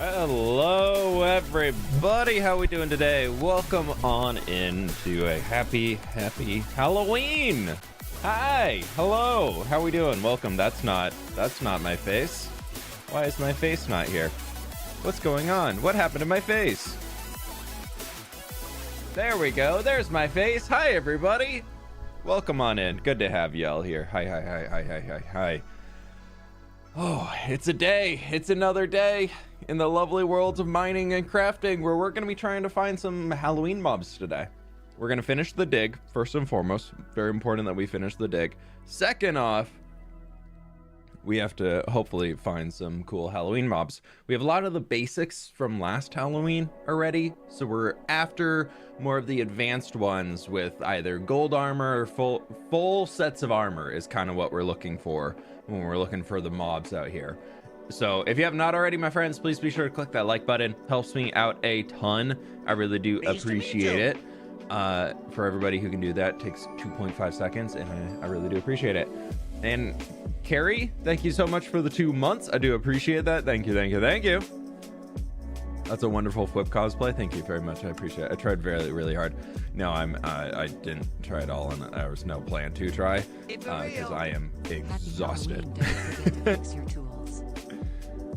Hello everybody, how we doing today? Welcome on into a happy Halloween. Hi, hello, how we doing? Welcome. That's not my face. Why is my face not here? What's going on? What happened to my face? There we go, there's my face. Hi everybody, welcome on in. Good to have y'all here. Hi. Oh, it's a day. It's another day in the lovely worlds of mining and crafting where we're going to be trying to find some Halloween mobs today. We're going to finish the dig, first and foremost. Very important that we finish the dig. Second off, we have to hopefully find some cool Halloween mobs. We have a lot of the basics from last Halloween already, so we're after more of the advanced ones with either gold armor or full sets of armor is kind of what we're looking for when we're looking for the mobs out here. So if you have not already, my friends, please be sure to click that like button. Helps me out a ton. I really do appreciate it. For everybody who can do that, takes 2.5 seconds, and I really do appreciate it. And Carrie, thank you so much for the 2 months. I do appreciate that. Thank you. That's a wonderful fWhip cosplay. Thank you very much. I appreciate it. I tried really hard. No, I didn't try it all, and there was no plan to try because I am exhausted.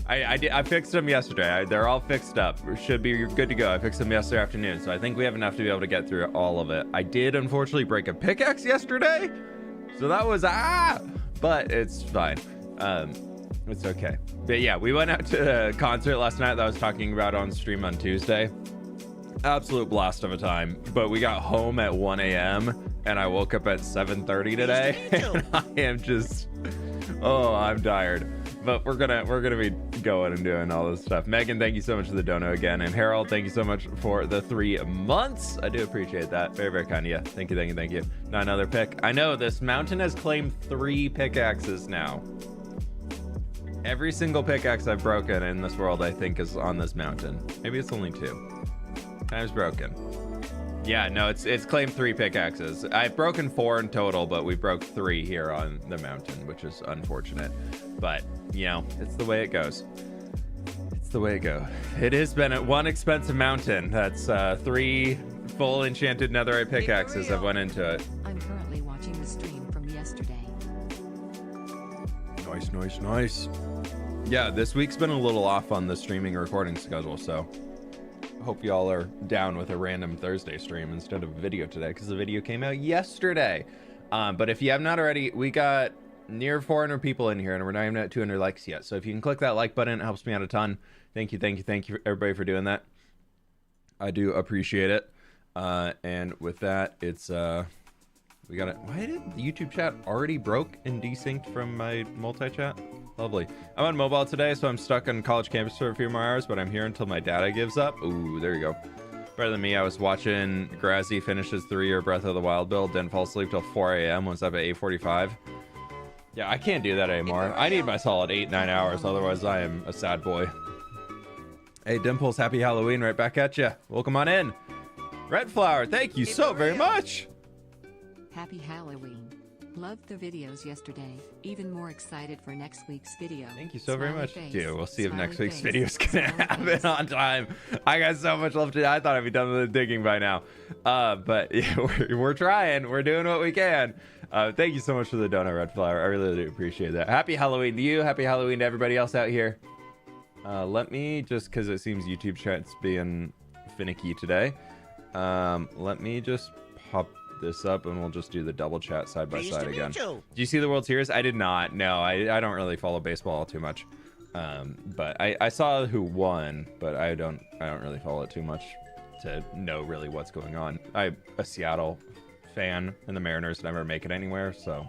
I fixed them yesterday. They're all fixed up. Should be good to go. I fixed them yesterday afternoon, so I think we have enough to be able to get through all of it. I did unfortunately break a pickaxe yesterday, so that was but it's fine. It's okay. But yeah, we went out to a concert last night that I was talking about on stream on Tuesday. Absolute blast of a time. But we got home at 1 a.m. and I woke up at 7:30 today, and I am just, I'm tired. But we're gonna be going and doing all this stuff. Megan, thank you so much for the dono again, and Harold, thank you so much for the 3 months. I do appreciate that. Very kind of you. Thank you. Not another pick. I know this mountain has claimed 3 pickaxes now. Every single pickaxe I've broken in this world, I think, is on this mountain. Maybe it's only 2 times broken. Yeah, no, it's claimed 3 pickaxes. I've broken 4 in total, but we broke 3 here on the mountain, which is unfortunate. But, you know, it's the way it goes. It's the way it goes. It has been one expensive mountain. That's 3 full enchanted netherite pickaxes that went into it. I'm currently watching the stream from yesterday. Nice. Yeah, this week's been a little off on the streaming recording schedule, so hope y'all are down with a random Thursday stream instead of a video today, because the video came out yesterday. But if you have not already, we got near 400 people in here, and we're not even at 200 likes yet. So if you can click that like button, it helps me out a ton. Thank you everybody for doing that. I do appreciate it. And with that, it's we got it. Why did the YouTube chat already broke and desynced from my multi-chat? Lovely. I'm on mobile today, so I'm stuck on college campus for a few more hours, but I'm here until my data gives up. Ooh, there you go. Better than me. I was watching Grazzy finish his 3-year Breath of the Wild build, didn't fall asleep till 4 a.m. Was up at 8:45. Yeah, I can't do that anymore. I need my solid 8-9 hours, otherwise I am a sad boy. Hey, Dimples, happy Halloween right back at you. Welcome on in. Red Flower, thank you so very much. Happy Halloween. Loved the videos yesterday. Even more excited for next week's video. Thank you so very much. Face. Dude, we'll see if next week's Face. video is gonna happen on time. I got so much left to do. I thought I'd be done with the digging by now. But yeah, we're trying. We're doing what we can. Thank you so much for the donut, Red Flower. I really do appreciate that. Happy Halloween to you. Happy Halloween to everybody else out here. Let me just, because it seems YouTube chat's being finicky today. Let me just pop this up and we'll just do the double chat side by side again. Did you see the World Series? I did not. No, I don't really follow baseball too much. But I saw who won, but I don't really follow it too much to know really what's going on. I'm a Seattle fan, and the Mariners never make it anywhere, so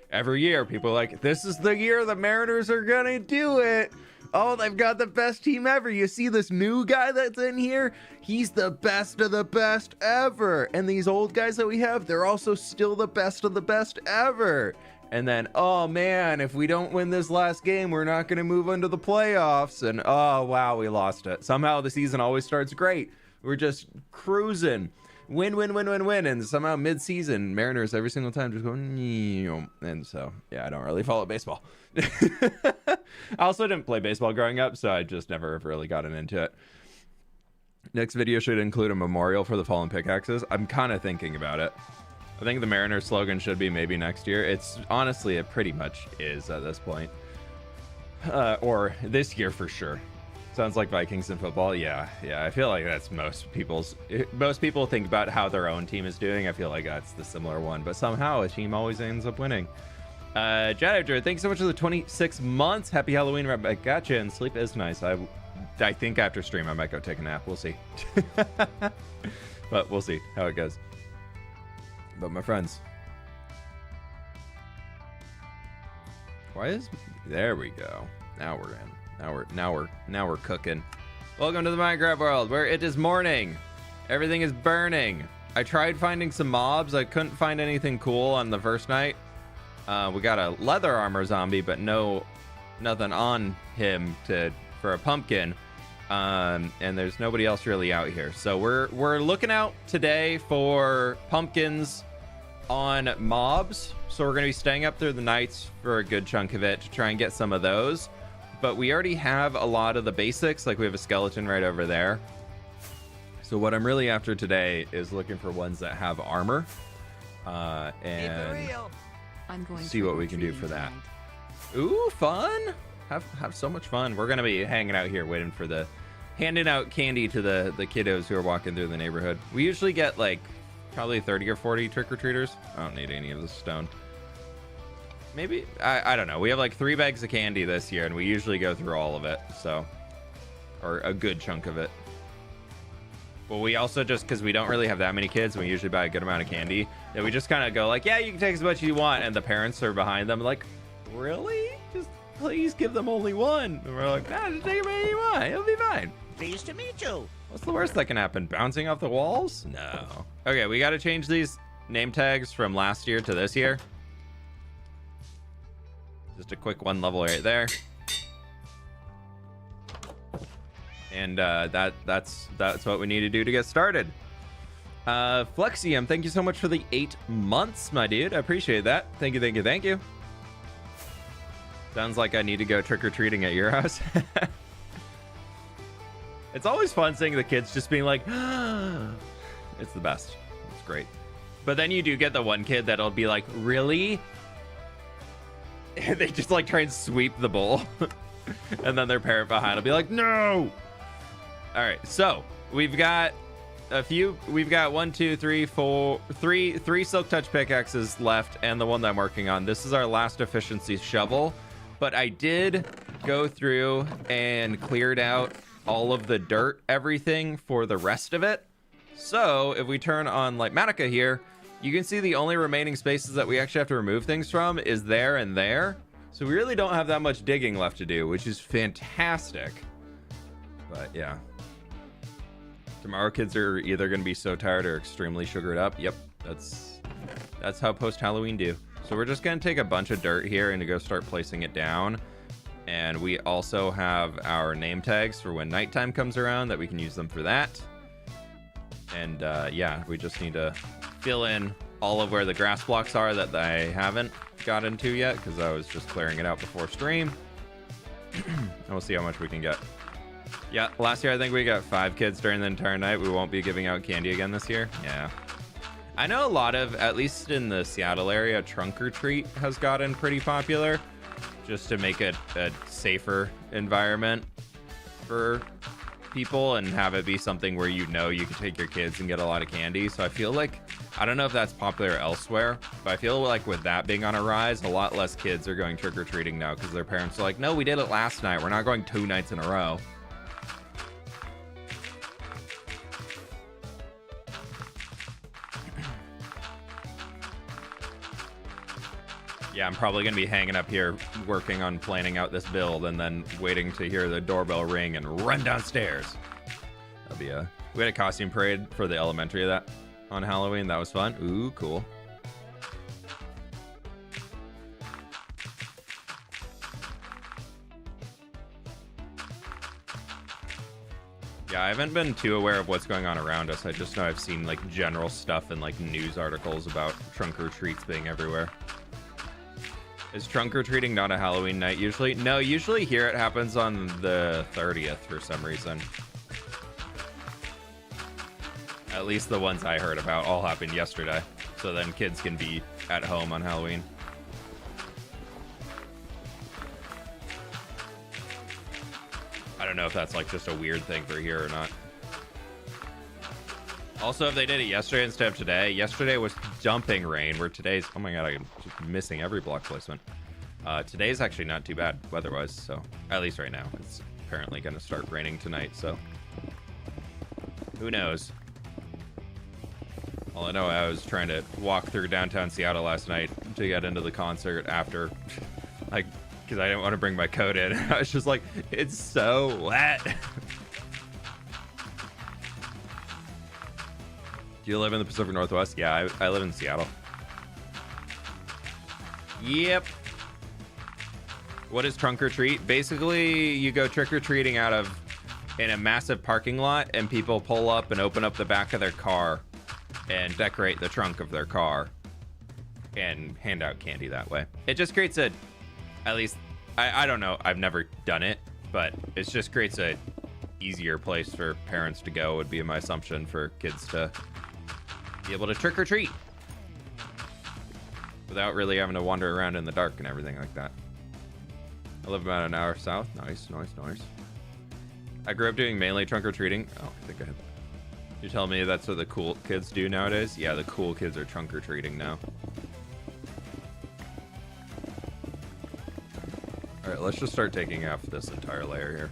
every year people are like, this is the year the Mariners are gonna do it. Oh, they've got the best team ever. You see this new guy that's in here? He's the best of the best ever. And these old guys that we have, they're also still the best of the best ever. And then, oh man, if we don't win this last game, we're not going to move into the playoffs. And oh, wow, we lost it. Somehow the season always starts great. We're just cruising. Win. And somehow mid-season, Mariners every single time just going, and so, yeah, I don't really follow baseball. I also didn't play baseball growing up, so I just never really gotten into it. Next video should include a memorial for the fallen pickaxes. I'm kind of thinking about it. I think the Mariners slogan should be maybe next year. It's honestly, it pretty much is at this point. Or this year for sure. Sounds like Vikings in football. Yeah. I feel like that's most people think about how their own team is doing. I feel like that's the similar one, but somehow a team always ends up winning. Janitor, thanks so much for the 26 months. Happy Halloween, right back at you, and sleep is nice. I think after stream I might go take a nap. We'll see. But we'll see how it goes. But my friends, there we go. Now we're in. Now we're cooking. Welcome to the Minecraft world where it is morning. Everything is burning. I tried finding some mobs. I couldn't find anything cool on the first night. We got a leather armor zombie, but nothing on him for a pumpkin. And there's nobody else really out here. So we're looking out today for pumpkins on mobs. So we're going to be staying up through the nights for a good chunk of it to try and get some of those. But we already have a lot of the basics. Like we have a skeleton right over there. So what I'm really after today is looking for ones that have armor. And I'm going see what we can do for that. Ooh, fun. Have so much fun. We're going to be hanging out here waiting for handing out candy to the kiddos who are walking through the neighborhood. We usually get like probably 30 or 40 trick-or-treaters. I don't need any of this stone. Maybe, I don't know. We have like 3 bags of candy this year, and we usually go through all of it. So, or a good chunk of it. But we also just, because we don't really have that many kids, we usually buy a good amount of candy, that we just kind of go like, yeah, you can take as much as you want. And the parents are behind them like, really? Just please give them only one. And we're like, nah, just take as many as you want. It'll be fine. Pleased to meet you. What's the worst that can happen? Bouncing off the walls? No. Okay, we got to change these name tags from last year to this year. Just a quick 1 level right there. And that's what we need to do to get started. Flexium, thank you so much for the 8 months, my dude. I appreciate that. Thank you. Sounds like I need to go trick-or-treating at your house. It's always fun seeing the kids just being like, it's the best. It's great. But then you do get the one kid that'll be like, really? They just like try and sweep the bowl. And then their parent behind will be like, no. All right, so we've got we've got 1, 2, 3, 4, 3 silk touch pickaxes left, and the one that I'm working on. This is our last efficiency shovel, but I did go through and cleared out all of the dirt, everything for the rest of it. So if we turn on like Matica here, you can see the only remaining spaces that we actually have to remove things from is there and there. So we really don't have that much digging left to do, which is fantastic. But yeah. Tomorrow kids are either going to be so tired or extremely sugared up. Yep, that's how post-Halloween do. So we're just going to take a bunch of dirt here and to go start placing it down. And we also have our name tags for when nighttime comes around that we can use them for that. And yeah, we just need to fill in all of where the grass blocks are that I haven't gotten to yet because I was just clearing it out before stream. And we'll see how much we can get. Yeah, last year I think we got 5 kids during the entire night. We won't be giving out candy again this year. Yeah. I know a lot of, at least in the Seattle area, trunk or treat has gotten pretty popular just to make it a safer environment for people and have it be something where you know you can take your kids and get a lot of candy. So I feel like, I don't know if that's popular elsewhere, but I feel like with that being on a rise, a lot less kids are going trick-or-treating now because their parents are like, no, we did it last night. We're not going 2 nights in a row. Yeah, I'm probably going to be hanging up here working on planning out this build and then waiting to hear the doorbell ring and run downstairs. That'll be we had a costume parade for the elementary of that on Halloween. That was fun. Ooh, cool. Yeah, I haven't been too aware of what's going on around us. I just know I've seen like general stuff and like news articles about trunk or treats being everywhere. Is trunk or treating not a Halloween night usually? No, usually here it happens on the 30th for some reason. At least the ones I heard about all happened yesterday. So then kids can be at home on Halloween. I don't know if that's like just a weird thing for here or not. Also, if they did it yesterday instead of today, yesterday was dumping rain, where today's, oh my god, I'm just missing every block placement. Today's actually not too bad weather-wise, so at least right now. It's apparently going to start raining tonight, so who knows? All I know, I was trying to walk through downtown Seattle last night to get into the concert after, like, because I didn't want to bring my coat in. I was just like, it's so wet. Do you live in the Pacific Northwest? Yeah, I live in Seattle. Yep. What is trunk or treat? Basically, you go trick or treating in a massive parking lot, and people pull up and open up the back of their car and decorate the trunk of their car and hand out candy that way. It just creates at least, I don't know, I've never done it, but it just creates a easier place for parents to go, would be my assumption, for kids to be able to trick or treat without really having to wander around in the dark and everything like that. I live about an hour south. Nice. I grew up doing mainly trunk or treating. Oh, I think I had that. You tell me that's what the cool kids do nowadays? Yeah, the cool kids are trunk or treating now. All right, let's just start taking off this entire layer here.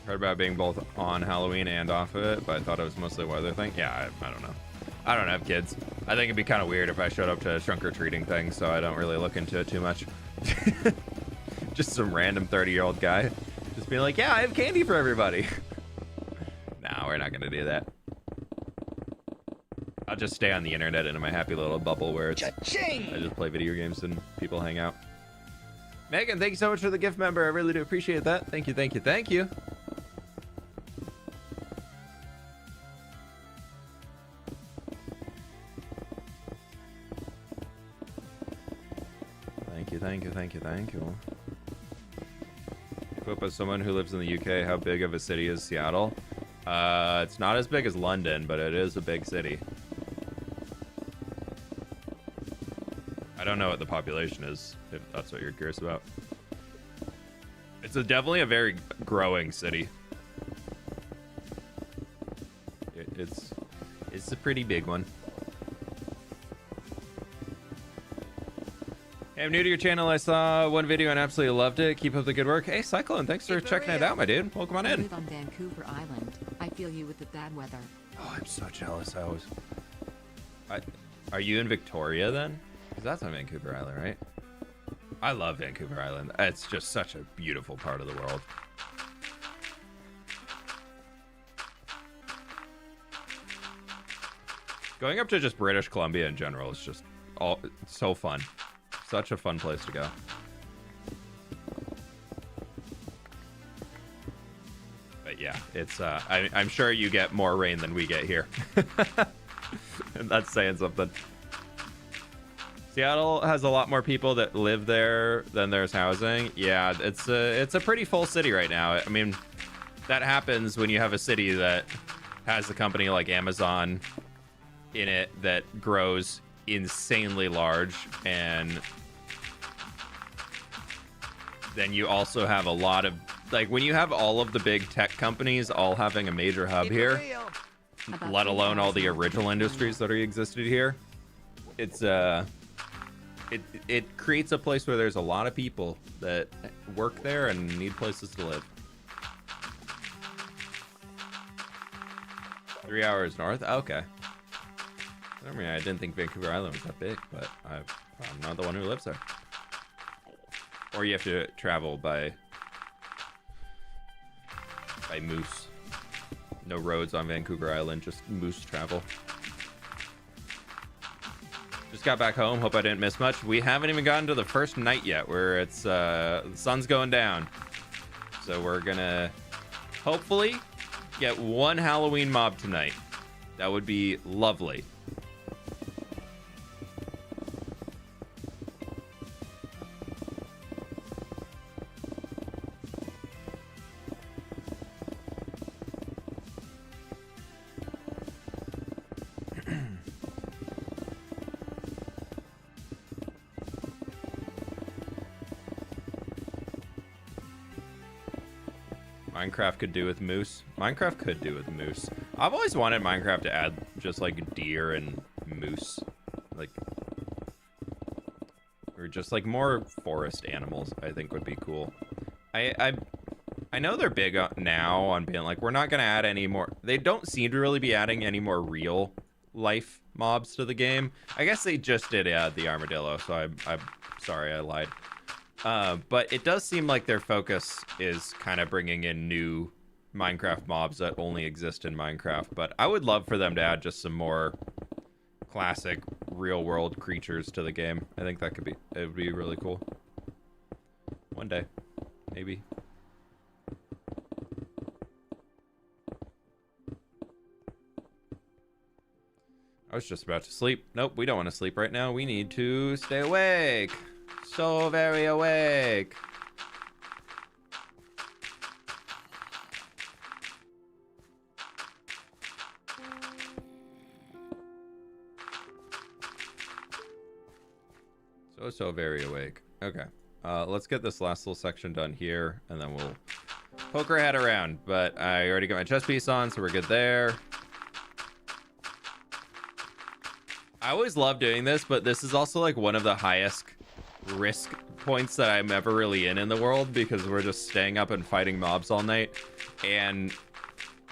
Heard about being both on Halloween and off of it, but I thought it was mostly a weather thing. Yeah, I don't know. I don't have kids. I think it'd be kind of weird if I showed up to a trunk or treating thing, so I don't really look into it too much. Just some random 30-year-old guy just being like, yeah, I have candy for everybody. Nah, we're not gonna do that. I'll just stay on the internet in my happy little bubble where it's, I just play video games and people hang out. Megan, thank you so much for the gift member. I really do appreciate that. Thank you. Thank you. Thank you. Thank you. fWhip, as someone who lives in the UK, how big of a city is Seattle? It's not as big as London, but it is a big city. I don't know what the population is, if that's what you're curious about. It's definitely a very growing city. It's a pretty big one. Hey, I'm new to your channel. I saw one video and absolutely loved it. Keep up the good work. Hey, Cyclone, thanks for checking it out, my dude. Welcome on in. I live on Vancouver Island. I feel you with the bad weather. Oh, I'm so jealous. Are you in Victoria then? Because that's on Vancouver Island, right? I love Vancouver Island. It's just such a beautiful part of the world. Going up to just British Columbia in general is just so fun. Such a fun place to go. But yeah, it's I'm sure you get more rain than we get here. And that's saying something. Seattle has a lot more people that live there than there's housing. Yeah, it's a pretty full city right now. I mean, that happens when you have a city that has a company like Amazon in it that grows insanely large, and then you also have a lot of, like, when you have all of the big tech companies all having a major hub here, let alone all the original industries that are existed here, it's it creates a place where there's a lot of people that work there and need places to live. 3 hours north? Okay. I mean, I didn't think Vancouver Island was that big, but I'm not the one who lives there. Or you have to travel by moose. No roads on Vancouver Island, just moose travel. Just got back home. Hope I didn't miss much. We haven't even gotten to the first night yet, where it's the sun's going down. So we're gonna hopefully get one Halloween mob tonight, that would be lovely. Minecraft could do with moose. Minecraft could do with moose. I've always wanted Minecraft to add just like deer and moose, like, or just like more forest animals. I think would be cool. I know they're big now on being like, we're not gonna add any more. They don't seem to really be adding any more real life mobs to the game. I guess they just did add the armadillo, so I'm sorry, I lied. But it does seem like their focus is kind of bringing in new Minecraft mobs that only exist in Minecraft. But I would love for them to add just some more classic real world creatures to the game. I think that it would be really cool. One day, maybe. I was just about to sleep. Nope, we don't want to sleep right now. We need to stay awake. So very awake. So very awake. Okay. Let's get this last little section done here, and then we'll poke our head around. But I already got my chest piece on, so we're good there. I always love doing this, but this is also like one of the highest risk points that I'm ever really in the world, because we're just staying up and fighting mobs all night, and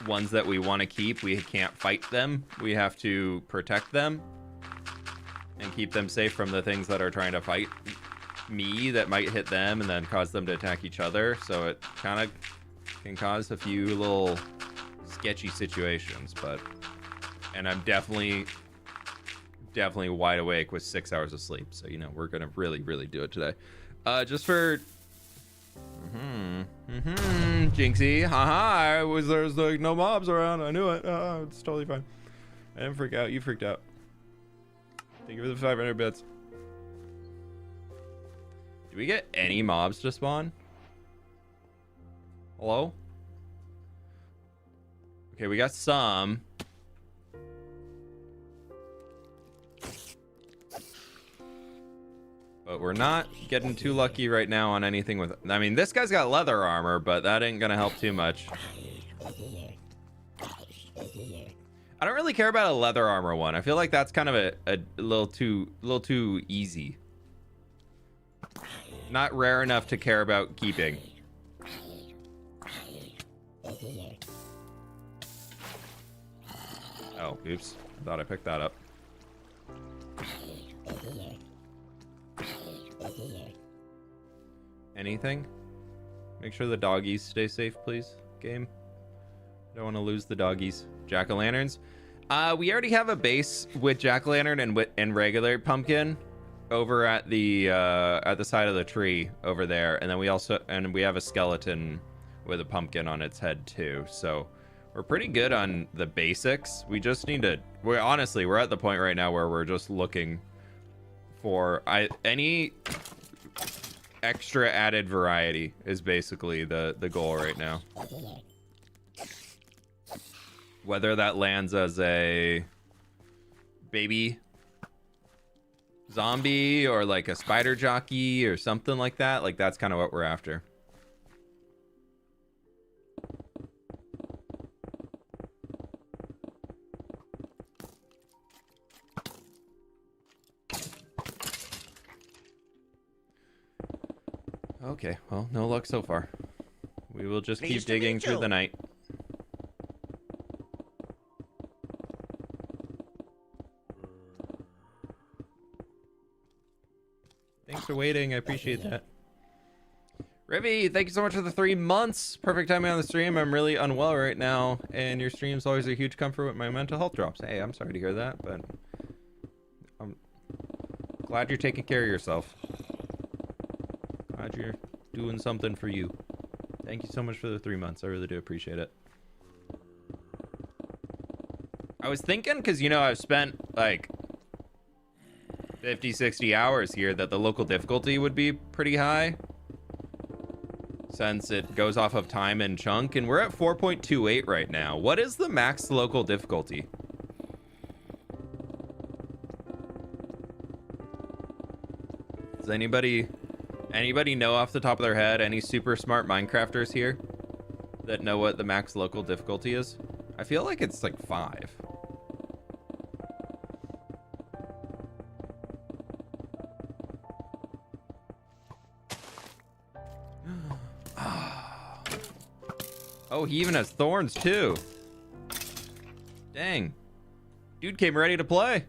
ones that we want to keep, we can't fight them. We have to protect them and keep them safe from the things that are trying to fight me that might hit them and then cause them to attack each other. So it kind of can cause a few little sketchy situations, and I'm definitely wide awake with 6 hours of sleep. So, you know, we're going to really do it today. Just for... Jinxie. Haha. There's like no mobs around. I knew it. It's totally fine. I didn't freak out. You freaked out. Thank you for the 500 bits. Do we get any mobs to spawn? Hello? Okay, we got some. But we're not getting too lucky right now on anything with... I mean, this guy's got leather armor, but that ain't gonna help too much. I don't really care about a leather armor one. I feel like that's kind of a little too easy. Not rare enough to care about keeping. Oh, oops. I thought I picked that up. Anything? Make sure the doggies stay safe, please, game. Don't want to lose the doggies. Jack-o'-lanterns. We already have a base with jack-o'-lantern and regular pumpkin over at the side of the tree over there, and then we have a skeleton with a pumpkin on its head too. So we're pretty good on the basics. We just need to. We're at the point right now where we're just looking for any extra added variety is basically the goal right now. Whether that lands as a baby zombie or like a spider jockey or something like that, like that's kind of what we're after. Okay, well, no luck so far. We will just keep digging through the night. Thanks for waiting. I appreciate that. Rivy, thank you so much for the 3 months. Perfect timing on the stream. I'm really unwell right now, and your stream's always a huge comfort when my mental health drops. Hey, I'm sorry to hear that, but I'm glad you're taking care of yourself. Glad you're doing something for you. Thank you so much for the 3 months. I really do appreciate it. I was thinking, because, you know, I've spent like 50, 60 hours here, that the local difficulty would be pretty high, since it goes off of time and chunk, and we're at 4.28 right now. What is the max local difficulty? Does anybody know off the top of their head? Any super smart Minecrafters here that know what the max local difficulty is? I feel like it's like 5. Oh, he even has thorns too. Dang. Dude came ready to play.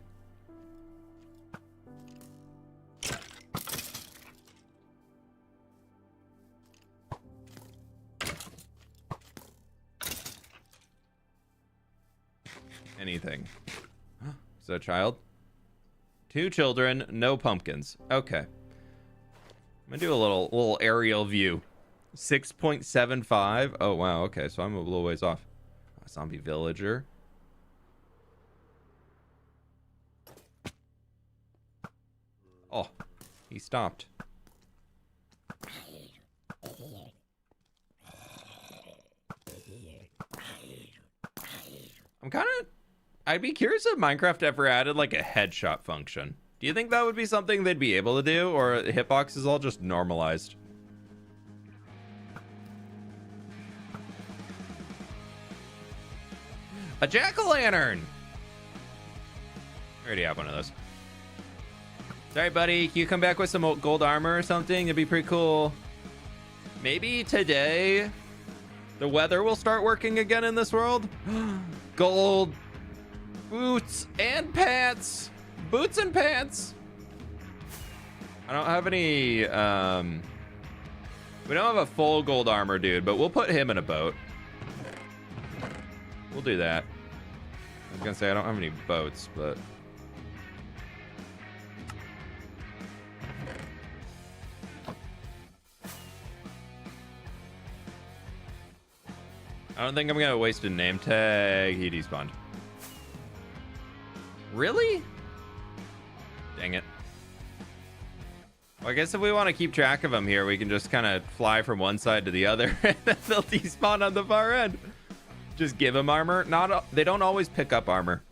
Anything. Is that a child? 2 children, no pumpkins. Okay. I'm gonna do a little aerial view. 6.75. Oh wow, okay, so I'm a little ways off. A zombie villager. Oh, he stopped. I'd be curious if Minecraft ever added like a headshot function. Do you think that would be something they'd be able to do, or hitbox is all just normalized? A jack-o'-lantern! I already have one of those. Sorry, buddy. Can you come back with some gold armor or something? It'd be pretty cool. Maybe today the weather will start working again in this world. Gold boots and pants. Boots and pants. I don't have any... we don't have a full gold armor, dude, but we'll put him in a boat. We'll do that. I was gonna say I don't have any boats, but I don't think I'm gonna waste a name tag. He despawned. Really? Dang it. Well, I guess if we want to keep track of them here, we can just kind of fly from one side to the other, and then they'll despawn on the far end. Just give them armor. They don't always pick up armor.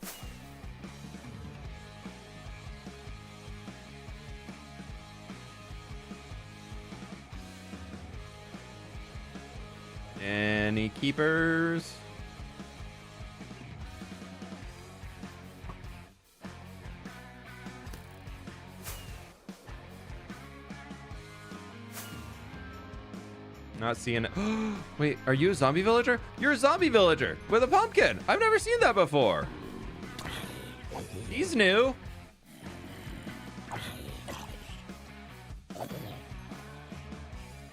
Any keepers? Not seeing it. Wait, are you a zombie villager? You're a zombie villager with a pumpkin. I've never seen that before. He's new.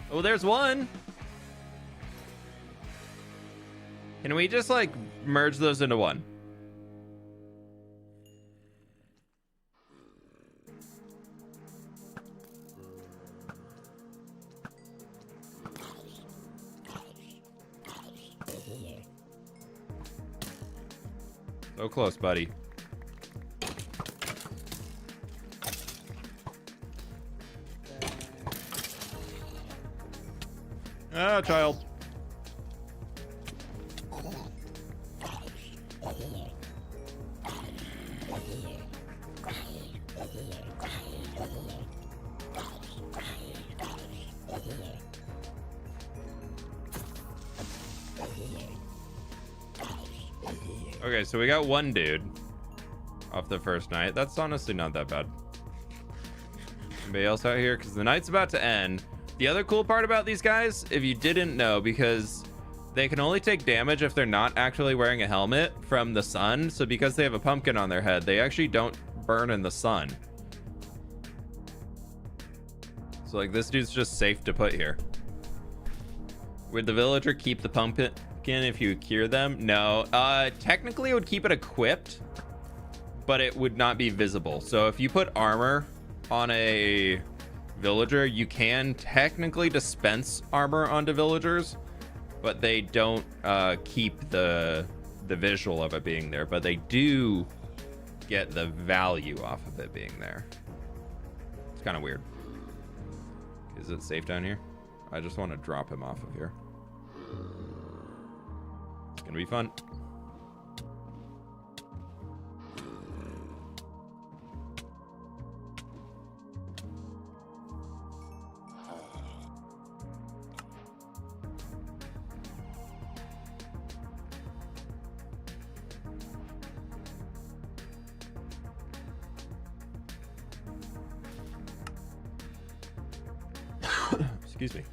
Oh, there's one. Can we just like merge those into one? So close, buddy. Ah, child. Okay, so we got one dude off the first night. That's honestly not that bad. Anybody else out here? Because the night's about to end. The other cool part about these guys, if you didn't know, because they can only take damage if they're not actually wearing a helmet from the sun. So because they have a pumpkin on their head, they actually don't burn in the sun. So like this dude's just safe to put here. Would the villager keep the pumpkin if you cure them? No. Technically it would keep it equipped, but it would not be visible. So if you put armor on a villager, you can technically dispense armor onto villagers, but they don't keep the the visual of it being there, but they do get the value off of it being there. It's kind of weird. Is it safe down here? I just want to drop him off of here. It's gonna be fun. Excuse me.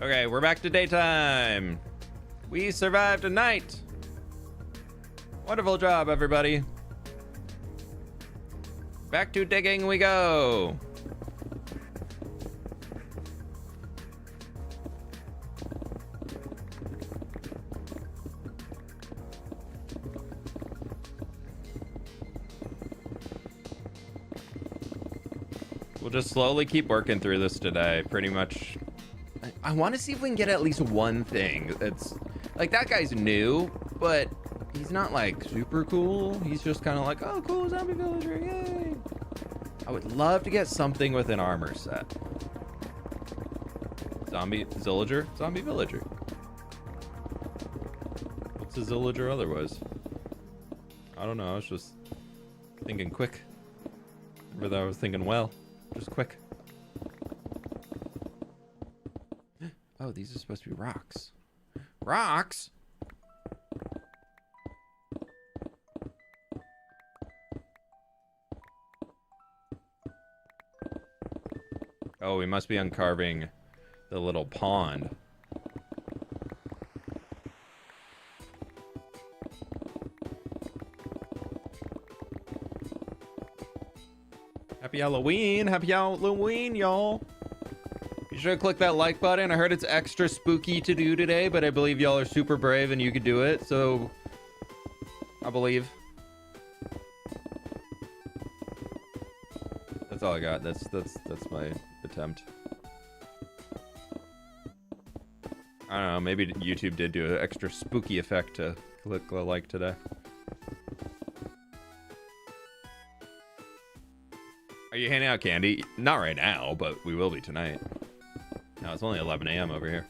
Okay, we're back to daytime. We survived a night. Wonderful job, everybody. Back to digging we go. We'll just slowly keep working through this today, pretty much. I want to see if we can get at least one thing. It's like, that guy's new, but he's not like super cool. He's just kind of like, oh, cool, zombie villager, yay. I would love to get something with an armor set. Zombie villager, zombie villager. What's a villager otherwise? I don't know. I was just thinking quick. Remember that I was thinking well. Just quick. Oh, these are supposed to be rocks. Rocks? Oh, we must be uncarving the little pond. Happy Halloween! Happy Halloween, y'all! Be sure to click that like button. I heard it's extra spooky to do today, but I believe y'all are super brave and you could do it, so I believe. That's all I got. That's my attempt. I don't know, maybe YouTube did do an extra spooky effect to click the like today. Are you handing out candy? Not right now, but we will be tonight. No, it's only 11 a.m. over here.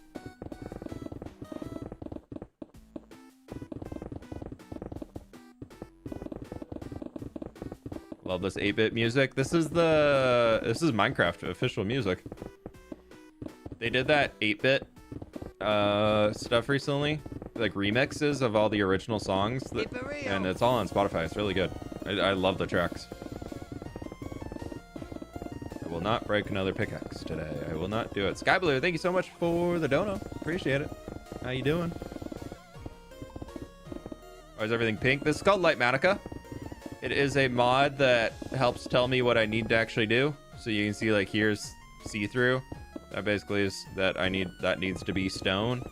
Love this 8-bit music. This is Minecraft official music. They did that 8-bit stuff recently, like remixes of all the original songs, and it's all on Spotify. It's really good. I love the tracks. I will not break another pickaxe today. I will not do it. Sky Blue, thank you so much for the dono. Appreciate it. How you doing? Why is everything pink? This is called Lightmatica. It is a mod that helps tell me what I need to actually do. So you can see, like, here's see-through. That basically is that needs to be stone.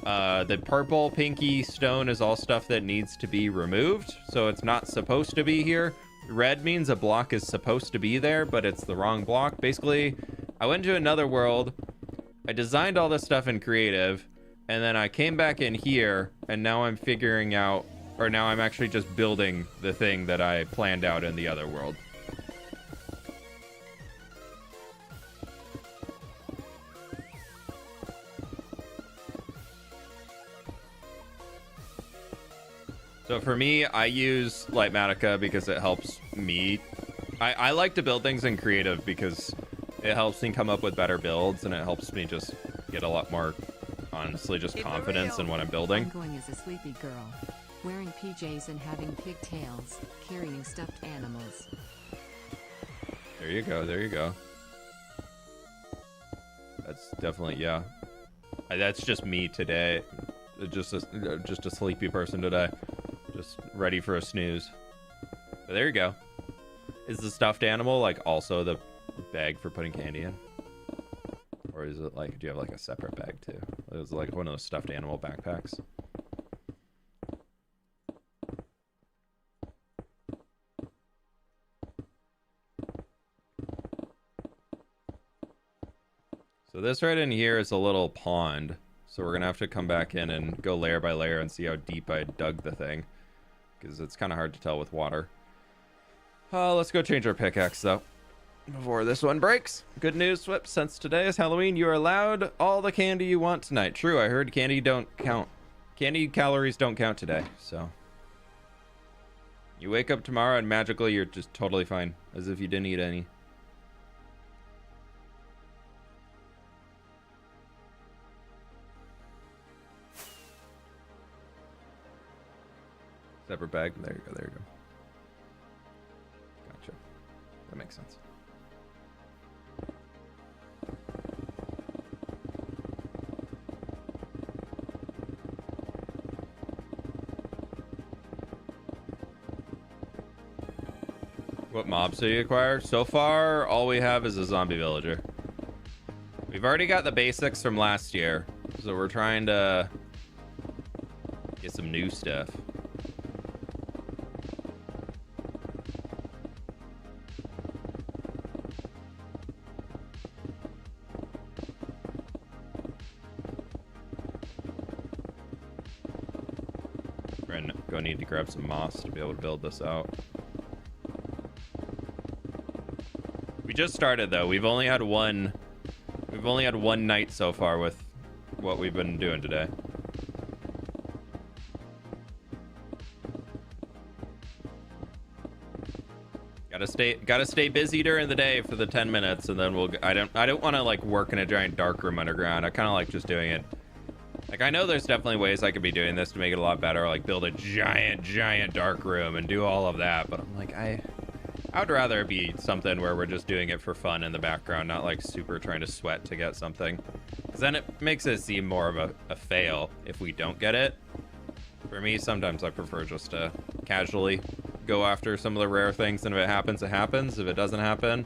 The purple pinky stone is all stuff that needs to be removed. So it's not supposed to be here. Red means a block is supposed to be there, but it's the wrong block. Basically, I went to another world. I designed all this stuff in creative, and then I came back in here, and now I'm figuring out, or now I'm actually just building the thing that I planned out in the other world. So for me, I use Lightmatica because it helps me. I like to build things in creative because it helps me come up with better builds, and it helps me just get a lot more, honestly, just confidence in what I'm building. I'm going as a sleepy girl, wearing PJs and having pigtails, carrying stuffed animals. There you go, there you go. That's definitely, yeah. That's just me today. Just a sleepy person today. Just ready for a snooze. But there you go. Is the stuffed animal like also the bag for putting candy in? Or is it like, do you have like a separate bag too? It was like one of those stuffed animal backpacks. So this right in here is a little pond. So we're gonna have to come back in and go layer by layer and see how deep I dug the thing, because it's kind of hard to tell with water. Let's go change our pickaxe though before this one breaks. Good news, fWhip, since today is Halloween, you are allowed all the candy you want tonight. True, I heard candy don't count. Candy calories don't count today, so you wake up tomorrow and magically you're just totally fine, as if you didn't eat any. Separate bag. There you go. There you go. Gotcha. That makes sense. What mobs do you acquire? So far, all we have is a zombie villager. We've already got the basics from last year, so we're trying to get some new stuff. We're gonna need to grab some moss to be able to build this out. We just started though. We've only had one night so far with what we've been doing today. Gotta stay busy during the day for the 10 minutes, and then we'll. I don't want to like work in a giant dark room underground. I kind of like just doing it. Like, I know there's definitely ways I could be doing this to make it a lot better, like build a giant dark room and do all of that, but I'm like, I would rather it be something where we're just doing it for fun in the background, not like super trying to sweat to get something, because then it makes it seem more of a fail if we don't get it. For me, sometimes I prefer just to casually go after some of the rare things, and if it happens, it happens. If it doesn't happen,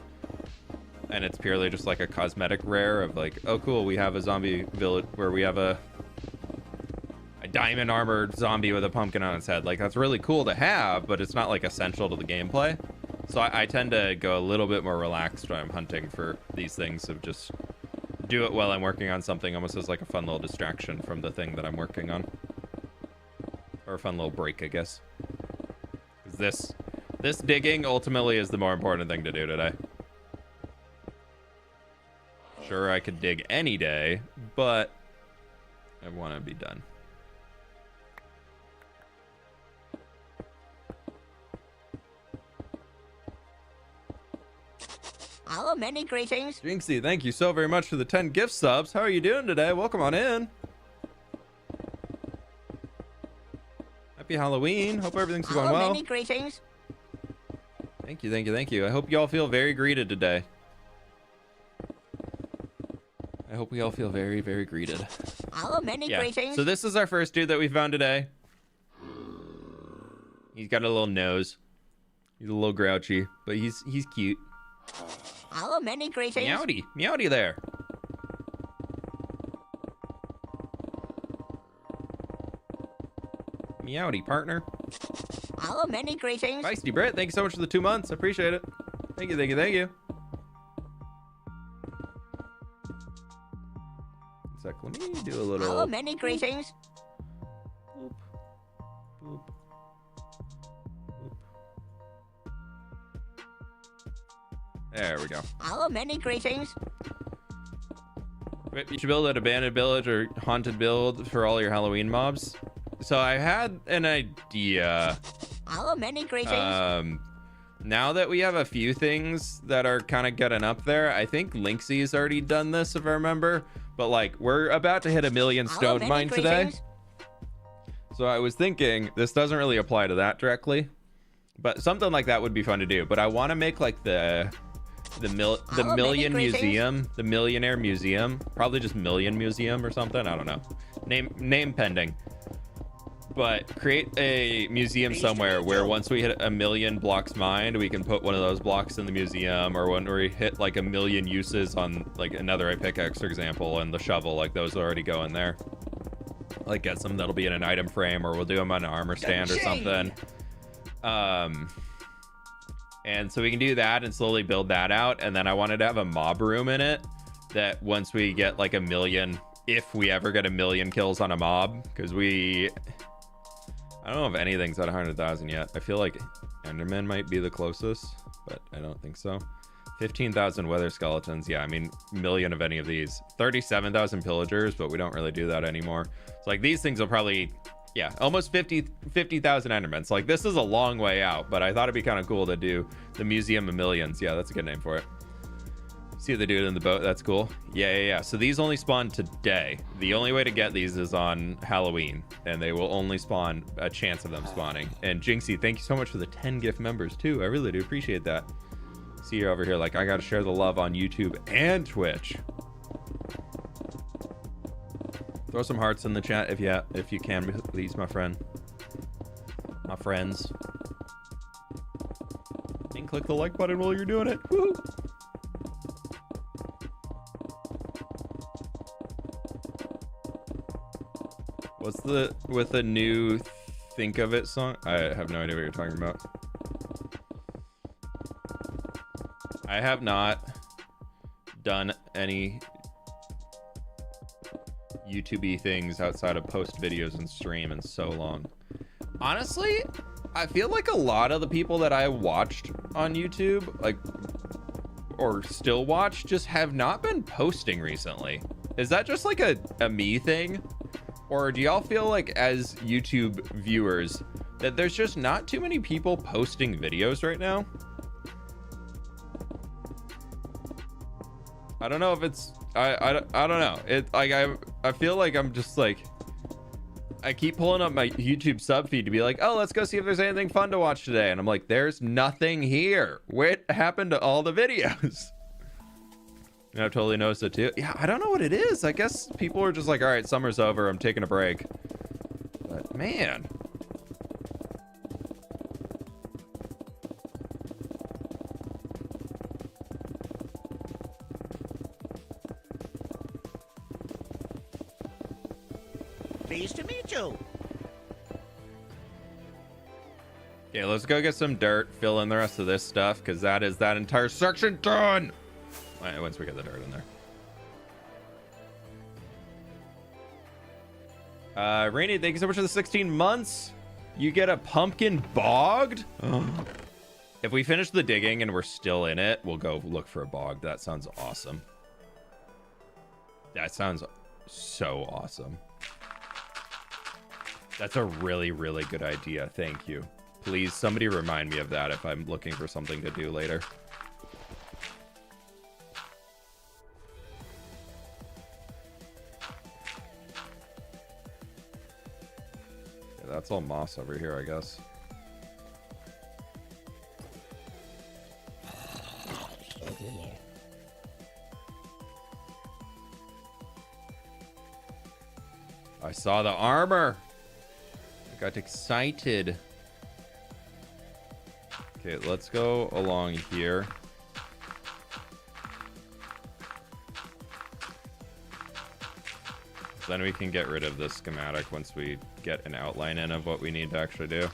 and it's purely just like a cosmetic rare of like, oh cool, we have a zombie village where we have a diamond armored zombie with a pumpkin on its head. Like, that's really cool to have, but it's not like essential to the gameplay. So I tend to go a little bit more relaxed when I'm hunting for these things, of just do it while I'm working on something, almost as like a fun little distraction from the thing that I'm working on, or a fun little break, I guess. This digging ultimately is the more important thing to do today. Sure, I could dig any day, but I want to be done. Hello, many greetings. Jinxie, thank you so very much for the 10 gift subs. How are you doing today? Welcome on in. Happy Halloween. Hope everything's going well. Many greetings. Thank you, thank you, thank you. I hope you all feel very greeted today. I hope we all feel very, very greeted. Hello, many greetings. So this is our first dude that we found today. He's got a little nose. He's a little grouchy, but he's cute. Hello, many greetings. Meowdy, meowdy there. Meowdy, partner. Hello, many greetings. Feisty Brit, thank you so much for the 2 months. I appreciate it. Thank you, thank you, thank you. One sec, let me do a little. Hello, many greetings. Boop, boop, boop. There we go. Hello, many greetings. You should build an abandoned village or haunted build for all your Halloween mobs. So I had an idea. Hello, many greetings. Now that we have a few things that are kind of getting up there, I think Lynxie's already done this, if I remember. But like, we're about to hit 1 million stone mine today. So I was thinking, this doesn't really apply to that directly, but something like that would be fun to do. But I want to make like the million museum, the millionaire museum, probably just million museum or something. I don't know. Name pending. But create a museum somewhere where once we hit 1 million blocks mined, we can put one of those blocks in the museum, or when we hit like 1 million uses on like another pickaxe, for example, and the shovel, like those already go in there. Like get some that'll be in an item frame, or we'll do them on an armor stand or something. And so we can do that and slowly build that out. And then I wanted to have a mob room in it that once we get like 1 million if we ever get 1 million kills on a mob, because I don't know if anything's at 100,000 yet. I feel like Enderman might be the closest, but I don't think so. 15,000 weather skeletons. Yeah, I mean, 1 million of any of these. 37,000 pillagers, but we don't really do that anymore. So like these things will probably, yeah, almost 50,000 Endermans. Like this is a long way out, but I thought it'd be kind of cool to do the Museum of Millions. Yeah, that's a good name for it. See the dude in the boat. That's cool. Yeah. So these only spawn today. The only way to get these is on Halloween, and they will only spawn a chance of them spawning. And Jinxie, thank you so much for the 10 gift members too. I really do appreciate that. See you over here. Like, I got to share the love on YouTube and Twitch. Throw some hearts in the chat if you can, please, my friend. My friends. And click the like button while you're doing it. Woo! What's with the new Think of It song? I have no idea what you're talking about. I have not done any YouTube-y things outside of post videos and stream in so long. Honestly, I feel like a lot of the people that I watched on YouTube, like, or still watch, just have not been posting recently. Is that just like a me thing? Or do y'all feel like as YouTube viewers that there's just not too many people posting videos right now? I don't know if it's I don't know. It like I feel like I'm just like I keep pulling up my YouTube sub feed to be like, oh, let's go see if there's anything fun to watch today. And I'm like, there's nothing here. What happened to all the videos? And I've totally noticed it too. Yeah, I don't know what it is. I guess people are just like, all right, summer's over. I'm taking a break. But man. Pleased to meet you. Okay, let's go get some dirt, fill in the rest of this stuff, because that is that entire section done. All right, once we get the dirt in there. Rainy, thank you so much for the 16 months. You get a pumpkin bogged. If we finish the digging and we're still in it, we'll go look for a bog. That sounds awesome. That sounds so awesome. That's a really, really good idea. Thank you. Please, somebody remind me of that if I'm looking for something to do later. Yeah, that's all moss over here, I guess. I saw the armor. I got excited. Okay, let's go along here. Then we can get rid of this schematic once we get an outline in of what we need to actually do.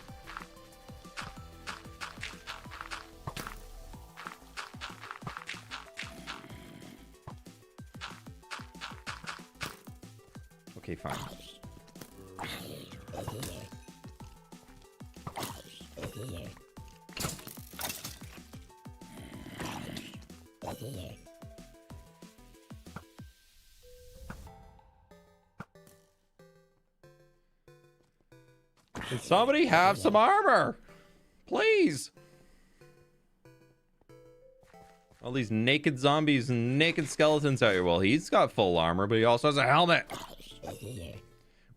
Okay, fine. Can somebody have some armor? Please. All these naked zombies and naked skeletons out here. Well, he's got full armor, but he also has a helmet.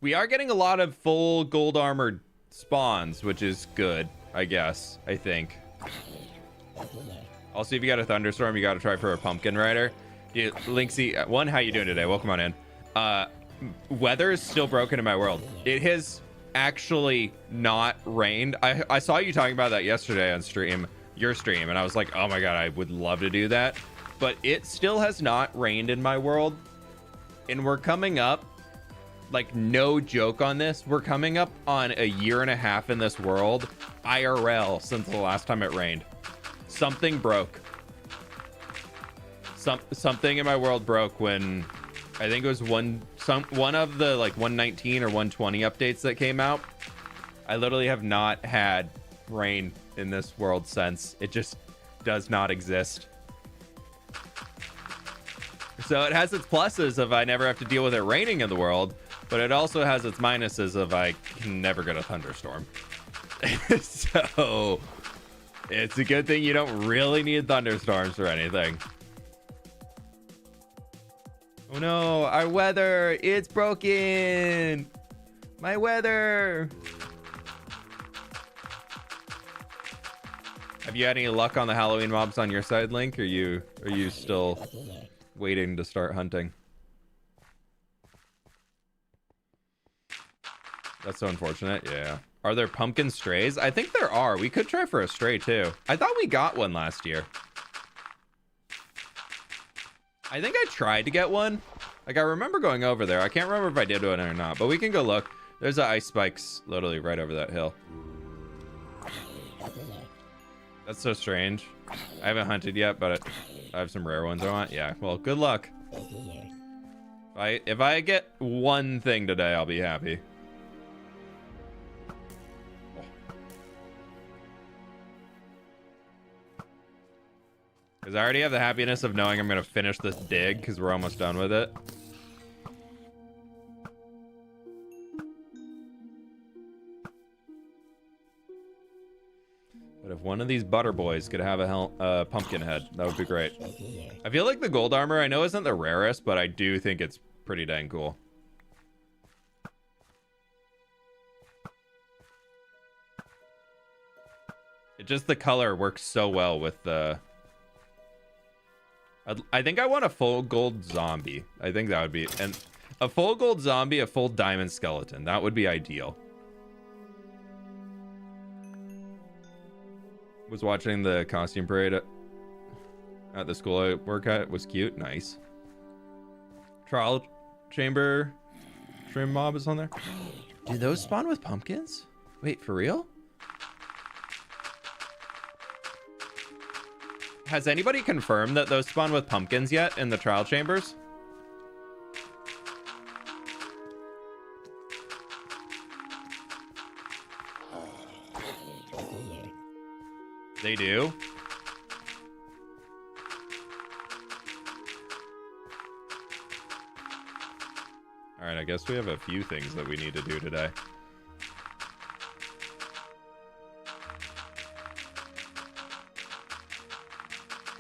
We are getting a lot of full gold armored spawns, which is good, I guess. I think. Also, if you got a thunderstorm, you got to try for a pumpkin rider. Dude, Linksy, one, how you doing today? Welcome on in. Weather is still broken in my world. It has actually not rained. I saw you talking about that yesterday on stream, your stream, and I was like, oh my god, I would love to do that. But it still has not rained in my world. And we're coming up, like, no joke on this, we're coming up on a year and a half in this world, IRL, since the last time it rained. Something broke. Something in my world broke when I think it was one of the like 119 or 120 updates that came out. I literally have not had rain in this world since. It just does not exist. So it has its pluses of I never have to deal with it raining in the world, but it also has its minuses of I can never get a thunderstorm. So it's a good thing you don't really need thunderstorms or anything. Oh no, our weather, it's broken. My weather. Have you had any luck on the Halloween mobs on your side, Link? Are you still waiting to start hunting? That's so unfortunate. Yeah. Are there pumpkin strays? I think there are. We could try for a stray too. I thought we got one last year. I think I tried to get one. Like, I remember going over there. I can't remember if I did one or not, but we can go look. There's the ice spikes literally right over that hill. That's so strange. I haven't hunted yet, but I have some rare ones I want. Yeah, well, good luck. If I get one thing today, I'll be happy. Because I already have the happiness of knowing I'm going to finish this dig because we're almost done with it. But if one of these butter boys could have a pumpkin head, that would be great. I feel like the gold armor, I know isn't the rarest, but I do think it's pretty dang cool. It just, the color works so well with the... I think I want a full gold zombie. I think that would be... And a full gold zombie, a full diamond skeleton. That would be ideal. Was watching the costume parade at the school I work at. It was cute. Nice. Trial chamber shrimp mob is on there. Do those spawn with pumpkins? Wait, for real? Has anybody confirmed that those spawn with pumpkins yet in the trial chambers? They do? All right, I guess we have a few things that we need to do today.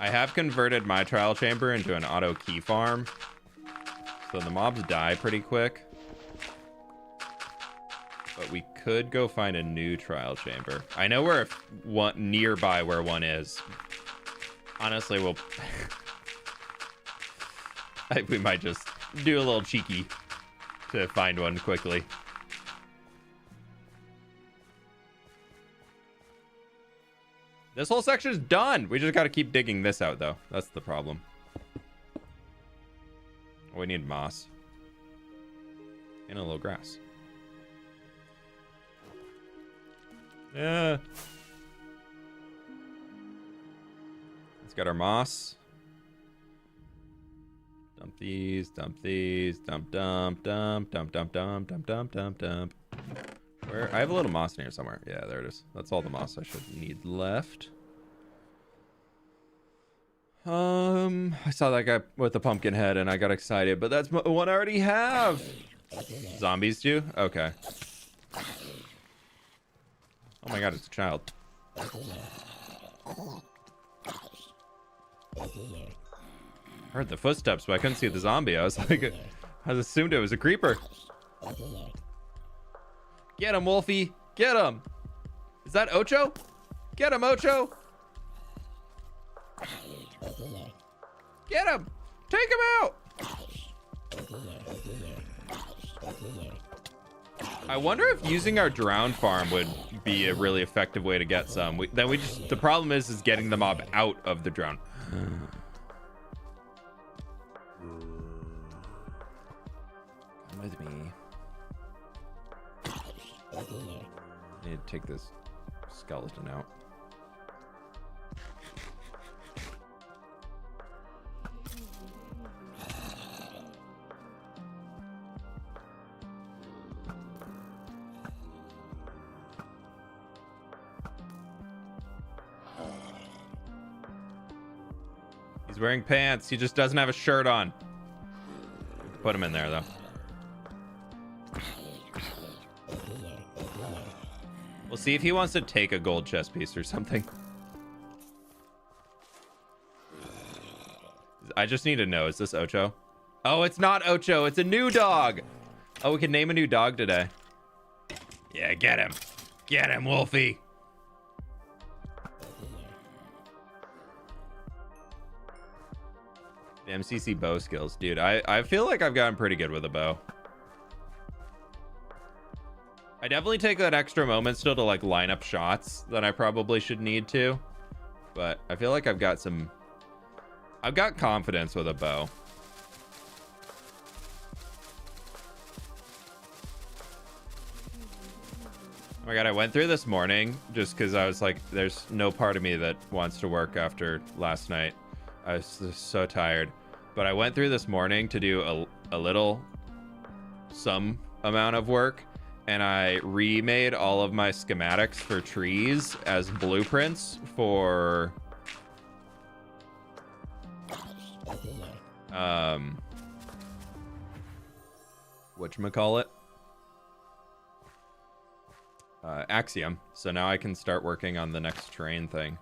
I have converted my trial chamber into an auto key farm, so the mobs die pretty quick. But we could go find a new trial chamber. I know we're one nearby where one is. Honestly, we'll... we might just do a little cheeky to find one quickly. This whole section is done. We just got to keep digging this out, though. That's the problem. We need moss. And a little grass. Yeah. Let's get our moss. Dump these, dump these, dump, dump, dump, dump, dump, dump, dump, dump, dump, dump. Where? I have a little moss in here somewhere. Yeah, there it is. That's all the moss I should need left. I saw that guy with the pumpkin head and I got excited, but that's one I already have. Zombies do? Okay. Oh my god, it's a child. I heard the footsteps, but I couldn't see the zombie. I was like, I assumed it was a creeper. Get him, Wolfie. Get him. Is that Ocho? Get him, Ocho. Get him. Take him out. I wonder if using our drowned farm would be a really effective way to get some. The problem is getting the mob out of the drown. Come with me. I need to take this skeleton out. He's wearing pants. He just doesn't have a shirt on. Put him in there, though. We'll see if he wants to take a gold chest piece or something. I just need to know, is this Ocho? Oh, it's not Ocho. It's a new dog. Oh, we can name a new dog today. Yeah, get him. Get him, Wolfie. The MCC bow skills. Dude, I feel like I've gotten pretty good with a bow. I definitely take that extra moment still to like line up shots that I probably should need to. But I feel like I've got confidence with a bow. Oh my god, I went through this morning just because I was like, there's no part of me that wants to work after last night. I was just so tired. But I went through this morning to do some amount of work, and I remade all of my schematics for trees as blueprints for whatchamacallit? Axiom. So now I can start working on the next train thing,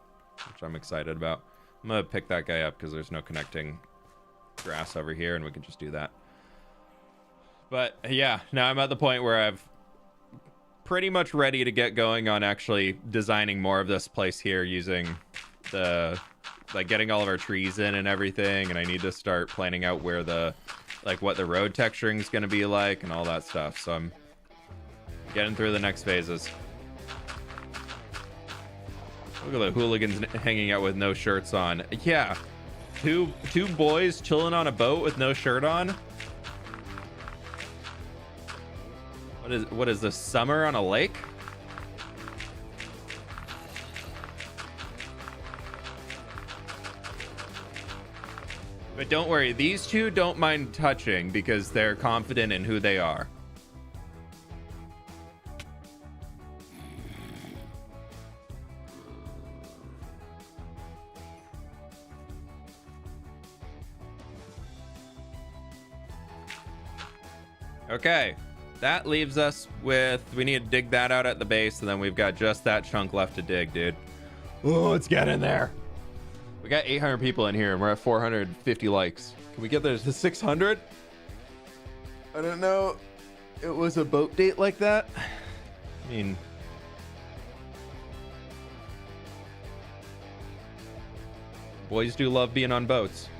which I'm excited about. I'm gonna pick that guy up because there's no connecting grass over here, and we can just do that. But yeah, now I'm at the point where I've pretty much ready to get going on actually designing more of this place here using the, like, getting all of our trees in and everything. And I need to start planning out where the, like, what the road texturing is going to be like and all that stuff. So I'm getting through the next phases. Look at the hooligans hanging out with no shirts on. Yeah, two boys chilling on a boat with no shirt on. What is this, summer on a lake? But don't worry, these two don't mind touching because they're confident in who they are. Okay, that leaves us with, we need to dig that out at the base, and then we've got just that chunk left to dig, dude. Oh, let's get in there. We got 800 people in here, and we're at 450 likes. Can we get there to 600? I don't know. It was a boat date like that. I mean, boys do love being on boats.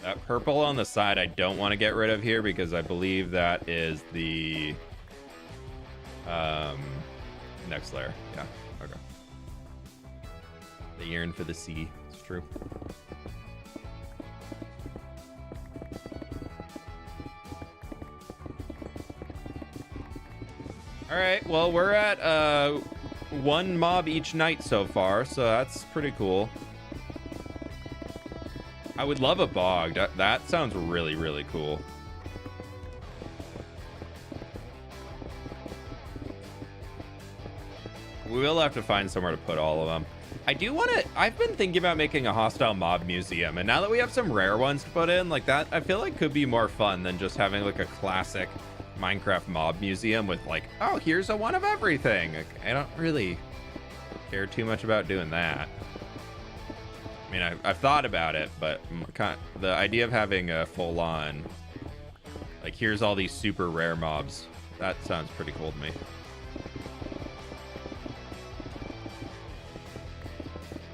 That purple on the side I don't want to get rid of here because I believe that is the next layer. Yeah, okay. The yearn for the sea. It's true. All right, well, we're at one mob each night so far, so that's pretty cool. I would love a bogged. That sounds really, really cool. We will have to find somewhere to put all of them. I do want to, I've been thinking about making a hostile mob museum, and now that we have some rare ones to put in, like that, I feel like could be more fun than just having like a classic Minecraft mob museum with like, oh, here's a one of everything. Like, I don't really care too much about doing that. I mean, I've thought about it, but the idea of having a full-on, like, here's all these super rare mobs, that sounds pretty cool to me.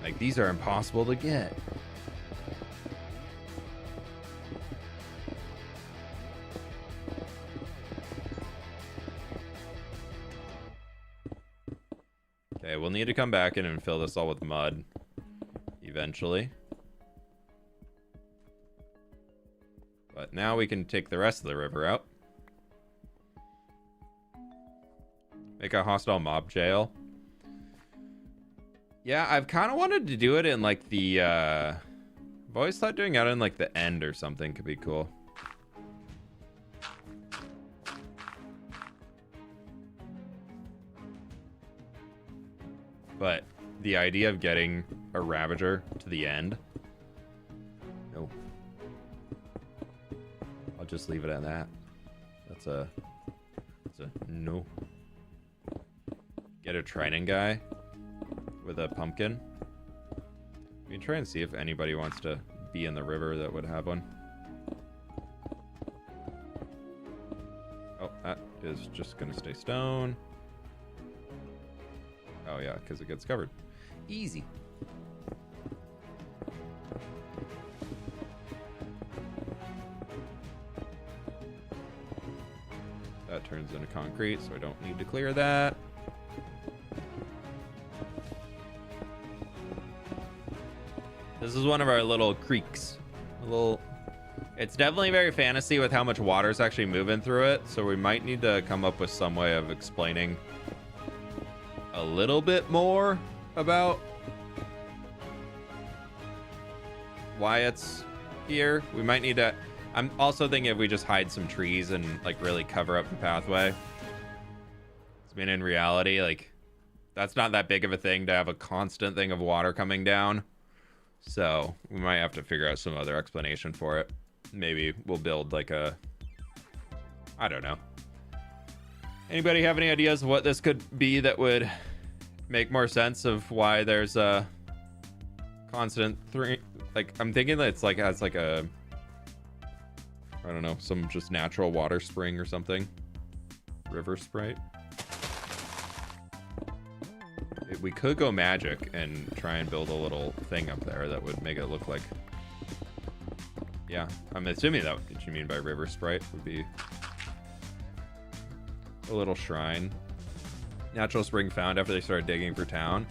Like, these are impossible to get. Okay, we'll need to come back in and fill this all with mud eventually. But now we can take the rest of the river out. Make a hostile mob jail. Yeah, I've kind of wanted to do it in like the I've always thought doing it in like the end or something could be cool. But the idea of getting a Ravager to the end, no. I'll just leave it at that. That's a no. Get a Trident guy with a pumpkin. We can try and see if anybody wants to be in the river that would have one. Oh, that is just gonna stay stone. Oh yeah, because it gets covered. Easy. That turns into concrete, so I don't need to clear that. This is one of our little creeks. It's definitely very fantasy with how much water is actually moving through it, so we might need to come up with some way of explaining a little bit more about why it's here. We might need to... I'm also thinking if we just hide some trees and like really cover up the pathway. I mean, in reality, like that's not that big of a thing to have a constant thing of water coming down. So we might have to figure out some other explanation for it. Maybe we'll build like a... I don't know. Anybody have any ideas of what this could be that would make more sense of why there's a constant three? Like, I'm thinking that it's like has like a, I don't know, some just natural water spring or something. River sprite. We could go magic and try and build a little thing up there that would make it look like... Yeah, I'm assuming that what you mean by river sprite would be a little shrine. Natural spring found after they started digging for town.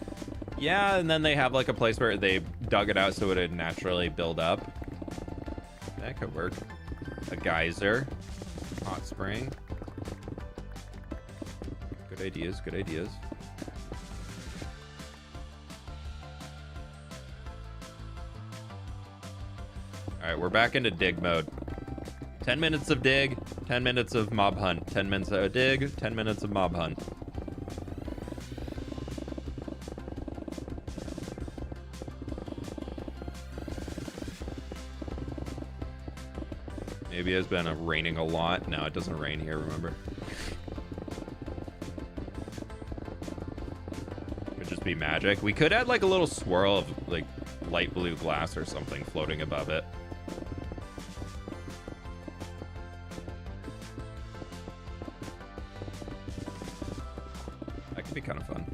Yeah, and then they have like a place where they dug it out so it would naturally build up. That could work. A geyser. Hot spring. Good ideas, good ideas. Alright, we're back into dig mode. 10 minutes of dig, 10 minutes of mob hunt. 10 minutes of dig, 10 minutes of mob hunt. Maybe it's been raining a lot. No, it doesn't rain here, remember? Could just be magic. We could add like a little swirl of like light blue glass or something floating above it. That could be kind of fun.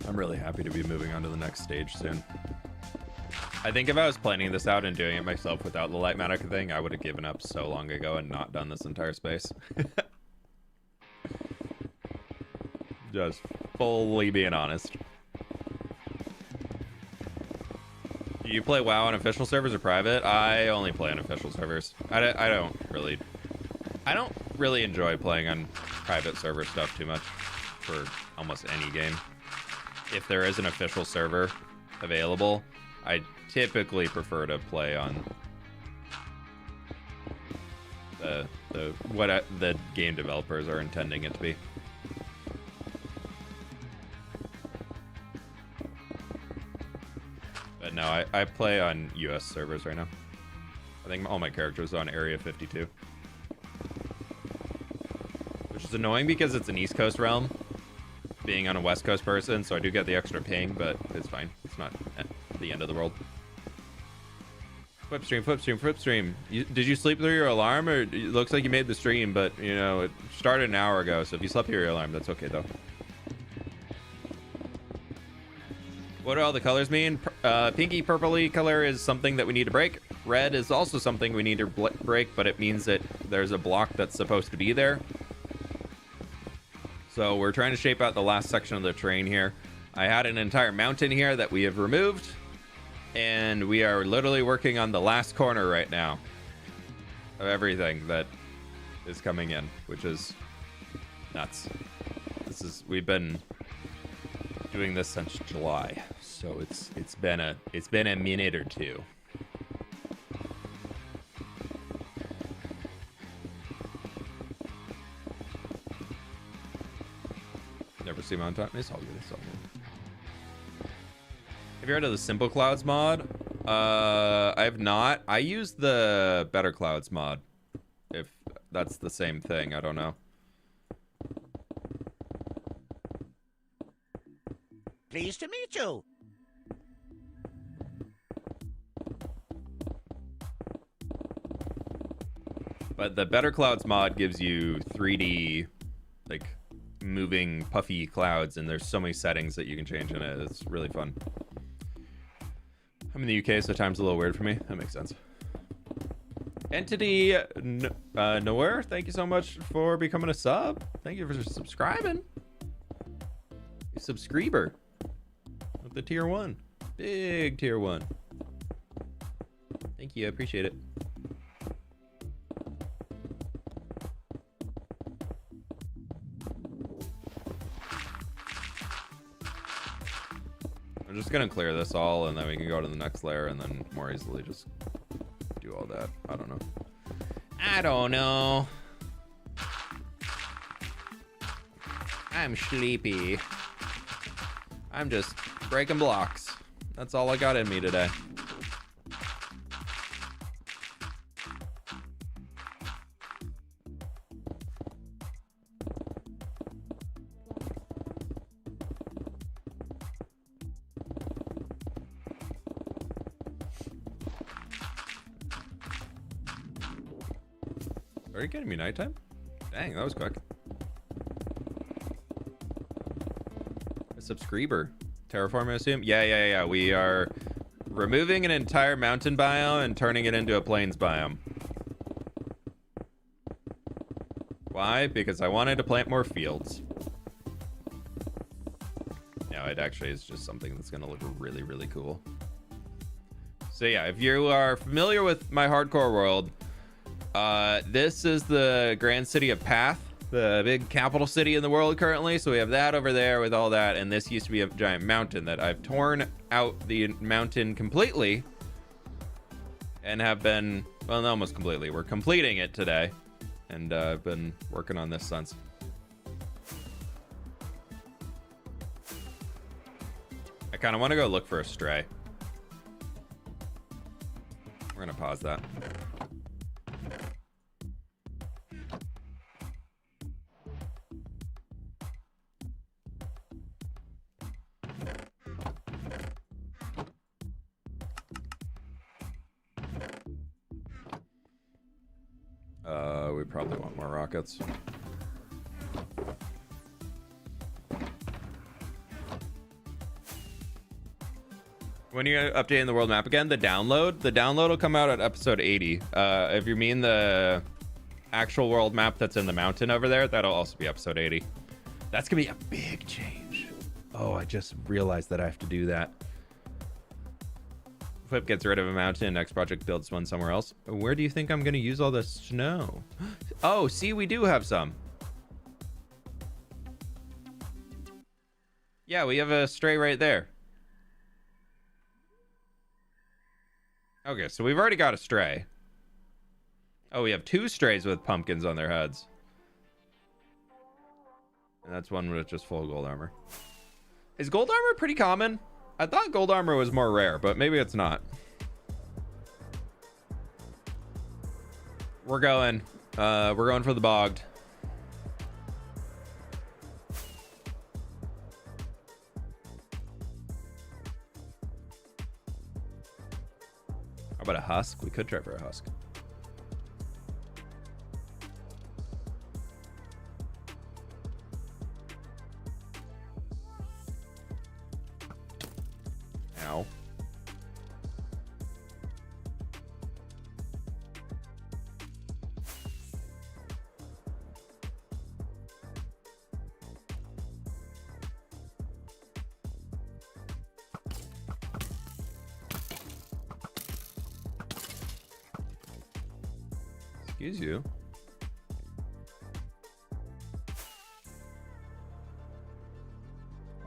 I'm really happy to be moving on to the next stage soon. I think if I was planning this out and doing it myself without the light magic thing, I would have given up so long ago and not done this entire space. Just fully being honest. Do you play WoW on official servers or private? I only play on official servers. I don't really enjoy playing on private server stuff too much for almost any game. If there is an official server available, I typically prefer to play on what the game developers are intending it to be. But no, I play on US servers right now. I think all my characters are on Area 52. Which is annoying because it's an East Coast realm, being on a West Coast person, so I do get the extra ping, but it's fine. It's not the end of the world. Flip stream, flip stream, flip stream. Did you sleep through your alarm, or it looks like you made the stream, but you know it started an hour ago, so if you slept through your alarm, that's okay though. What do all the colors mean? Pinky purpley color is something that we need to break. Red is also something we need to break, but it means that there's a block that's supposed to be there. So we're trying to shape out the last section of the terrain here. I had an entire mountain here that we have removed. And we are literally working on the last corner right now of everything that is coming in, which is nuts. We've been doing this since July, so it's been a minute or two. Never see Mount Time. It's all good. It's all good. Have you heard of the Simple Clouds mod? I have not. I use the Better Clouds mod. If that's the same thing, I don't know. Pleased to meet you. But the Better Clouds mod gives you 3D, like, moving puffy clouds, and there's so many settings that you can change in it. It's really fun. I'm in the UK, so time's a little weird for me. That makes sense. Entity Noir, thank you so much for becoming a sub. Thank you for subscribing. A subscriber with the tier 1. Big tier 1. Thank you, I appreciate it. I'm just gonna clear this all, and then we can go to the next layer and then more easily just do all that. I don't know. I don't know. I'm sleepy. I'm just breaking blocks. That's all I got in me today. Are you getting me nighttime? Dang, that was quick. A subscriber. Terraforming, I assume? Yeah. We are removing an entire mountain biome and turning it into a plains biome. Why? Because I wanted to plant more fields. No, it actually is just something that's going to look really, really cool. So yeah, if you are familiar with my hardcore world, this is the grand city of Path, the big capital city in the world currently. So we have that over there with all that, and this used to be a giant mountain that I've torn out the mountain completely and have been, well, not almost completely. We're completing it today, and I've been working on this since. I kind of want to go look for a stray. We're gonna pause that. We probably want more rockets. When are you updating the world map again? The download will come out at episode 80. If you mean the actual world map that's in the mountain over there, that'll also be episode 80. That's gonna be a big change. Oh, I just realized that I have to do that. fWhip gets rid of a mountain, next project builds one somewhere else. Where do you think I'm gonna use all this snow? Oh, see, we do have some. Yeah, we have a stray right there. Okay, so we've already got a stray. Oh, we have 2 strays with pumpkins on their heads. And that's one with just full gold armor. Is gold armor pretty common? I thought gold armor was more rare, but maybe it's not. We're going for the bogged. How about a husk? We could try for a husk. Ow. Excuse you.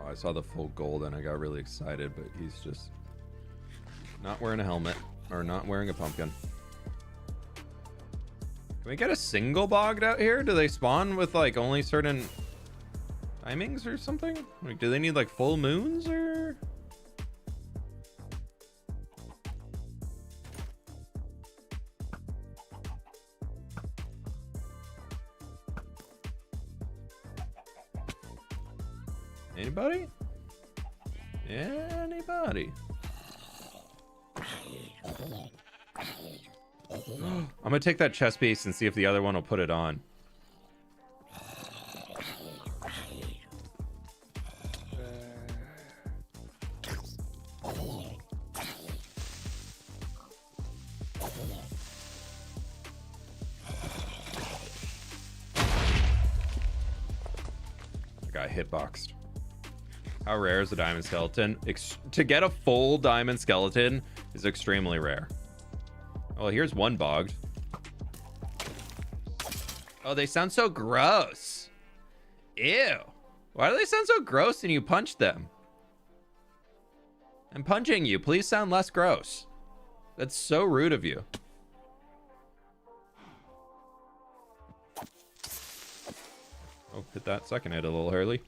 Oh, I saw the full gold and I got really excited, but he's just not wearing a helmet or not wearing a pumpkin. Can we get a single bogged out here? Do they spawn with like only certain timings or something? Like, do they need like full moons or? Anybody? Anybody? I'm gonna take that chest piece and see if the other one will put it on. I got hitboxed. How rare is a diamond skeleton? To get a full diamond skeleton is extremely rare. Oh, here's one bogged. Oh, they sound so gross. Ew. Why do they sound so gross when you punch them? I'm punching you. Please sound less gross. That's so rude of you. Oh, hit that second hit a little early.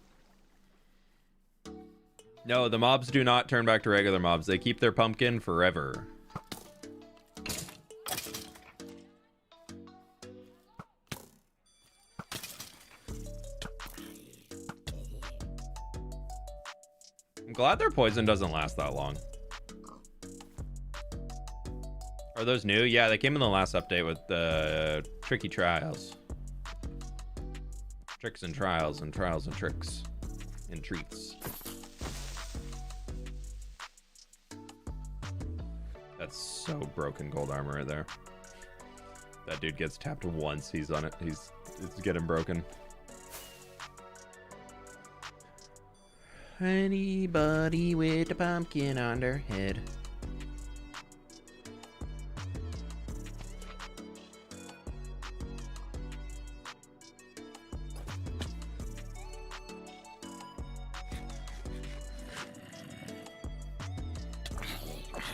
No, the mobs do not turn back to regular mobs. They keep their pumpkin forever. I'm glad their poison doesn't last that long. Are those new? Yeah, they came in the last update with the tricky trials. Tricks and trials and trials and tricks and treats. That's so broken gold armor right there. That dude gets tapped once. He's on it. It's getting broken. Anybody with a pumpkin on their head.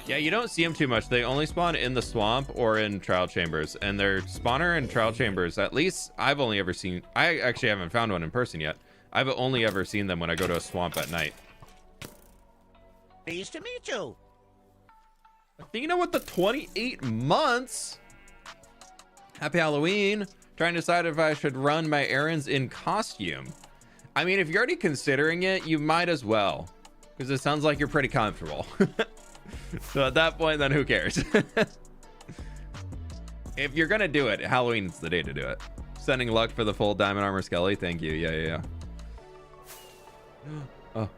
Yeah, you don't see them too much. They only spawn in the swamp or in trial chambers, and their spawner in trial chambers, at least I've only ever seen, I actually haven't found one in person yet. I've only ever seen them when I go to a swamp at night. Pleased to meet you. Athena with the 28 months. Happy Halloween. Trying to decide if I should run my errands in costume. I mean, if you're already considering it, you might as well, because it sounds like you're pretty comfortable. So at that point, then who cares? If you're gonna do it, Halloween's the day to do it. Sending luck for the full diamond armor skelly. Thank you. Yeah. Oh,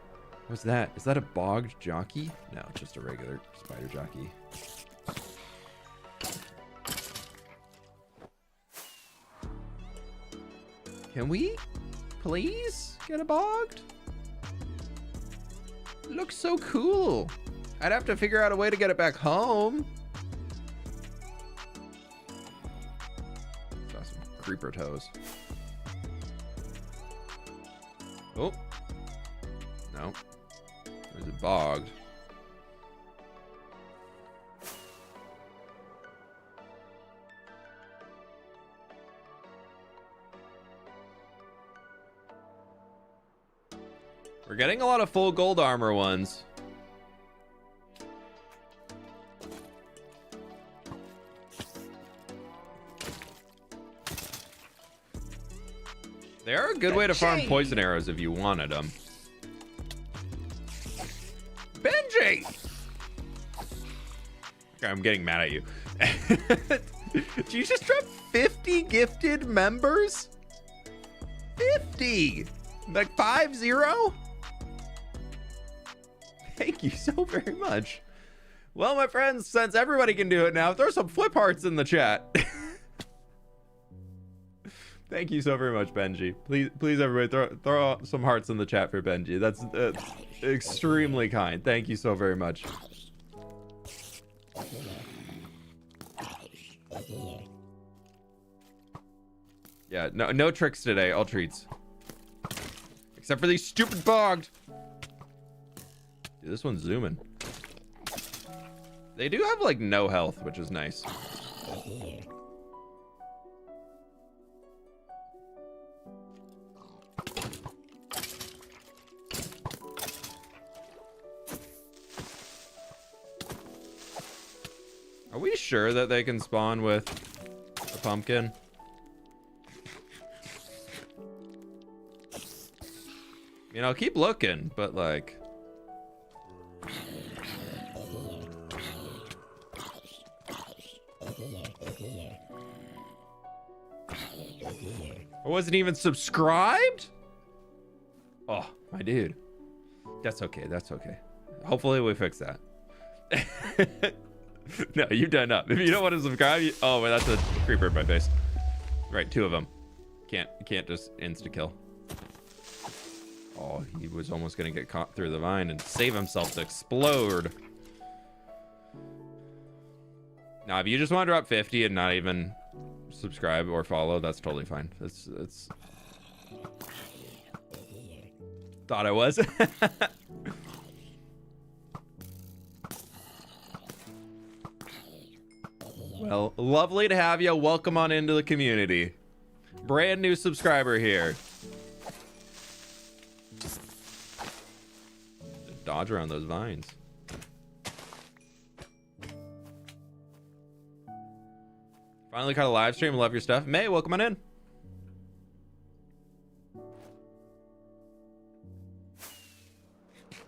what's that? Is that a bogged jockey? No, just a regular spider jockey. Can we please get a bogged? Looks so cool. I'd have to figure out a way to get it back home. Saw some creeper toes. Oh. No. There's a bogged. We're getting a lot of full gold armor ones. They are a good way to farm poison arrows if you wanted them. Benji! Okay, I'm getting mad at you. Did you just drop 50 gifted members? 50! Like 5-0? Thank you so very much. Well, my friends, since everybody can do it now, throw some flip hearts in the chat. Thank you so very much, Benji. Please, everybody, throw some hearts in the chat for Benji. That's extremely kind. Thank you so very much. Yeah, no tricks today. All treats. Except for these stupid bogged. Dude, this one's zooming. They do have like no health, which is nice. Are we sure that they can spawn with a pumpkin? You know, keep looking, but like... I wasn't even subscribed? Oh, my dude. That's okay, that's okay. Hopefully we fix that. No, you've done up. If you don't want to subscribe, oh, well, that's a creeper in my face. Right, 2 of them. You can't just insta-kill. Oh, he was almost gonna get caught through the vine and save himself to explode. Now, if you just want to drop 50 and not even subscribe or follow, that's totally fine. It's thought I was. Well, lovely to have you. Welcome on into the community. Brand new subscriber here. Dodge around those vines. Finally caught a live stream. Love your stuff. May, welcome on in.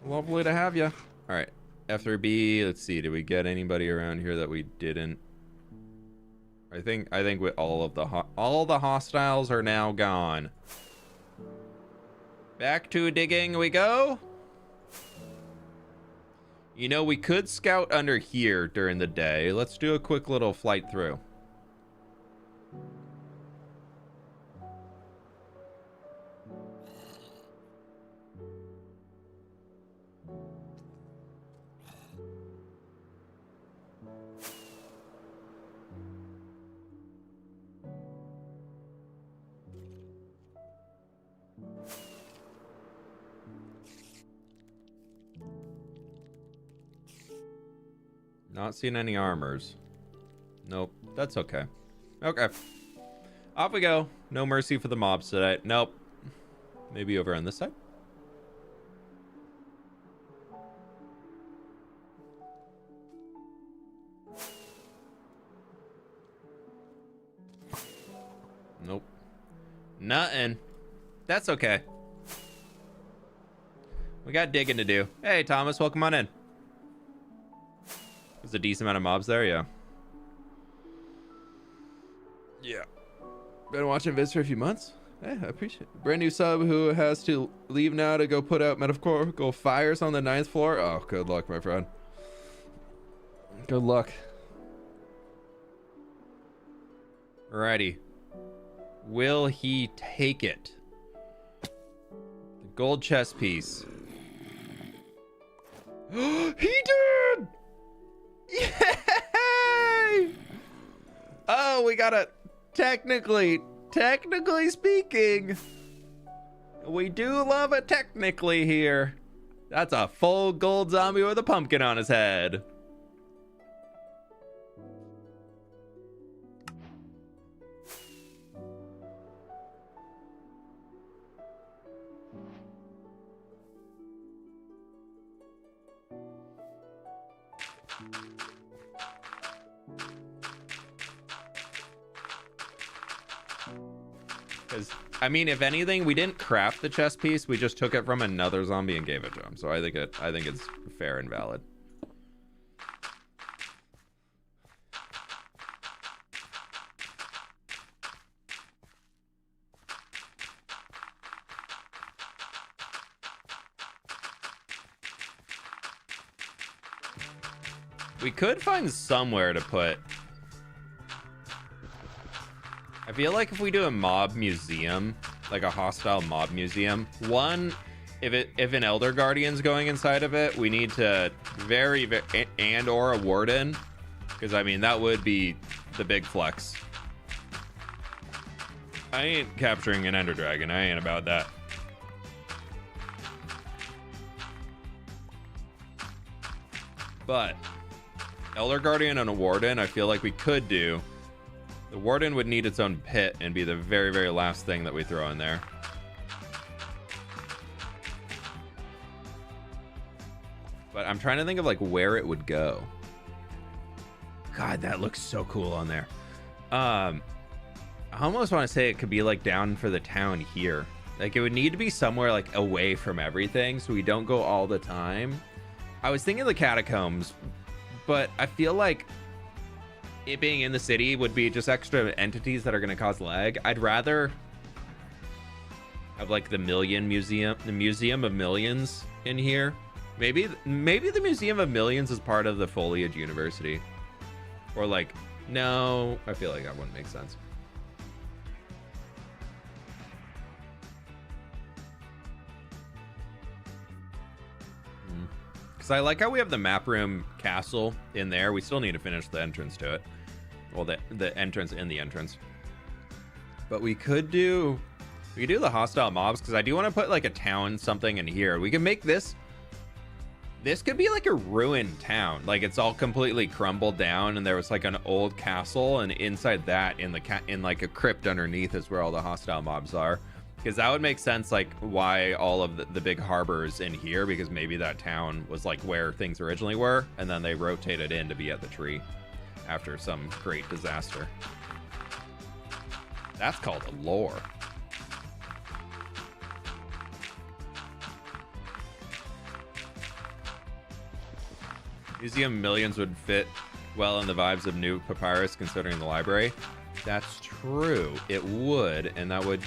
Lovely to have you. All right, F3B. Let's see. Did we get anybody around here that we didn't? I think with all the hostiles are now gone. Back to digging we go. You know, we could scout under here during the day. Let's do a quick little flight through. Not seeing any armors. Nope, that's okay. Okay. Off we go. No mercy for the mobs today. Nope. Maybe over on this side? Nope. Nothing. That's okay. We got digging to do. Hey, Thomas, welcome on in. There's a decent amount of mobs there, yeah. Yeah. Been watching vids for a few months. Hey, I appreciate it. Brand new sub who has to leave now to go put out metaphorical fires on the 9th floor. Oh, good luck, my friend. Good luck. Alrighty. Will he take it? The gold chest piece. He did! Yay! Oh, we got a technically speaking, we do love it technically here. That's a full gold zombie with a pumpkin on his head. I mean, if anything, we didn't craft the chest piece. We just took it from another zombie and gave it to him. So I think it's fair and valid. We could find somewhere to put. I feel like if we do a mob museum, like a hostile mob museum, one, if an Elder Guardian's going inside of it, we need to and or a Warden, because I mean that would be the big flex. I ain't capturing an Ender Dragon. I ain't about that. But Elder Guardian and a Warden, I feel like we could do. The Warden would need its own pit and be the very, very last thing that we throw in there. But I'm trying to think of like where it would go. God, that looks so cool on there. I almost want to say it could be like down for the town here. Like it would need to be somewhere like away from everything so we don't go all the time. I was thinking the catacombs, but I feel like it being in the city would be just extra entities that are going to cause lag. I'd rather have like the Museum of Millions in here. Maybe the Museum of Millions is part of the Foliage University. Or like, no, I feel like that wouldn't make sense. Because I like how we have the map room castle in there. We still need to finish the entrance to it. Well, the entrance in the entrance. But we could do the hostile mobs, because I do want to put like a town something in here. We can make this. This could be like a ruined town. Like it's all completely crumbled down and there was like an old castle, and inside that in like a crypt underneath is where all the hostile mobs are. Because that would make sense, like why all of the big harbors in here, because maybe that town was like where things originally were, and then they rotated in to be at the tree after some great disaster. That's called a lore. Museum Millions would fit well in the vibes of New Papyrus, considering the library. That's true. It would, and that would...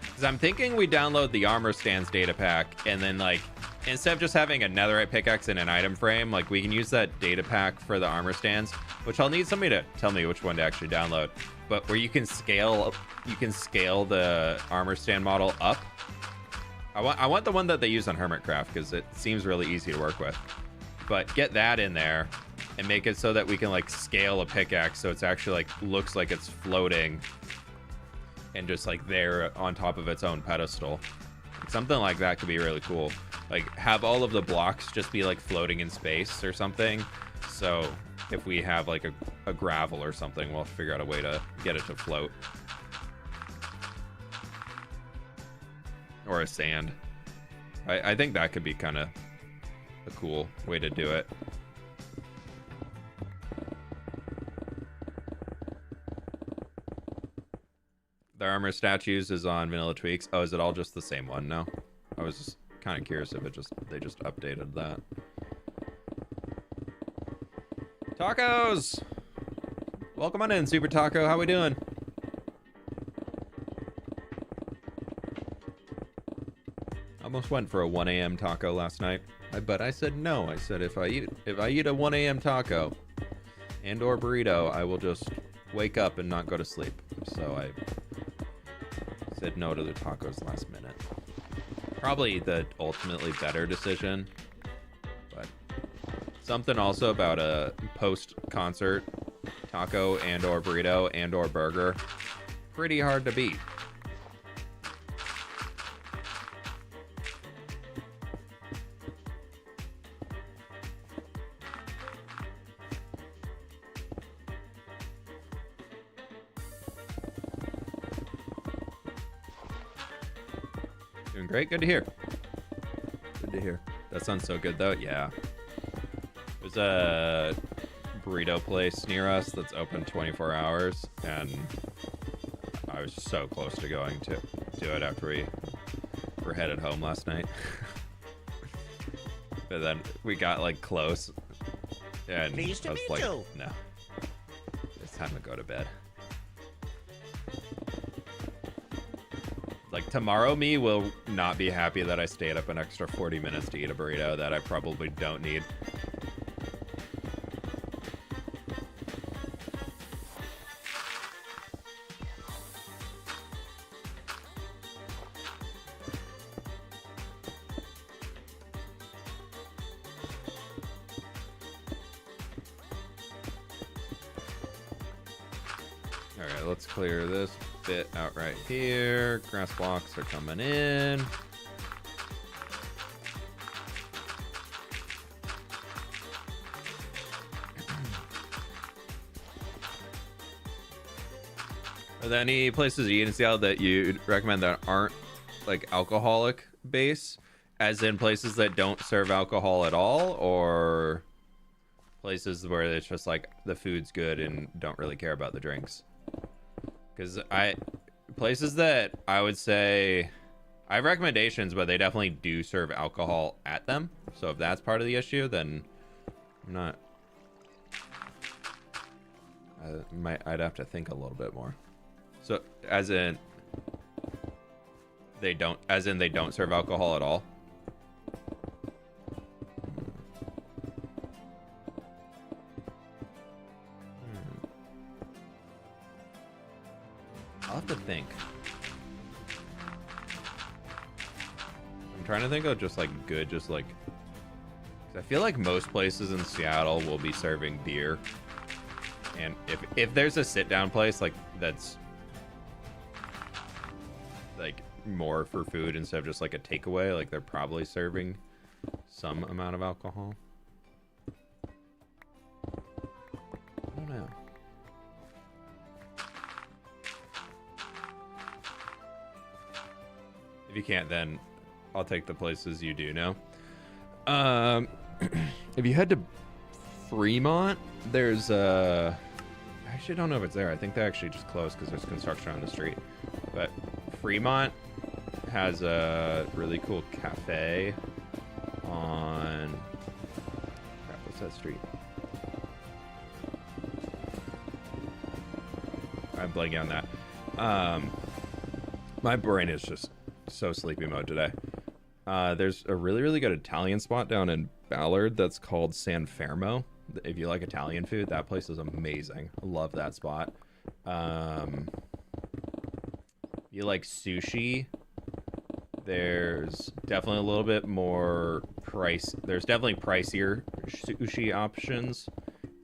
Because I'm thinking we download the armor stands data pack, and then, like, instead of just having a netherite pickaxe in an item frame, like, we can use that data pack for the armor stands, which I'll need somebody to tell me which one to actually download. But where you can scale the armor stand model up. I want the one that they use on Hermitcraft, because it seems really easy to work with. But get that in there and make it so that we can like scale a pickaxe so it's actually like looks like it's floating and just like there on top of its own pedestal. Something like that could be really cool. Like have all of the blocks just be like floating in space or something. So if we have like a gravel or something, we'll figure out a way to get it to float. Or a sand. I think that could be kind of a cool way to do it. The armor statues is on Vanilla Tweaks. Oh, is it all just the same one now? I was just kind of curious if they just updated that. Tacos! Welcome on in, Super Taco. How we doing? Almost went for a 1 a.m. taco last night. But I said no. I said if I eat a 1 a.m. taco and or burrito, I will just wake up and not go to sleep. So I said no to the tacos last minute. Probably the ultimately better decision. But something also about a post-concert taco and or burrito and or burger. Pretty hard to beat. Great, good to hear. Good to hear. That sounds so good though. Yeah. There's a burrito place near us that's open 24 hours, and I was so close to going to do it after we were headed home last night. But then we got like close, and I was like, no, it's time to go to bed. Like, tomorrow me will not be happy that I stayed up an extra 40 minutes to eat a burrito that I probably don't need. All right, let's clear this fit out right here. Grass blocks are coming in. Are there any places you eat in Seattle that you recommend that aren't like alcoholic base, as in places that don't serve alcohol at all, or places where it's just like the food's good and don't really care about the drinks? Because places that I would say I have recommendations, but they definitely do serve alcohol at them. So if that's part of the issue, then I'm not. I'd have to think a little bit more. So as in they don't serve alcohol at all. I'll have to think. I'm trying to think of just like good, just like, I feel like most places in Seattle will be serving beer, and if there's a sit down place like that's like more for food instead of just like a takeaway, like they're probably serving some amount of alcohol. I don't know. If you can't, then I'll take the places you do know. If you head to Fremont, there's I actually don't know if it's there. I think they actually just closed because there's construction on the street. But Fremont has a really cool cafe on, crap, what's that street? I'm blanking on that. My brain is just so sleepy mode today. There's a really good Italian spot down in Ballard that's called San Fermo. If you like Italian food, that place is amazing. I love that spot. You like sushi, there's definitely a little bit more price. There's definitely pricier sushi options,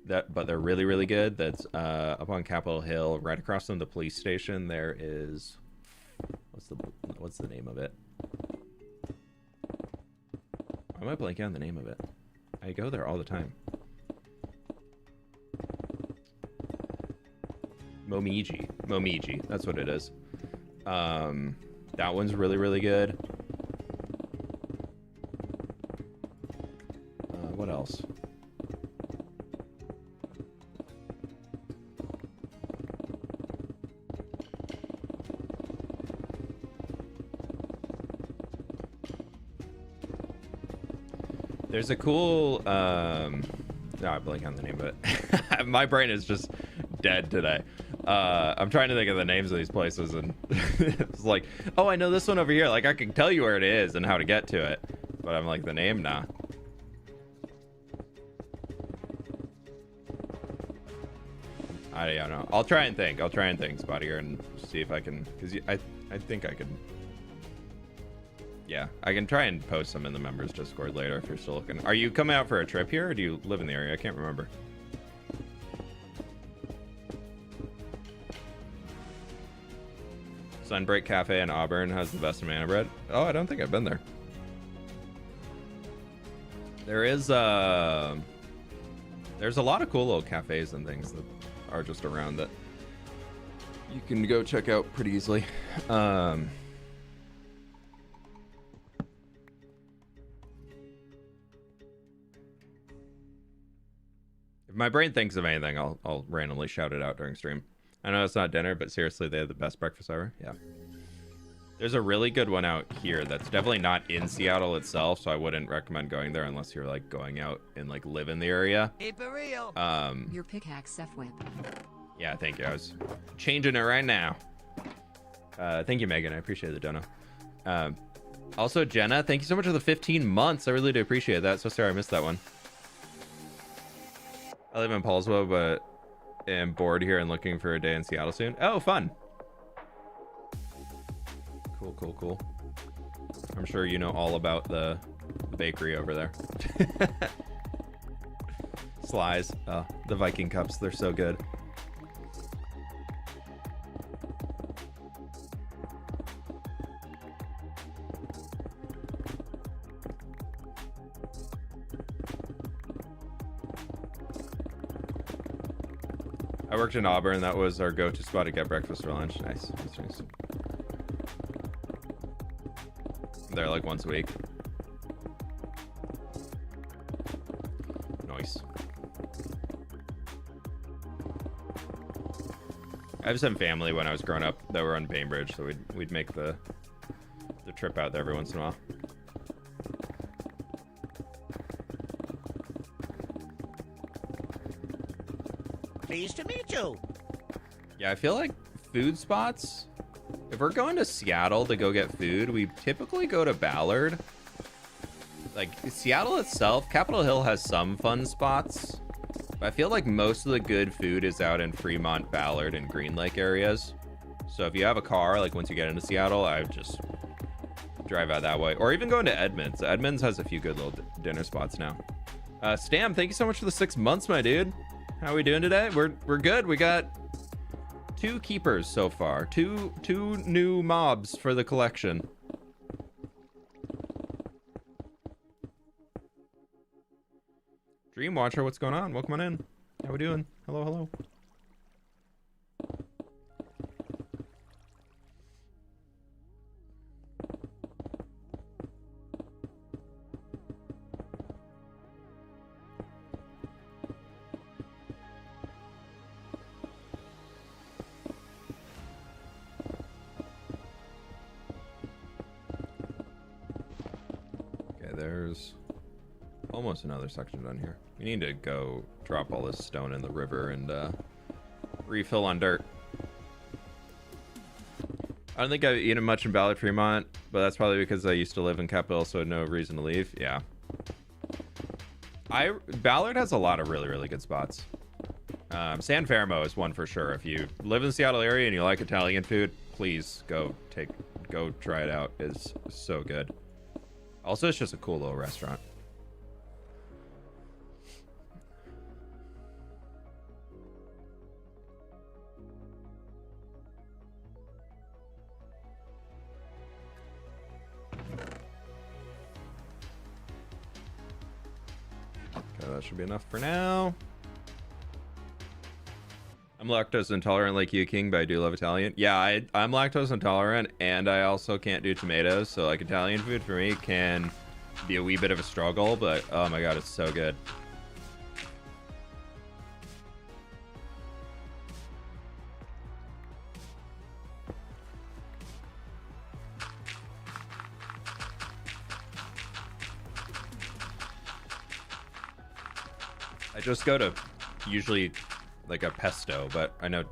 but they're really good. That's up on Capitol Hill, right across from the police station. There is, what's the name of it? Why am I blanking on the name of it? I go there all the time. Momiji, that's what it is. That one's really good. What else? There's a cool no, I blank on the name of it. My brain is just dead today. I'm trying to think of the names of these places, and it's like, oh, I know this one over here. Like, I can tell you where it is and how to get to it, but I'm like, the name, nah. I don't know. I'll try and think, Spottier, and see if I can, because I think I could. Yeah, I can try and post them in the members Discord later if you're still looking. Are you coming out for a trip here, or do you live in the area? I can't remember. Sunbreak Cafe in Auburn has the best banana bread. Oh, I don't think I've been there. There's a lot of cool little cafes and things that are just around that you can go check out pretty easily. If my brain thinks of anything, I'll randomly shout it out during stream. I know it's not dinner, but seriously, they have the best breakfast ever. Yeah. There's a really good one out here that's definitely not in Seattle itself, so I wouldn't recommend going there unless you're like going out and like live in the area. Keep it real. Your pickaxe, fWhip. Yeah, thank you. I was changing it right now. Thank you, Megan. I appreciate the dono. Also, Jenna, thank you so much for the 15 months. I really do appreciate that. So sorry I missed that one. I live in Paulsville, but am bored here and looking for a day in Seattle soon. Oh, fun. Cool. I'm sure you know all about the bakery over there. Slice. The Viking cups, they're so good. worked in Auburn. That was our go-to spot to get breakfast or lunch. Nice. That's nice. There like once a week. Nice. I have some family when I was growing up that were on Bainbridge, so we'd make the trip out there every once in a while. Pleased to meet you. Yeah, I feel like food spots, if we're going to Seattle to go get food, we typically go to Ballard. Like, Seattle itself, Capitol Hill has some fun spots. But I feel like most of the good food is out in Fremont, Ballard, and Green Lake areas. So if you have a car, like once you get into Seattle, I would just drive out that way. Or even going to Edmonds. Edmonds has a few good little dinner spots now. Stam, thank you so much for the 6 months, my dude. How are we doing today? We're good. We got 2 keepers so far. Two new mobs for the collection. Dream Watcher, what's going on? Welcome on in. How we doing? Hello, hello. Okay, there's almost another section done here. We need to go drop all this stone in the river and refill on dirt. I don't think I've eaten much in Ballard, Fremont, but that's probably because I used to live in Capitol, so I had no reason to leave. Yeah. Ballard has a lot of really, really good spots. San Fermo is one for sure. If you live in the Seattle area and you like Italian food, please go try it out. It's so good. Also, it's just a cool little restaurant. That should be enough for now. I'm lactose intolerant like you, King, but I do love Italian. Yeah, I'm lactose intolerant, and I also can't do tomatoes, so like Italian food for me can be a wee bit of a struggle, but oh my god, it's so good. I just go to usually like a pesto, but I know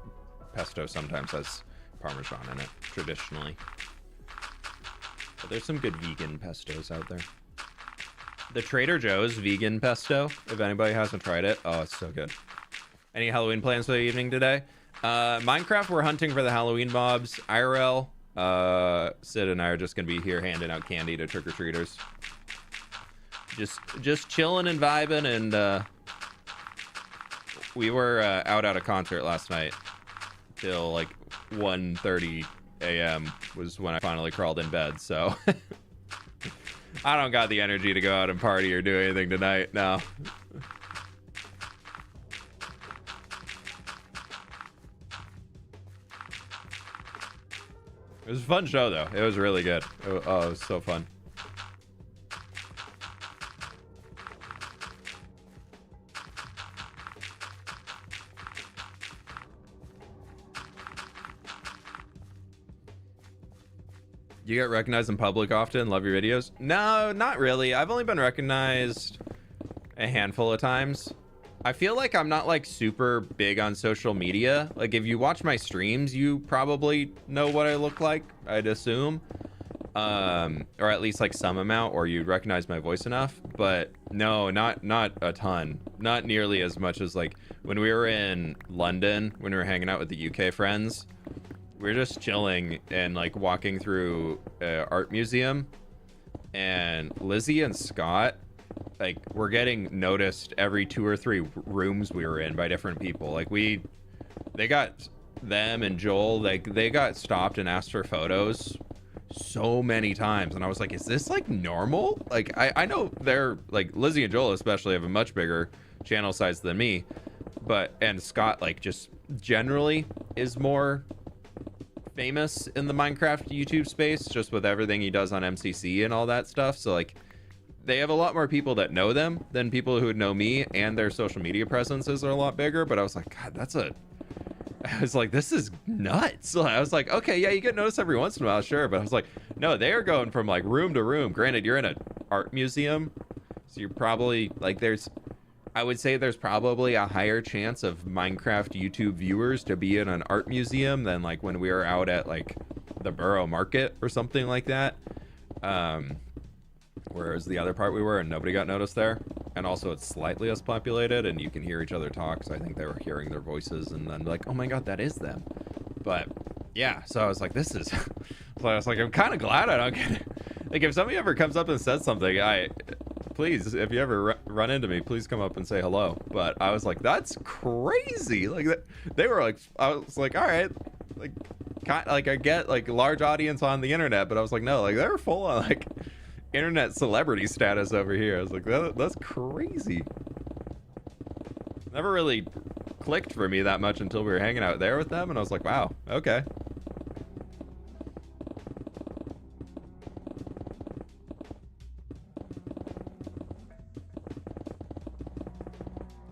pesto sometimes has Parmesan in it, traditionally. But there's some good vegan pestos out there. The Trader Joe's vegan pesto, if anybody hasn't tried it, oh, it's so good. Any Halloween plans for the evening today? Minecraft, we're hunting for the Halloween mobs. IRL, Sid and I are just gonna be here handing out candy to trick-or-treaters. Just chilling and vibing, and we were out at a concert last night till like 1:30 a.m. was when I finally crawled in bed, so I don't got the energy to go out and party or do anything tonight, no. It was a fun show though. It was really good. Oh, it was so fun. You get recognized in public often? Love your videos? No, not really. I've only been recognized a handful of times. I feel like I'm not like super big on social media. Like if you watch my streams, you probably know what I look like, I'd assume. Or at least like some amount, or you'd recognize my voice enough. But no, not a ton. Not nearly as much as like when we were in London, when we were hanging out with the UK friends. We're just chilling and like walking through an art museum, and Lizzie and Scott, like, we're getting noticed every 2 or 3 rooms we were in by different people. Like they got them and Joel, like they got stopped and asked for photos so many times, and I was like, is this like normal? Like I know they're like, Lizzie and Joel especially have a much bigger channel size than me, and Scott like just generally is more famous in the Minecraft YouTube space, just with everything he does on MCC and all that stuff. So like, they have a lot more people that know them than people who would know me, and their social media presences are a lot bigger. But I was like, God, I was like, this is nuts. So I was like, okay, yeah, you get noticed every once in a while, sure. But I was like, no, they are going from like room to room. Granted, you're in an art museum, so you're probably like, I would say there's probably a higher chance of Minecraft YouTube viewers to be in an art museum than like when we were out at like the Borough Market or something like that. Whereas the other part we were, and nobody got noticed there. And also it's slightly less populated and you can hear each other talk. So I think they were hearing their voices and then like, oh my God, that is them. But yeah, so I was like, this is, so I was like, I'm kind of glad I don't get it. Like if somebody ever comes up and says something, please, if you ever run into me, please come up and say hello. But I was like, that's crazy. Like they were like, I was like, all right, like I get like large audience on the internet, but I was like, no, like they're full on like internet celebrity status over here. I was like, that's crazy. Never really clicked for me that much until we were hanging out there with them, and I was like, wow, okay.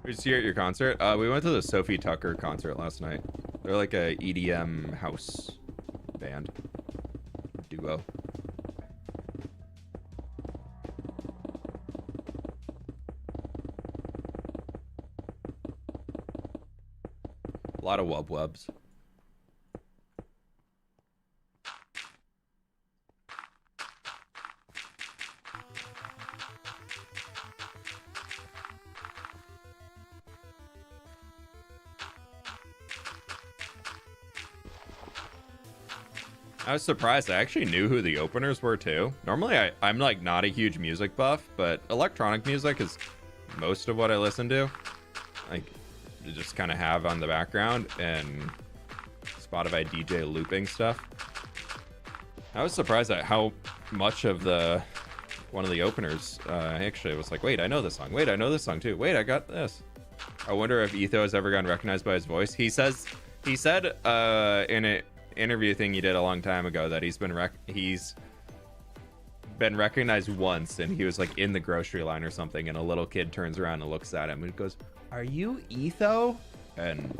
Did you see her at your concert? We went to the Sophie Tucker concert last night. They're like a EDM house band duo. A lot of wubs. I was surprised. I actually knew who the openers were too. Normally I'm like not a huge music buff, but electronic music is most of what I listen to. Like, you just kind of have on the background, and Spotify DJ looping stuff. I was surprised at how much of one of the openers actually was like, wait, I know this song. Wait, I know this song too. Wait, I got this. I wonder if Etho has ever gotten recognized by his voice. He said in an interview thing he did a long time ago that he's been recognized once, and he was like in the grocery line or something, and a little kid turns around and looks at him and goes, "Are you Etho?" And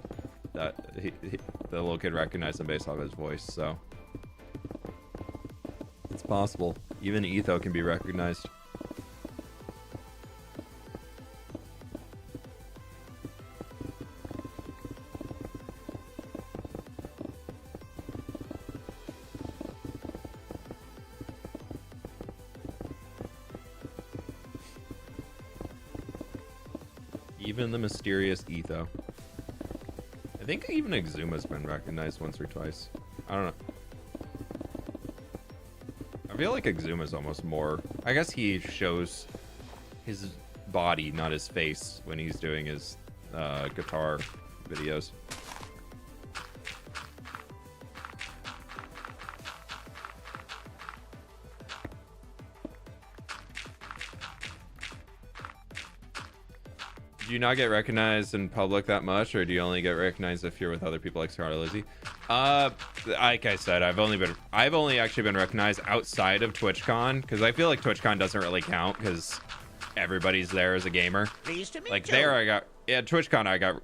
the little kid recognized him based off his voice. So it's possible even Etho can be recognized. Even the mysterious Etho. I think even Exuma's been recognized once or twice. I don't know. I feel like Exuma's almost more... I guess he shows his body, not his face, when he's doing his guitar videos. Do you not get recognized in public that much, or do you only get recognized if you're with other people like Scarlet Lizzie? Like I said, I've only actually been recognized outside of TwitchCon, because I feel like TwitchCon doesn't really count because everybody's there as a gamer. Pleased to meet like you. there I got, yeah, TwitchCon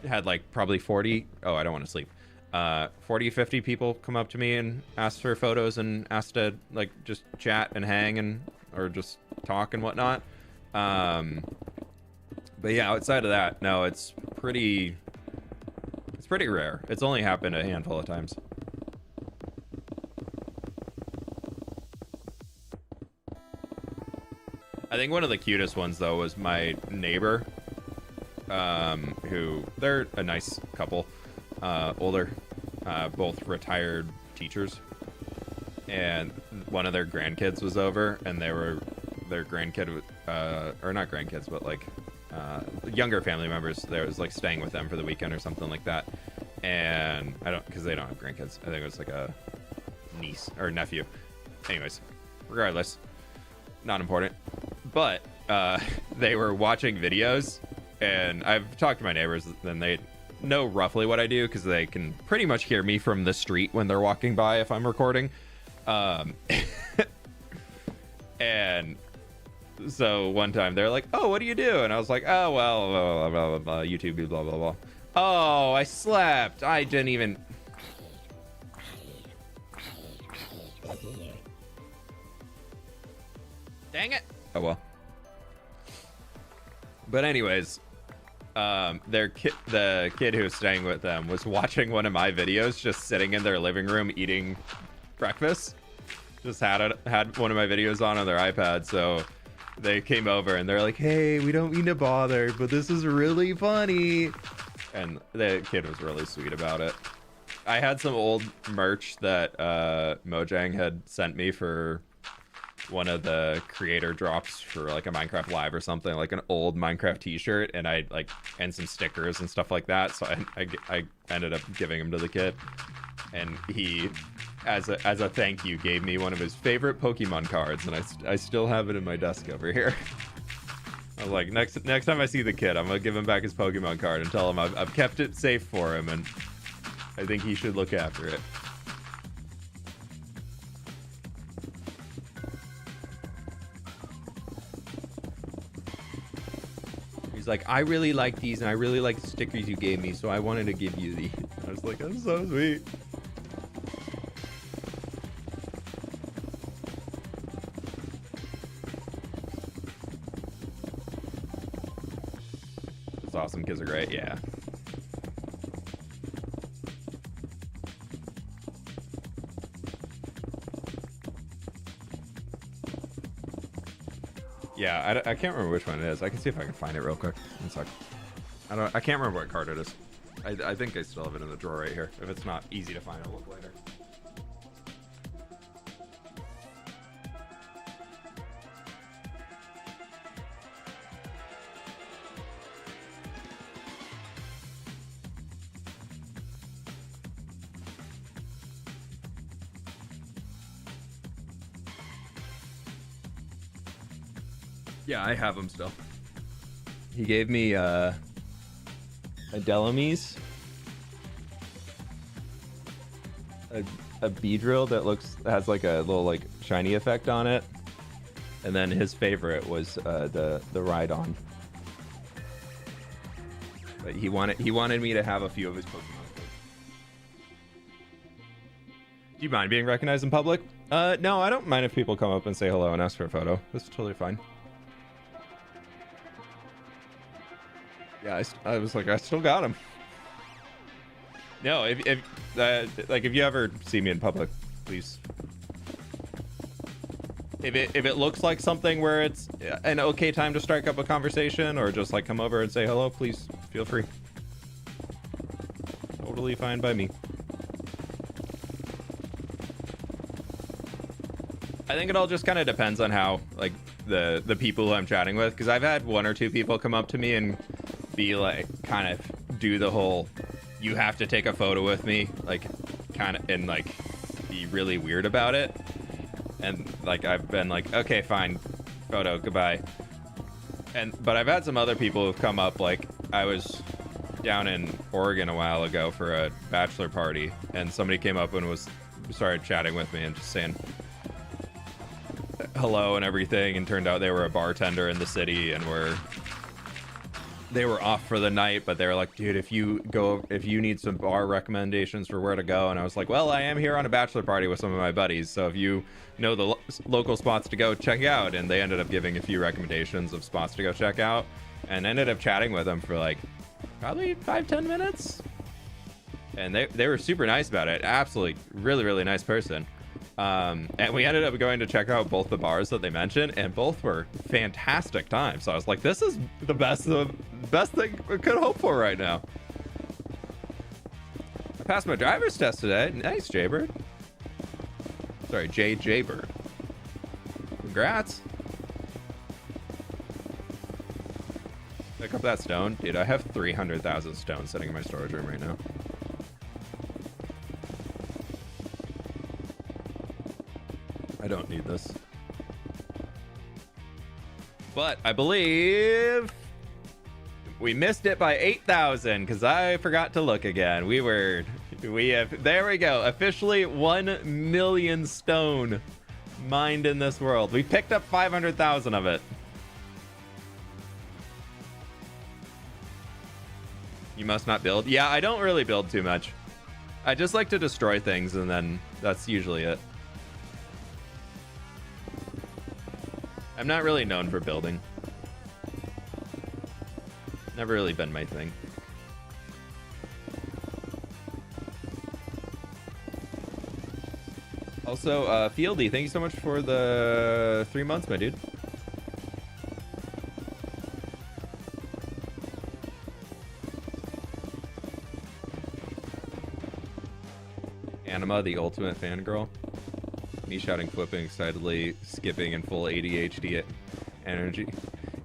had like probably 40, oh, I don't want to sleep. 40, 50 people come up to me and ask for photos and ask to like just chat and hang and or just talk and whatnot. But yeah, outside of that, no, it's pretty rare. It's only happened a handful of times. I think one of the cutest ones though was my neighbor, who they're a nice couple, older, both retired teachers, and one of their grandkids was over, and their grandkid, or not grandkids, but like younger family members there was like staying with them for the weekend or something like that. And because they don't have grandkids, I think it was like a niece or nephew. Anyways, regardless, not important. But they were watching videos, and I've talked to my neighbors, and know roughly what I do because they can pretty much hear me from the street when they're walking by if I'm recording. And so one time they're like, "Oh, what do you do?" And I was like, "Oh, well, blah, blah, blah, blah, YouTube, blah, blah, blah." Oh, I slept. I didn't even... Dang it. Oh, well. But anyways, the kid who was staying with them was watching one of my videos, just sitting in their living room eating breakfast. Just had one of my videos on their iPad, so they came over and they're like, "Hey, we don't mean to bother, but this is really funny." And the kid was really sweet about it. I had some old merch that Mojang had sent me for one of the creator drops for like a Minecraft Live or something, like an old Minecraft t-shirt, and and some stickers and stuff like that. So I ended up giving them to the kid, and he, as a thank you, gave me one of his favorite Pokemon cards, and I still have it in my desk over here. I was like, next time I see the kid, I'm gonna give him back his Pokemon card and tell him I've kept it safe for him, and I think he should look after it. He's like, "I really like these, and I really like the stickers you gave me, so I wanted to give you these." I was like, "That's so sweet." It's awesome. Kids are great. Yeah. Yeah, I can't remember which one it is. I can see if I can find it real quick. One sec. I can't remember what card it is. I think I still have it in the drawer right here. If it's not easy to find, I'll look later. Yeah, I have them still. He gave me a Delamise, a Beedrill that has like a little like shiny effect on it, and then his favorite was the Rhydon. But he wanted me to have a few of his Pokemon. Do you mind being recognized in public? No, I don't mind if people come up and say hello and ask for a photo. That's totally fine. Yeah, I was like, I still got him. No, if you ever see me in public, please. If it looks like something where it's an okay time to strike up a conversation or just like come over and say hello, please feel free. Totally fine by me. I think it all just kind of depends on how like the people who I'm chatting with, because I've had one or two people come up to me and be like, kind of do the whole, you have to take a photo with me, like kind of, and like be really weird about it. And like I've been like, okay, fine, photo, goodbye. But I've had some other people who've come up, like I was down in Oregon a while ago for a bachelor party, and somebody came up and started chatting with me and just saying hello and everything, and turned out they were a bartender in the city and they were off for the night, but they were like, "Dude, if you need some bar recommendations for where to go," and I was like, "Well, I am here on a bachelor party with some of my buddies, so if you know the local spots to go check out," and they ended up giving a few recommendations of spots to go check out, and ended up chatting with them for like probably 5-10 minutes, and they were super nice about it. Absolutely, really, really nice person. And we ended up going to check out both the bars that they mentioned, and both were fantastic times. So I was like, this is the best thing we could hope for right now. I passed my driver's test today. Nice, Jaybird. Sorry, Jaybird. Congrats. Pick up that stone. Dude, I have 300,000 stones sitting in my storage room right now. I don't need this. But I believe We missed it by 8,000 because I forgot to look again. There we go. Officially 1 million stone mined in this world. We picked up 500,000 of it. You must not build. Yeah, I don't really build too much. I just like to destroy things, and then that's usually it. I'm not really known for building. Never really been my thing. Also, Fieldy, thank you so much for the 3 months, my dude. Anima, the ultimate fangirl. Me shouting, flipping excitedly, skipping in full ADHD energy.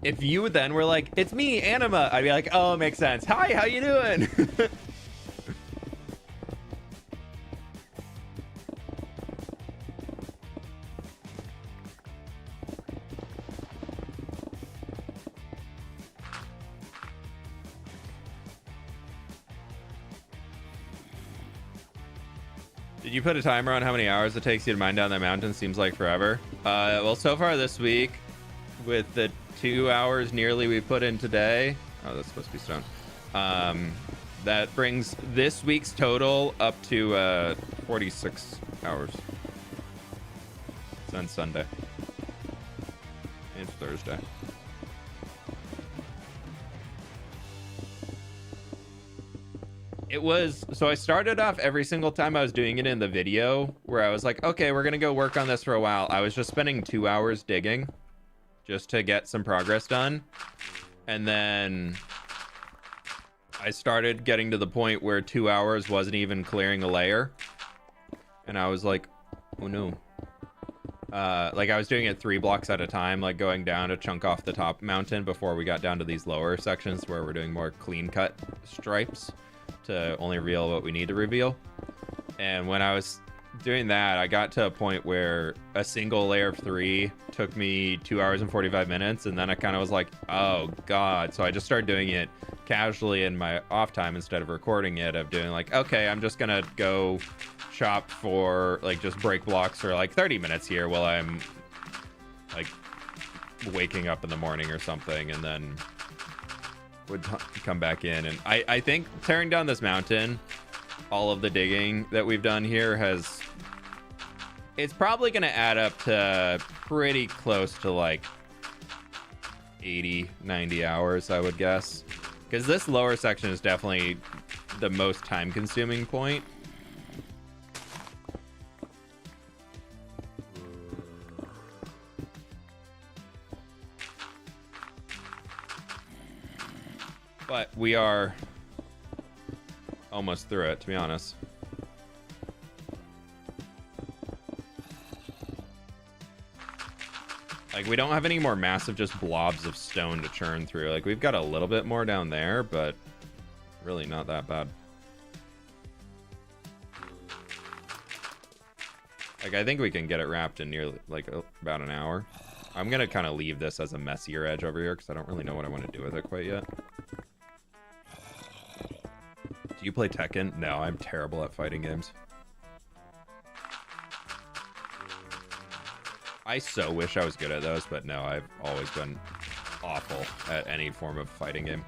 If you then were like, it's me, Anima, I'd be like, oh, it makes sense. Hi, how you doing? Did you put a timer on how many hours it takes you to mine down that mountain? Seems like forever. Well, so far this week, with the 2 hours nearly we put in today. Oh, that's supposed to be stone. That brings this week's total up to 46 hours. It's on Sunday. It's Thursday. It was, so I started off every single time I was doing it in the video where I was like, okay, we're going to go work on this for a while. I was just spending 2 hours digging just to get some progress done. And then I started getting to the point where 2 hours wasn't even clearing a layer. And I was like, oh no. Like I was doing it 3 blocks at a time, like going down to chunk off the top mountain before we got down to these lower sections where we're doing more clean cut stripes to only reveal what we need to reveal. And when I was doing that, I got to a point where a single layer of 3 took me 2 hours and 45 minutes, and then I kind of was like, oh god. So I just started doing it casually in my off time instead of recording it, of doing like, okay, I'm just gonna go shop for like just break blocks for like 30 minutes here while I'm like waking up in the morning or something, and then would come back in. And I think tearing down this mountain, all of the digging that we've done here it's probably going to add up to pretty close to like 80-90 hours, I would guess, because this lower section is definitely the most time consuming point. But we are almost through it, to be honest. Like, we don't have any more massive just blobs of stone to churn through. Like, we've got a little bit more down there, but really not that bad. Like, I think we can get it wrapped in nearly, like, about an hour. I'm going to kind of leave this as a messier edge over here because I don't really know what I want to do with it quite yet. Do you play Tekken? No, I'm terrible at fighting games. I so wish I was good at those, but no, I've always been awful at any form of fighting game.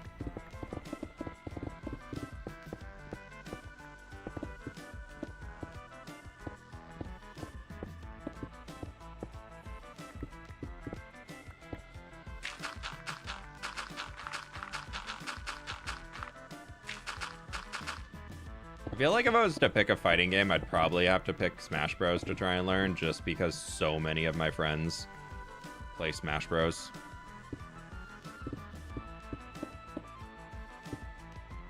I feel like if I was to pick a fighting game, I'd probably have to pick Smash Bros to try and learn, just because so many of my friends play Smash Bros.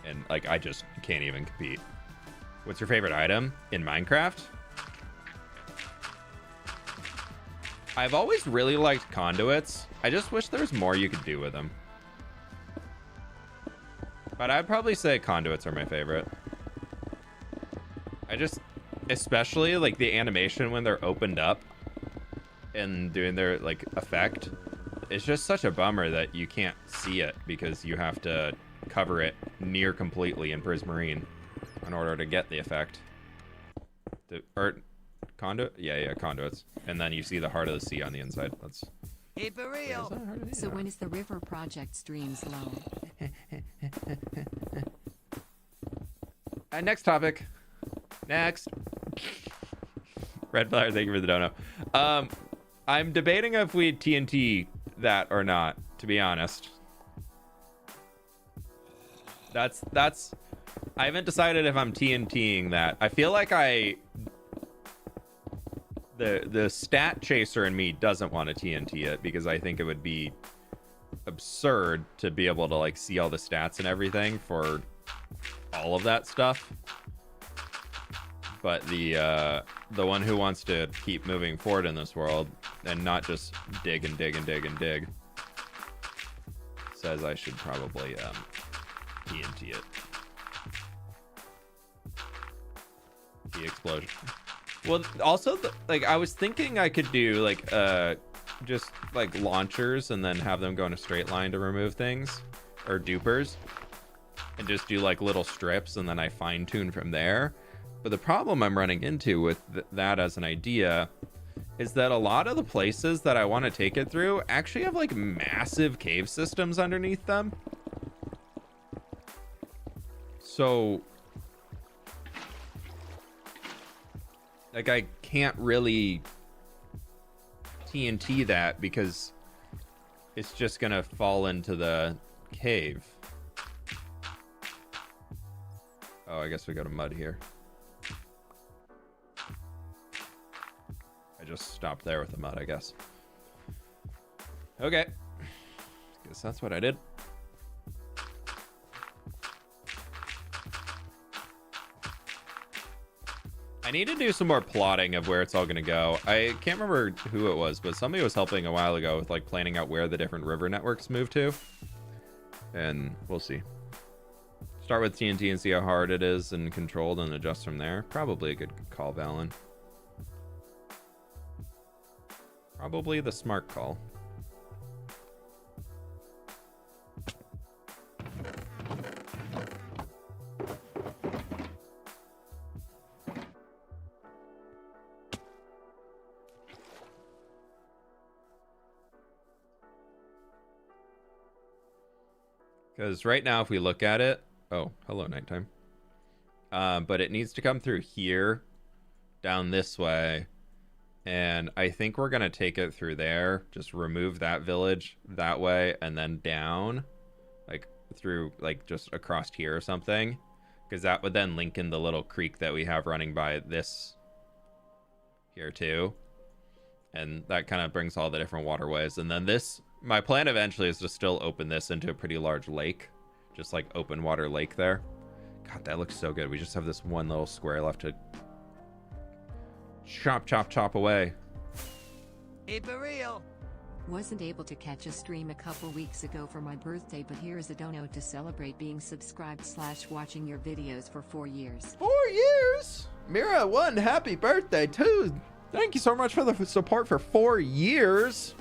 And, like, I just can't even compete. What's your favorite item in Minecraft? I've always really liked conduits. I just wish there was more you could do with them. But I'd probably say conduits are my favorite. I just, especially like the animation when they're opened up and doing their like effect, It's just such a bummer that you can't see it because you have to cover it near completely in prismarine in order to get the effect. Or conduit? Yeah, conduits. And then you see the heart of the sea on the inside. That's... Keep it real. So when is the river project streams low? Next topic. Next. Red Flower, thank you for the dono. I'm debating if we TNT that or not, to be honest. That's I haven't decided if I'm TNTing that. I feel like the stat chaser in me doesn't want to TNT it because I think it would be absurd to be able to like see all the stats and everything for all of that stuff. But the one who wants to keep moving forward in this world and not just dig and dig and dig and dig says I should probably TNT it. The explosion. Well, also, like, I was thinking I could do, like, just, like, launchers and then have them go in a straight line to remove things. Or dupers. And just do, like, little strips and then I fine-tune from there. But the problem I'm running into with that as an idea is that a lot of the places that I want to take it through actually have, like, massive cave systems underneath them. So... like, I can't really TNT that because it's just gonna fall into the cave. Oh, I guess we got a mud here. I just stopped there with the mud, I guess. Okay. Guess that's what I did. I need to do some more plotting of where it's all going to go. I can't remember who it was, but somebody was helping a while ago with like planning out where the different river networks move to. And we'll see. Start with TNT and see how hard it is and controlled and adjust from there. Probably a good call, Valen. Probably the smart call. Because right now, if we look at it... oh, hello, nighttime. But it needs to come through here, down this way. And I think we're going to take it through there. Just remove that village that way and then down. Like, through, like, just across here or something. Because that would then link in the little creek that we have running by this here, too. And that kind of brings all the different waterways. And then this... my plan eventually is to still open this into a pretty large lake. Just like open water lake there. God, that looks so good. We just have this one little square left to chop, chop, chop away. Keep it real. Wasn't able to catch a stream a couple weeks ago for my birthday, but here is a dono to celebrate being subscribed / watching your videos for 4 years. 4 years? Mira, 1, happy birthday. 2, thank you so much for the support for 4 years.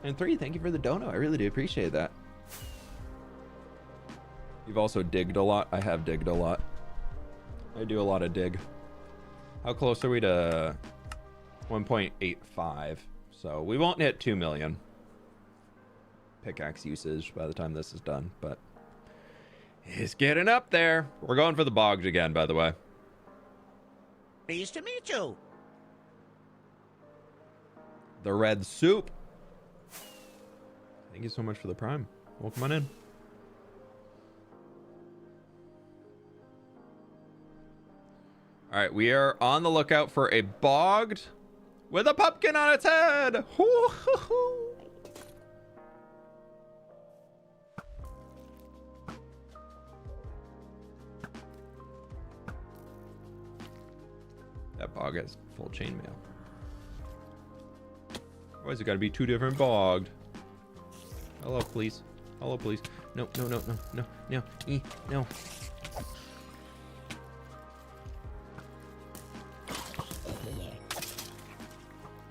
And 3, thank you for the dono. I really do appreciate that. You've also digged a lot. I have digged a lot. I do a lot of dig. How close are we to 1.85? So we won't hit 2 million pickaxe usage by the time this is done, but it's getting up there. We're going for the bogged again, by the way. Pleased to meet you. The red soup. Thank you so much for the prime. Welcome on in. All right, we are on the lookout for a bogged with a pumpkin on its head. Hoo-hoo-hoo. That bog has full chainmail. Why is it got to be 2 different bogged? Hello, please. Hello, please. No, no, no, no, no, no, no.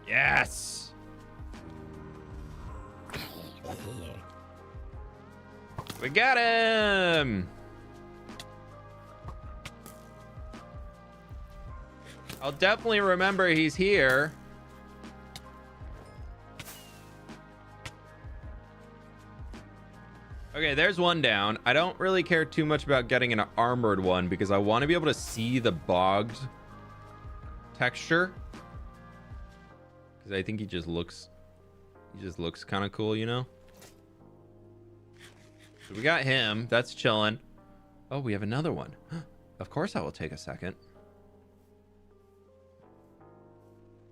Yes. We got him! I'll definitely remember he's here. Okay, there's one down. I don't really care too much about getting an armored one because I want to be able to see the bogged texture. Because I think he just looks kind of cool, you know? So we got him. That's chilling. Oh, we have another one. Of course that will take a second.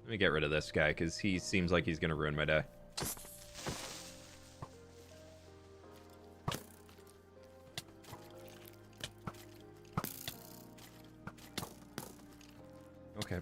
Let me get rid of this guy because he seems like he's going to ruin my day. Okay.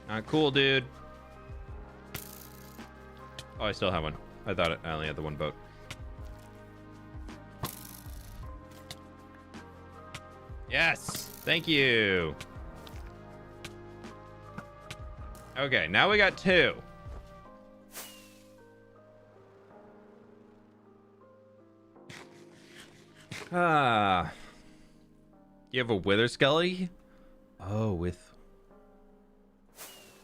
Not cool, dude. Oh, I still have one. I thought I only had the one boat. Yes! Thank you! Okay, now we got 2. Ah. You have a wither skelly? Oh, with...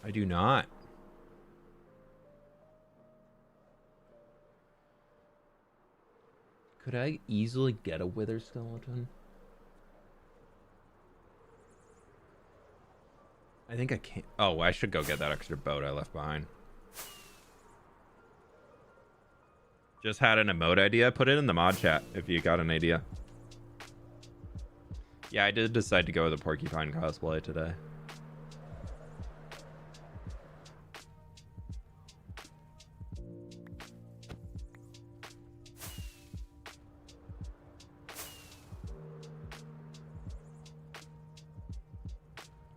I do not. Could I easily get a wither skeleton? I think I can't. Oh, I should go get that extra boat I left behind. Just had an emote idea. Put it in the mod chat if you got an idea. Yeah, I did decide to go with a porcupine cosplay today.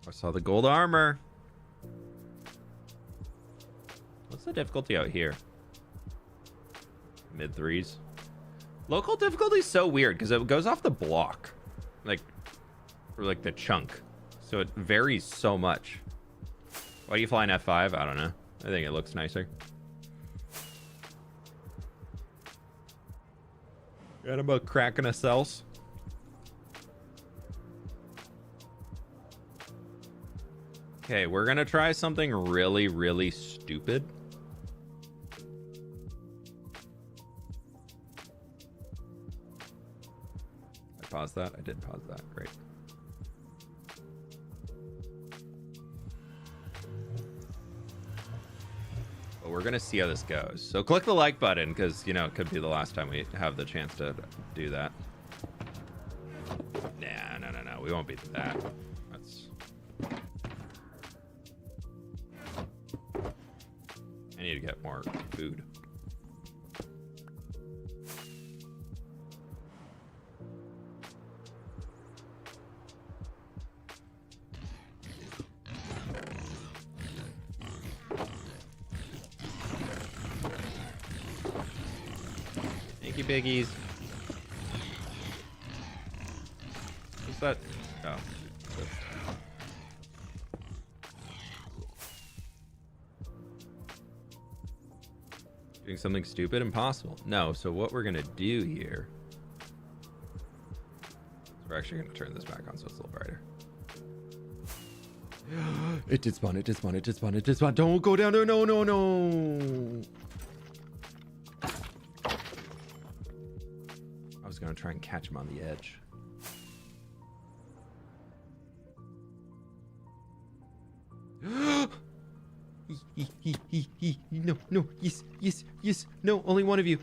I saw the gold armor. What's the difficulty out here? Mid 3s. Local difficulty is so weird because it goes off the block. Like, or like the chunk. So it varies so much. Why are you flying F5? I don't know. I think it looks nicer. Got about cracking a cells. Okay, we're gonna try something really, really stupid. I paused that? I did pause that. Great. But we're gonna see how this goes. So click the like button because, you know, it could be the last time we have the chance to do that. Nah, no. We won't beat that. I need to get more food. Thank you, biggies. What's that? Oh. Doing something stupid? Impossible. No, so what we're gonna do here is we're actually gonna turn this back on so it's a little brighter. It did spawn, it did spawn, it did spawn, it did spawn. Don't go down there, no. I was gonna try and catch him on the edge. No, yes, no, only one of you.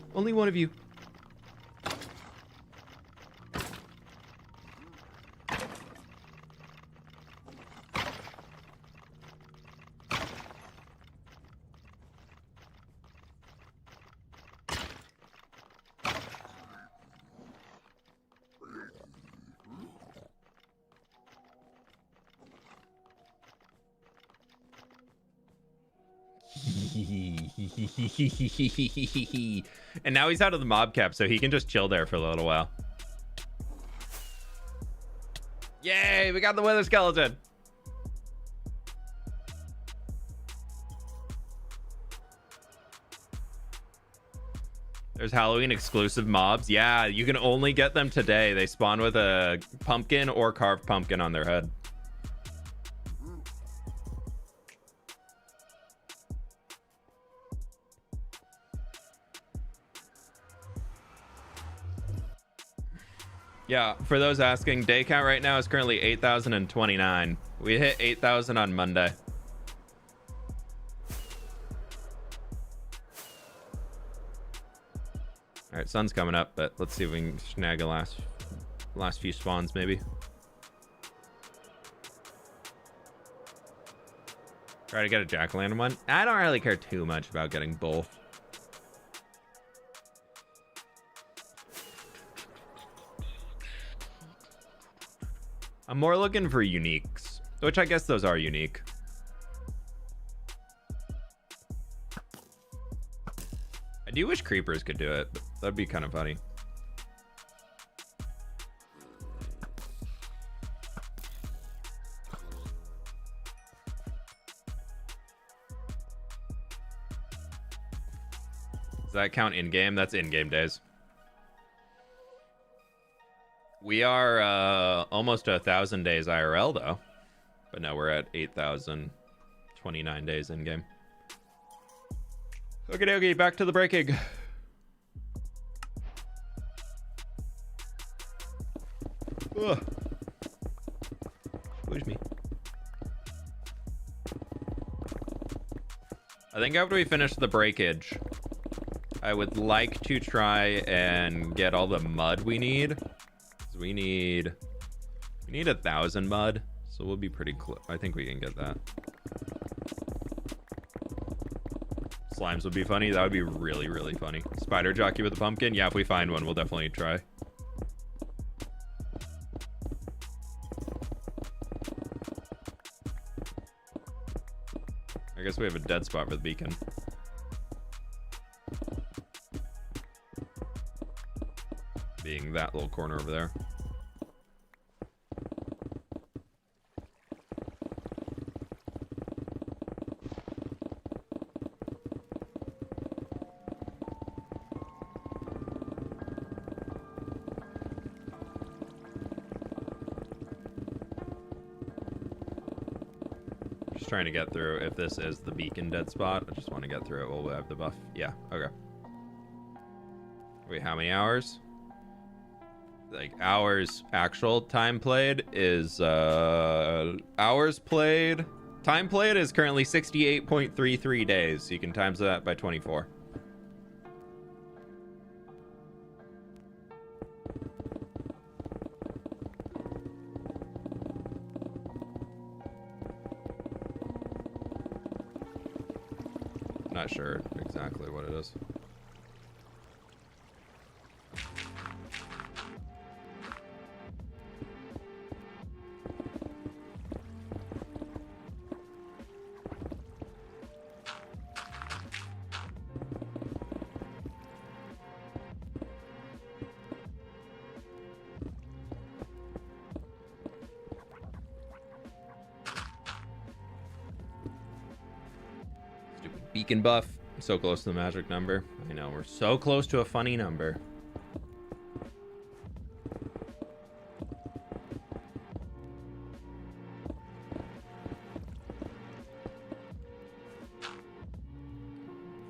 And now he's out of the mob cap, so he can just chill there for a little while. Yay, we got the wither skeleton. There's Halloween exclusive mobs. Yeah, you can only get them today. They spawn with a pumpkin or carved pumpkin on their head. Yeah, for those asking, day count right now is currently 8,029. We hit 8,000 on Monday. All right, sun's coming up, but let's see if we can snag a last few spawns, maybe. Try to get a jack-o'-lantern one. I don't really care too much about getting both. I'm more looking for uniques, which I guess those are unique. I do wish creepers could do it, but that'd be kind of funny. Does that count in-game? That's in-game days. We are almost 1,000 days IRL though, but now we're at 8,029 days in game. Okay, okay, back to the breaking. Ugh. Push me. I think after we finish the breakage, I would like to try and get all the mud we need. We need 1,000 mud, so we'll be pretty close. I think we can get that. Slimes would be funny. That would be really, really funny. Spider jockey with a pumpkin. Yeah, if we find one, we'll definitely try. I guess we have a dead spot for the beacon. Being that little corner over there. Just trying to get through if this is the beacon dead spot. I just want to get through it while we have the buff. Yeah, okay. Wait, how many hours? Like hours actual time played is hours played. Time played is currently 68.33 days. So you can times that by 24. Not sure exactly what it is. Beacon buff. So close to the magic number. I know, we're so close to a funny number.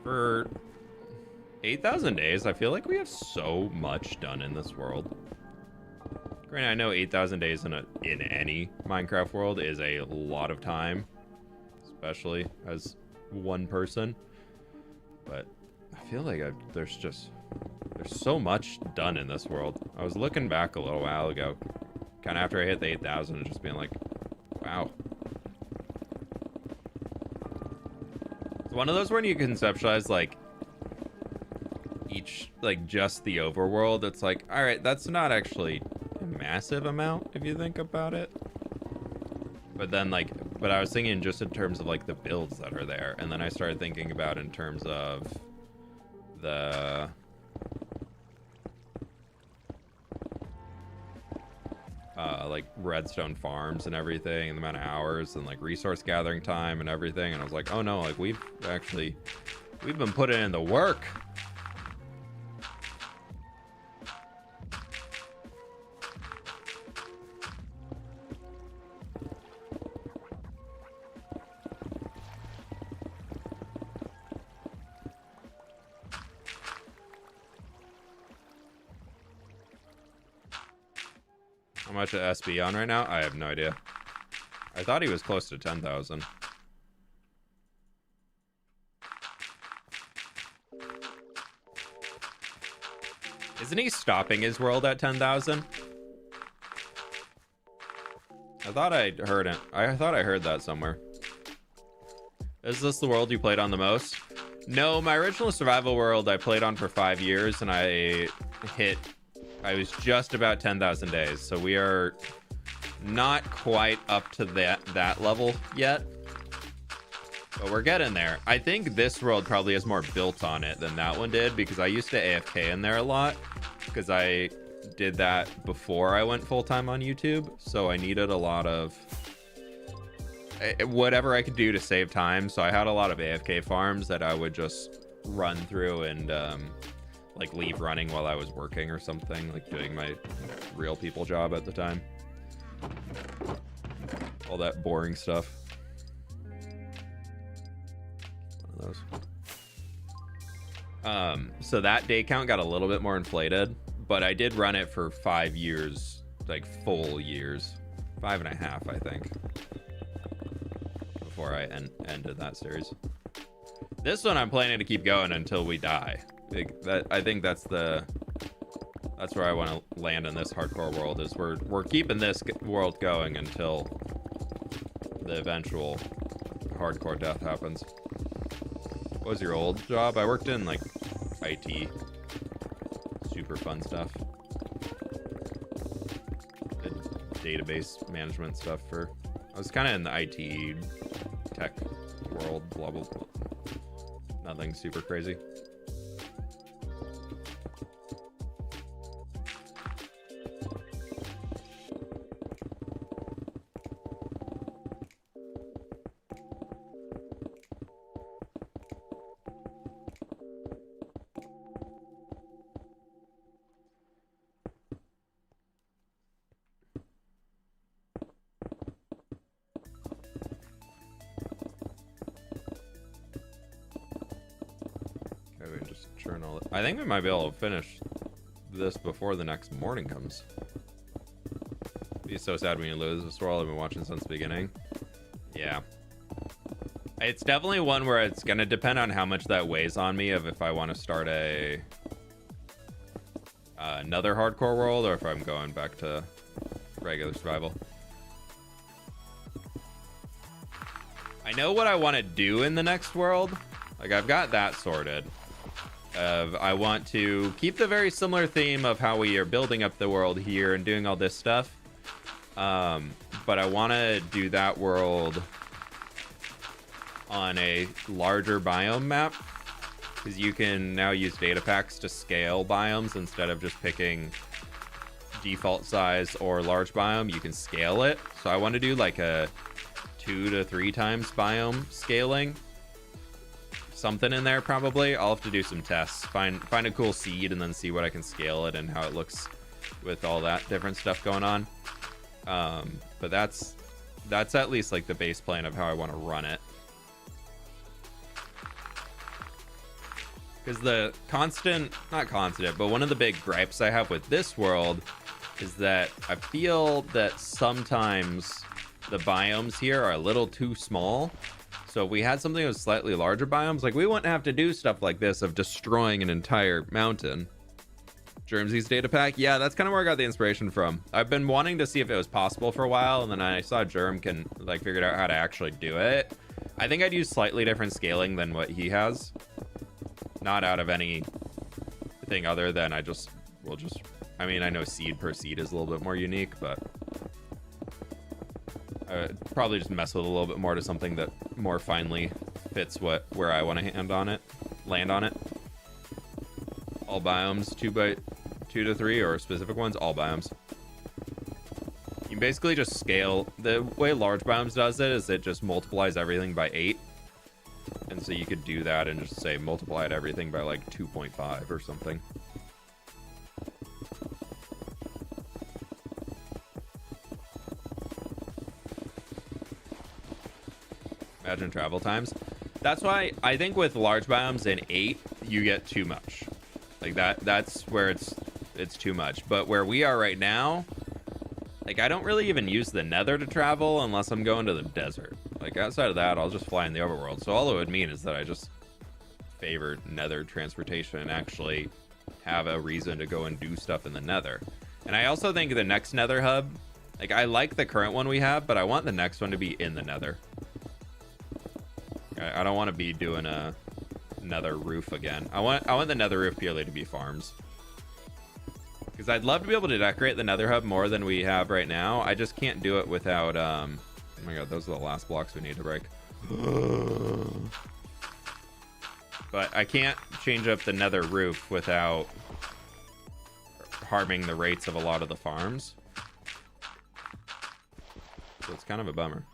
For 8,000 days, I feel like we have so much done in this world. Granted, I know 8,000 days in any Minecraft world is a lot of time, especially as one person, but I feel like there's so much done in this world. I was looking back a little while ago, kind of after I hit the 8,000, and just being like, wow. It's one of those when you conceptualize like each, like just the overworld, it's like, all right, that's not actually a massive amount if you think about it. But then but I was thinking just in terms of like the builds that are there, and then I started thinking about in terms of the like redstone farms and everything, and the amount of hours and like resource gathering time and everything, and I was like, oh no, like we've been putting in the work. How much is SB on right now? I have no idea. I thought he was close to 10,000. Isn't he stopping his world at 10,000? I thought I heard it. I thought I heard that somewhere. Is this the world you played on the most? No, my original survival world I played on for 5 years, and I was just about 10,000 days, so we are not quite up to that level yet, but we're getting there. I think this world probably has more built on it than that one did, because I used to AFK in there a lot, because I did that before I went full-time on YouTube, so I needed a lot of whatever I could do to save time. So I had a lot of AFK farms that I would just run through and like leave running while I was working or something, like doing my real people job at the time. All that boring stuff. One of those. So that day count got a little bit more inflated, but I did run it for 5 years, like full years, 5.5, I think, before I ended that series. This one I'm planning to keep going until we die. I think that's where I want to land in this hardcore world, is we're keeping this world going until the eventual hardcore death happens. What was your old job? I worked in like IT, super fun stuff. Did database management stuff I was kind of in the IT tech world, blah blah blah. Nothing super crazy. I think we might be able to finish this before the next morning comes. Be so sad when you lose this world. I've been watching since the beginning. Yeah. It's definitely one where it's going to depend on how much that weighs on me, of if I want to start another hardcore world, or if I'm going back to regular survival. I know what I want to do in the next world. Like, I've got that sorted. I want to keep the very similar theme of how we are building up the world here and doing all this stuff. But I want to do that world on a larger biome map, because you can now use data packs to scale biomes instead of just picking default size or large biome. You can scale it. So I want to do like a 2 to 3 times biome scaling. Something in there probably. I'll have to do some tests, find a cool seed, and then see what I can scale it and how it looks with all that different stuff going on. But that's at least like the base plan of how I want to run it. Because the not constant, but one of the big gripes I have with this world is that I feel that sometimes the biomes here are a little too small. So if we had something with slightly larger biomes, like, we wouldn't have to do stuff like this of destroying an entire mountain. Germsy's data pack. Yeah, that's kind of where I got the inspiration from. I've been wanting to see if it was possible for a while, and then I saw Germ can like figured out how to actually do it. I think I'd use slightly different scaling than what he has. Not out of anything other than I mean, I know seed per seed is a little bit more unique, but I Probably just mess with a little bit more to something that more finely fits where I want to land on it. All biomes, 2 to 3, or specific ones, all biomes. You can basically just scale. The way large biomes does it is it just multiplies everything by 8. And so you could do that and just say multiply everything by like 2.5 or something. Imagine travel times. That's why I think with large biomes in 8, you get too much. Like that's where it's too much. But where we are right now, like I don't really even use the nether to travel unless I'm going to the desert. Like outside of that, I'll just fly in the overworld. So all it would mean is that I just favor nether transportation and actually have a reason to go and do stuff in the nether. And I also think the next nether hub, like I like the current one we have, but I want the next one to be in the nether. I don't want to be doing a nether roof again. I want the nether roof purely to be farms. Because I'd love to be able to decorate the nether hub more than we have right now. I just can't do it without, oh my god, those are the last blocks we need to break. But I can't change up the nether roof without harming the rates of a lot of the farms. So it's kind of a bummer.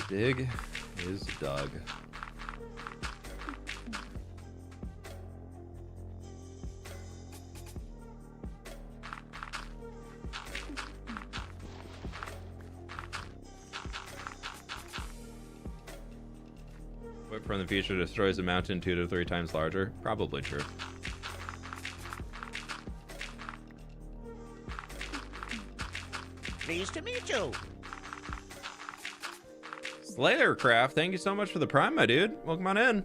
Dig is dug. Whip from the future destroys a mountain 2 to 3 times larger. Probably true. Pleased to meet you. Slayercraft, thank you so much for the prime, my dude. Welcome on in.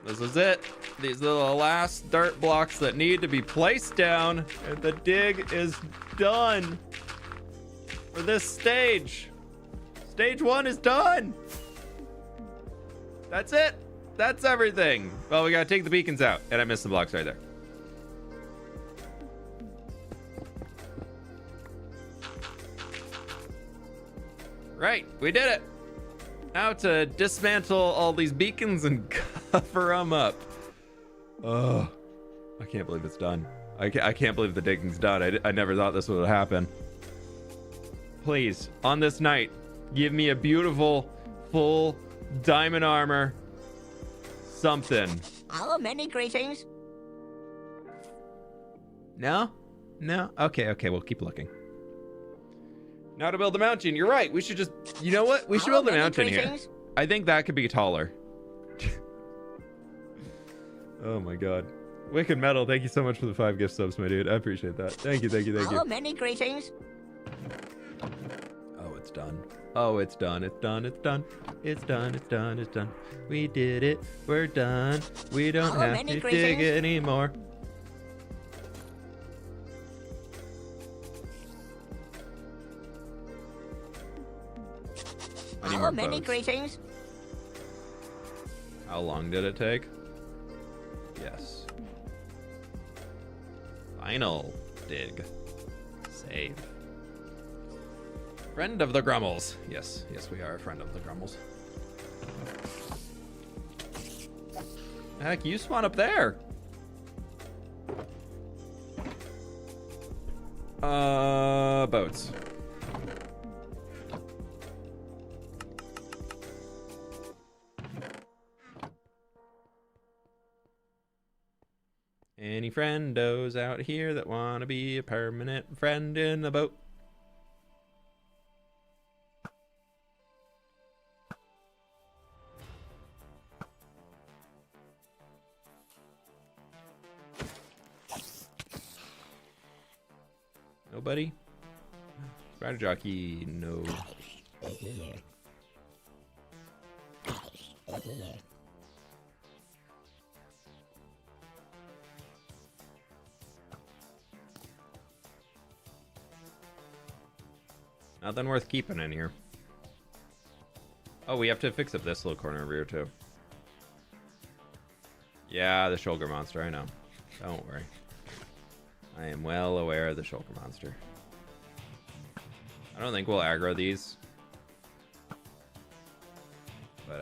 This is it. These are the last dirt blocks that need to be placed down, and the dig is done for this stage. Stage 1 is done. That's it. That's everything. Well, we gotta take the beacons out, and I missed the blocks right there. Right, we did it. Now to dismantle all these beacons and cover them up. Oh, I can't believe it's done. I can't believe the digging's done. I never thought this would happen. Please, on this night, give me a beautiful, full diamond armor. Something. Oh, many greetings. No? No? Okay, we'll keep looking. Now to build a mountain. You're right. We should just... You know what? We should build a mountain here. I think that could be taller. Oh my god. Wicked Metal, thank you so much for the 5 gift subs, my dude. I appreciate that. Thank you. Oh, many greetings. Oh, it's done. Oh, it's done. It's done. We did it. We're done. We don't have to dig anymore. I need more many boats. greetings. How long did it take? Yes. Final dig. Save. Friend of the Grummels. Yes, we are a friend of the Grummels. Heck, you spawn up there. Boats. Any friendos out here that want to be a permanent friend in the boat? Nobody? Spider jockey, no. Nothing worth keeping in here. Oh, we have to fix up this little corner over here too. Yeah, the shulker monster, I know. Don't worry. I am well aware of the shulker monster. I don't think we'll aggro these. But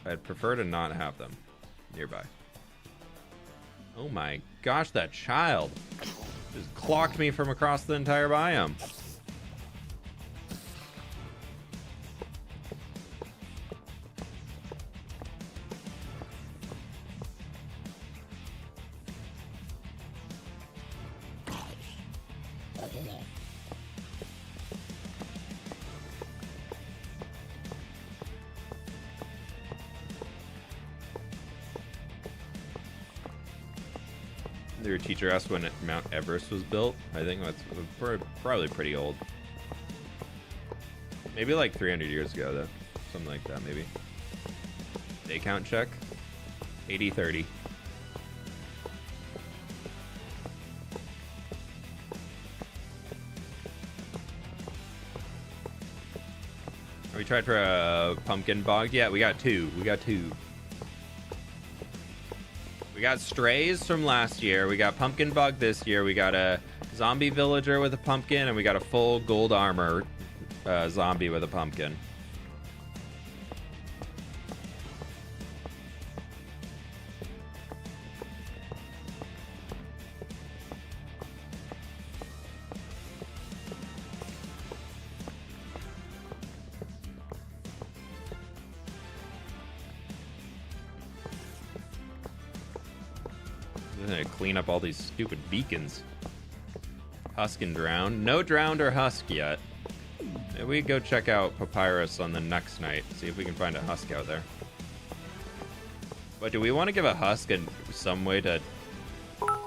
I'd prefer to not have them nearby. Oh my gosh, that child just clocked me from across the entire biome. Your teacher asked when Mount Everest was built. I think that's probably pretty old. Maybe like 300 years ago, though. Something like that, maybe. Day count check. 80-30. We tried for a pumpkin bog. Yeah, we got two. We got two. We got strays from last year. We got pumpkin bug this year. We got a zombie villager with a pumpkin, and we got a full gold armor zombie with a pumpkin. Clean up all these stupid beacons. Husk and drown. No drowned or husk yet. Maybe we go check out Papyrus on the next night. See if we can find a husk out there. But do we want to give a husk some way to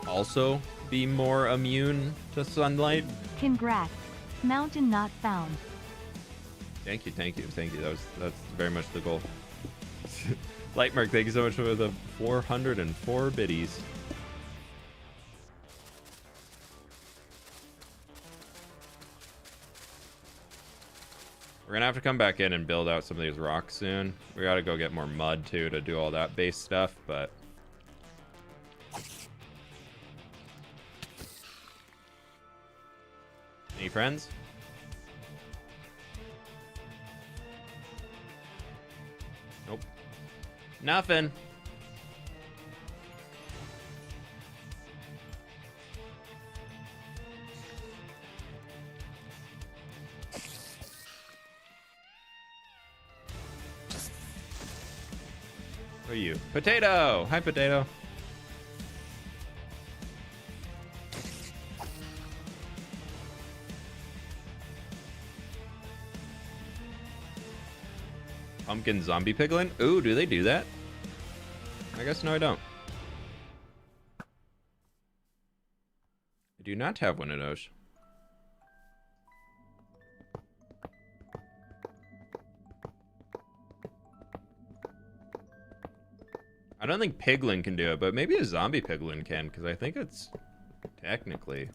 also be more immune to sunlight? Congrats. Mountain not found. Thank you, thank you, thank you. That's very much the goal. Lightmark, thank you so much for the 404 biddies. We're gonna have to come back in and build out some of these rocks soon. We gotta go get more mud too to do all that base stuff, but any friends? Nope. Nothing. Who are you? Potato! Hi, Potato. Pumpkin zombie piglin? Ooh, do they do that? I guess no, I don't. I do not have one of those. I don't think piglin can do it, but maybe a zombie piglin can, because I think it's technically.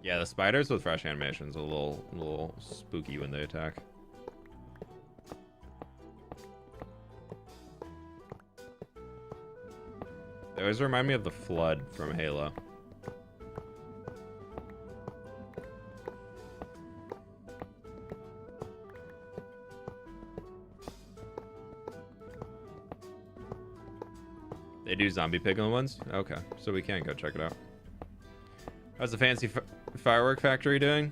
Yeah, the spiders with fresh animations are a little spooky when they attack. They always remind me of the flood from Halo. They do zombie piglin ones? Okay, so we can go check it out. How's the fancy firework factory doing?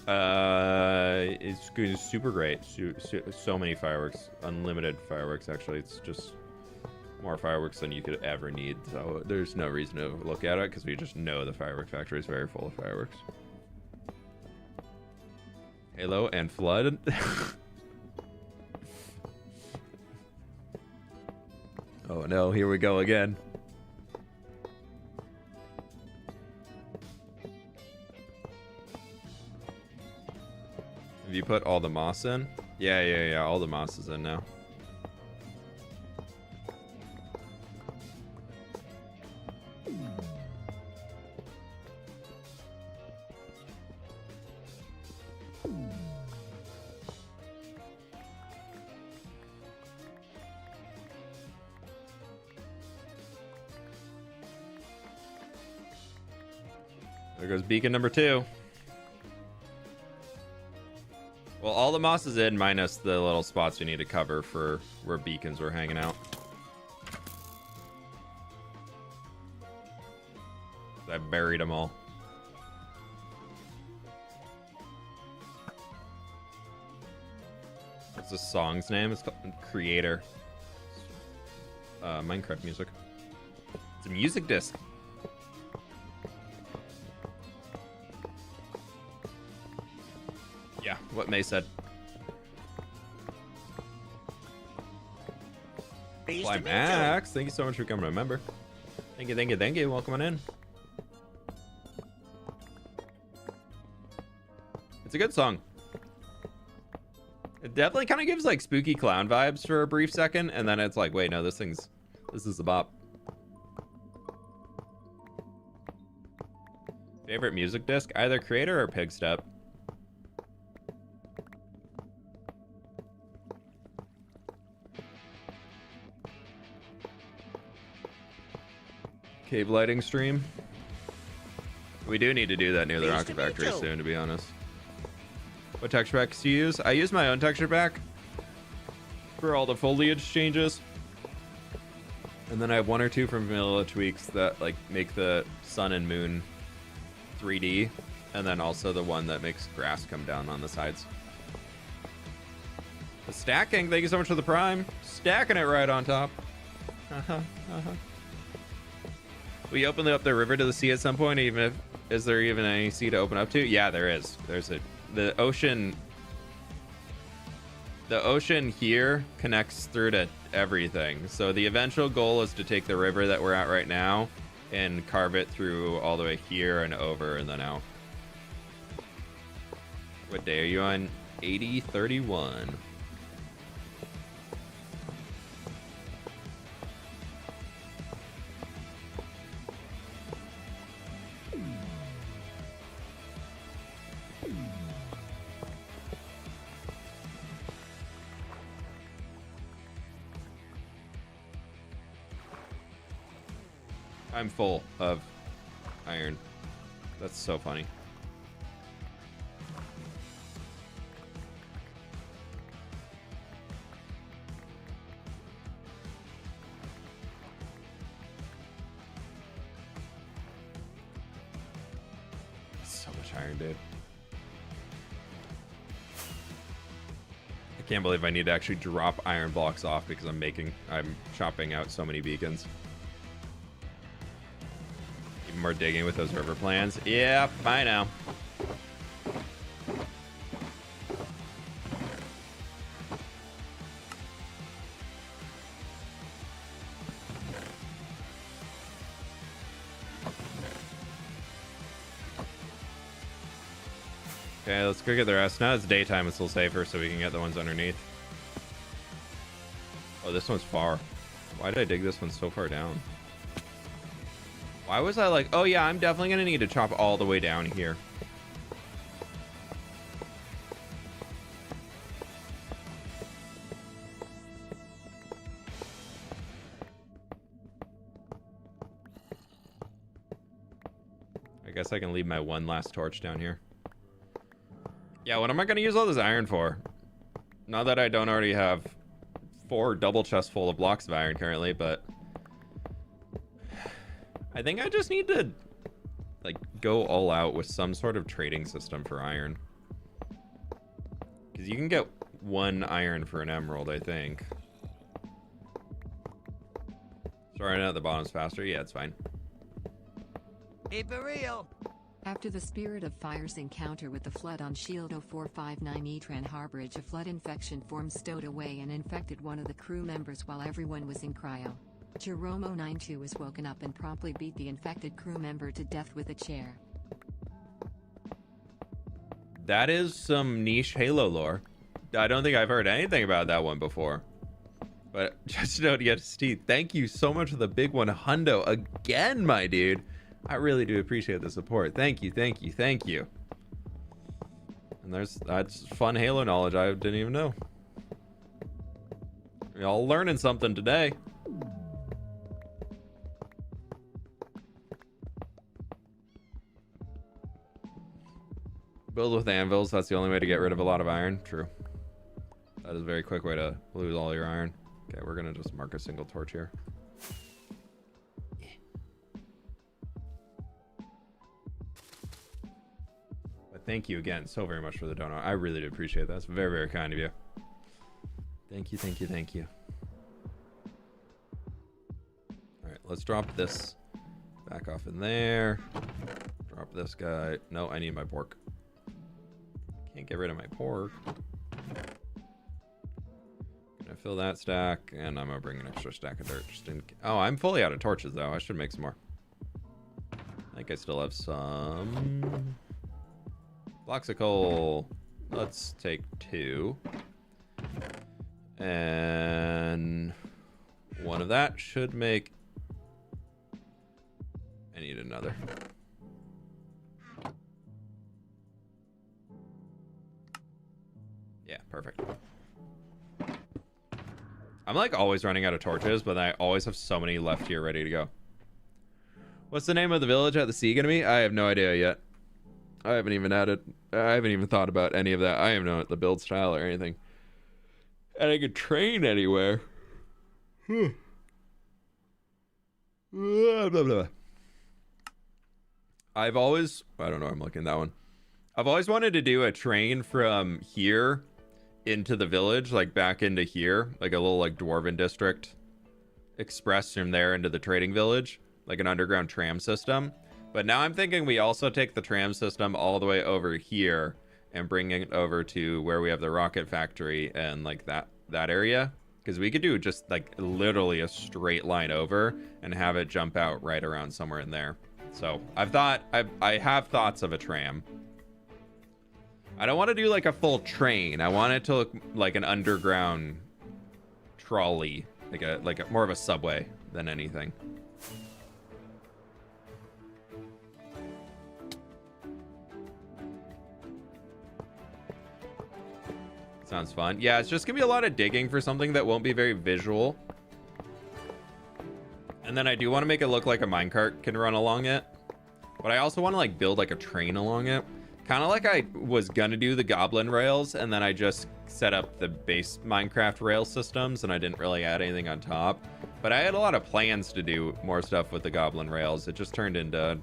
It's good, it's super great. So many fireworks, unlimited fireworks. Actually, it's just more fireworks than you could ever need. So there's no reason to look at it because we just know the firework factory is very full of fireworks. Halo and Flood. Oh no, here we go again. Have you put all the moss in? Yeah, all the moss is in now. There goes beacon number 2. Well, all the moss is in, minus the little spots we need to cover for where beacons were hanging out. I buried them all. What's the song's name? It's called Creator. Minecraft music. It's a music disc. Yeah, what May said. Climax, thank you so much for coming, remember. Thank you. Welcome on in. It's a good song. It definitely kind of gives like spooky clown vibes for a brief second, and then it's like, wait, no, this is a bop. Favorite music disc? Either Creator or Pigstep. Cave lighting stream. We do need to do that near the rocket factory soon, to be honest. What texture packs do you use? I use my own texture pack for all the foliage changes. And then I have 1 or 2 from Vanilla Tweaks that like make the sun and moon 3D. And then also the one that makes grass come down on the sides. The stacking, thank you so much for the prime. Stacking it right on top. We opened up the river to the sea at some point, even if, is there even any sea to open up to? Yeah, there is. The ocean here connects through to everything. So the eventual goal is to take the river that we're at right now and carve it through all the way here and over and then out. What day are you on? 8031. I'm full of iron. That's so funny. So much iron, dude. I can't believe I need to actually drop iron blocks off because I'm chopping out so many beacons. More digging with those river plans. Yeah, I know. Okay, let's go get the rest. Now it's daytime, it's a little safer, so we can get the ones underneath. Oh, this one's far. Why did I dig this one so far down? Why was I like, oh yeah, I'm definitely gonna need to chop all the way down here. I guess I can leave my one last torch down here. Yeah, what am I gonna use all this iron for? Not that I don't already have 4 double chests full of blocks of iron currently, but I think I just need to like go all out with some sort of trading system for iron. Because you can get 1 iron for an emerald, I think. Sorry, now the bottom's faster. Yeah, it's fine. Keep it real. After the Spirit of Fire's encounter with the flood on Shield 0459 Etran Harborage, a flood infection form stowed away and infected one of the crew members while everyone was in cryo. Jerome092 was woken up and promptly beat the infected crew member to death with a chair. That is some niche Halo lore. I don't think I've heard anything about that one before. But just to know to get to Steve, thank you so much for the big one, hundo again, my dude. I really do appreciate the support. Thank you, thank you, thank you. And that's fun Halo knowledge I didn't even know. Y'all learning something today. Build with anvils, that's the only way to get rid of a lot of iron. True. That is a very quick way to lose all your iron. Okay, we're gonna just mark a single torch here. Yeah. But thank you again so very much for the donut. I really do appreciate that. That's very, very kind of you. Thank you, thank you, thank you. Alright, let's drop this back off in there. Drop this guy. No, I need my pork. Can't get rid of my pork. Gonna fill that stack, and I'm gonna bring an extra stack of dirt just in case. Oh, I'm fully out of torches though. I should make some more. I think I still have some blocks of coal. Let's take 2. And one of that should make... I need another. Yeah, perfect. I'm like always running out of torches, but I always have so many left here ready to go. What's the name of the village at the sea gonna be? I have no idea yet. I haven't even thought about any of that. I don't know the build style or anything. And I could train anywhere. Blah, blah, blah. I've always... I don't know, I'm looking at that one. I've always wanted to do a train from here into the village, like back into here, like a little like dwarven district express from there into the trading village, like an underground tram system. But now I'm thinking we also take the tram system all the way over here and bring it over to where we have the rocket factory and like that area, because we could do just like literally a straight line over and have it jump out right around somewhere in there. So I have thoughts of a tram. I don't want to do like a full train. I want it to look like an underground trolley, like a more of a subway than anything. Sounds fun. Yeah, it's just gonna be a lot of digging for something that won't be very visual. And then I do want to make it look like a minecart can run along it, but I also want to like build like a train along it. Kind of like I was gonna do the goblin rails, and then I just set up the base Minecraft rail systems, and I didn't really add anything on top. But I had a lot of plans to do more stuff with the goblin rails. It just turned into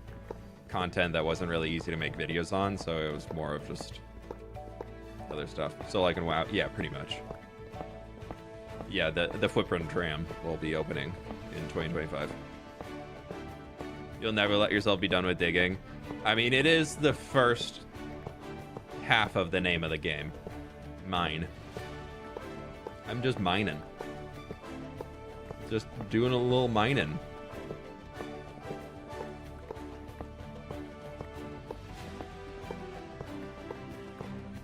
content that wasn't really easy to make videos on, so it was more of just other stuff. So like in WoW, yeah, pretty much. Yeah, the footprint tram will be opening in 2025. You'll never let yourself be done with digging. I mean, it is the first half of the name of the game. Mine. I'm just mining. Just doing a little mining.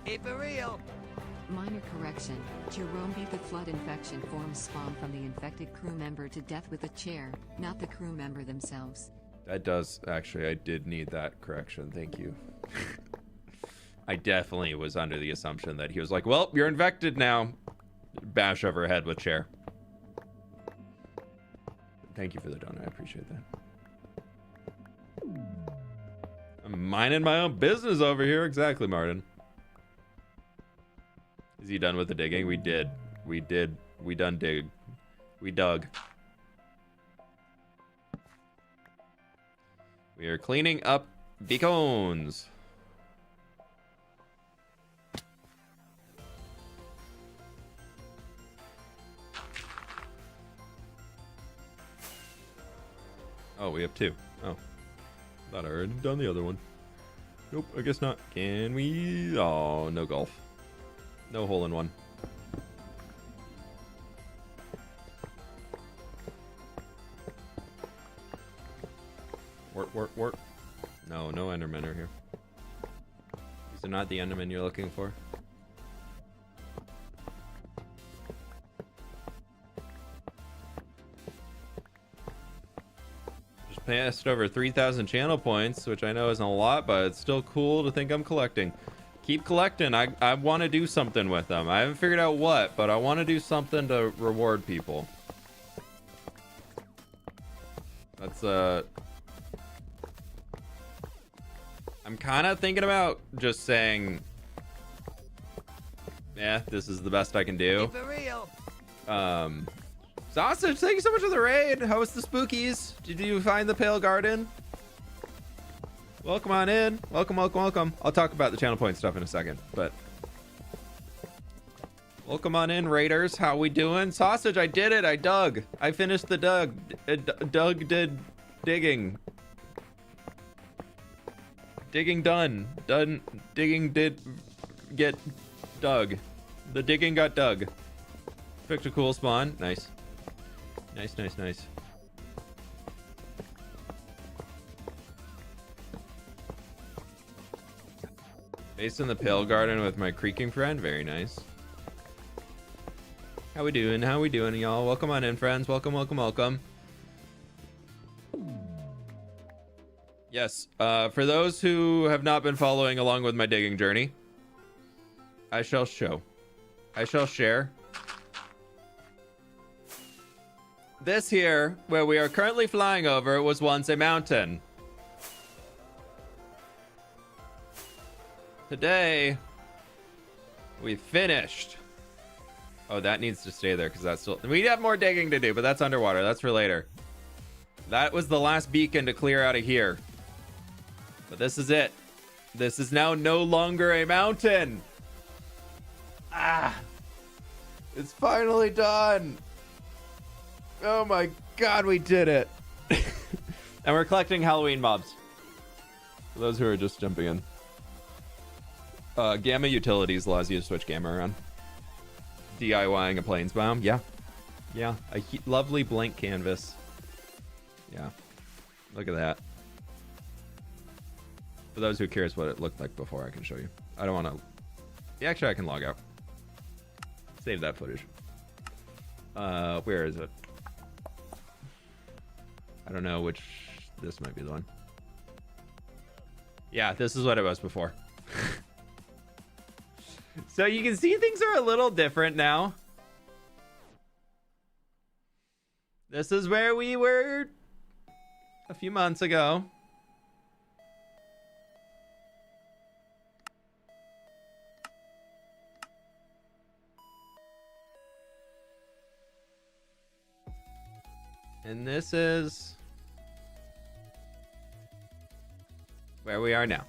Hey, for real. Minor correction. Jerome beat the flood infection forms spawned from the infected crew member to death with a chair, not the crew member themselves. That does, actually, I did need that correction. Thank you. I definitely was under the assumption that he was like, well, you're infected now. Bash over her head with chair. Thank you for the donut. I appreciate that. I'm minding my own business over here. Exactly, Martin. Is he done with the digging? We did. We done dig. We dug. We are cleaning up beacons. Oh, we have 2. Oh. Thought I already done the other one. Nope, I guess not. Can we? Oh, no golf. No hole in one. Wort. No Endermen are here. These are not the Endermen you're looking for. Just passed over 3,000 channel points, which I know isn't a lot, but it's still cool to think I'm collecting. Keep collecting. I want to do something with them. I haven't figured out what, but I want to do something to reward people. That's I'm kind of thinking about just saying, yeah, this is the best I can do. For real. Sausage, thank you so much for the raid. How was the spookies? Did you find the Pale Garden? Welcome on in. Welcome. I'll talk about the channel point stuff in a second, but welcome on in, raiders. How we doing? Sausage, I did it. I dug. I finished the Doug did digging. Digging done. Digging did get dug. The digging got dug. Picked a cool spawn. Nice. Nice. Based in the Pale Garden with my creaking friend. Very nice. How we doing, y'all? Welcome on in, friends. Welcome. Yes, for those who have not been following along with my digging journey, I shall share. This here, where we are currently flying over, was once a mountain. Today, we finished. Oh, that needs to stay there because that's still... We have more digging to do, but that's underwater. That's for later. That was the last beacon to clear out of here. But this is it. This is now no longer a mountain. It's finally done. Oh my god, we did it. And we're collecting Halloween mobs. For those who are just jumping in. Gamma Utilities allows you to switch gamma around. DIYing a plains biome. Yeah. A lovely blank canvas. Yeah. Look at that. For those who are curious what it looked like before, I can show you. I don't want to... Yeah, actually, I can log out. Save that footage. Where is it? I don't know which... This might be the one. Yeah, this is what it was before. So you can see things are a little different now. This is where we were a few months ago. And this is where we are now.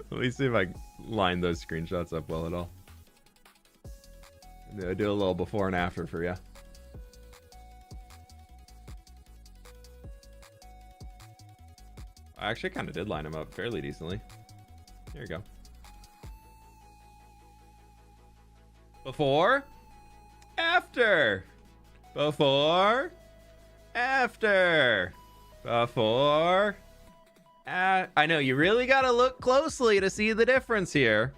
Let me see if I line those screenshots up well at all. I'll do a little before and after for you. I actually kind of did line them up fairly decently. There you go. Before, after. Before, after. Before, I know you really gotta look closely to see the difference here.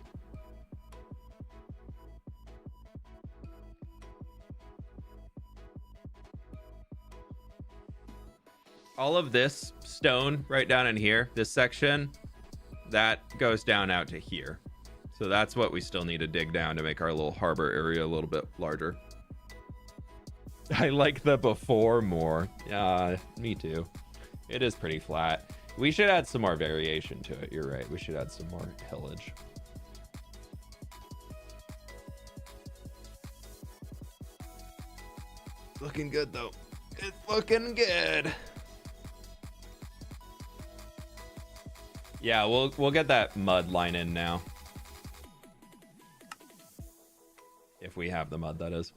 All of this stone right down in here, this section, that goes down out to here. So that's what we still need to dig down to make our little harbor area a little bit larger. I like the before more. Yeah, me too. It is pretty flat. We should add some more variation to it. You're right. We should add some more pillage. Looking good though. It's looking good. Yeah, we'll get that mud line in now. If we have the mud, that is.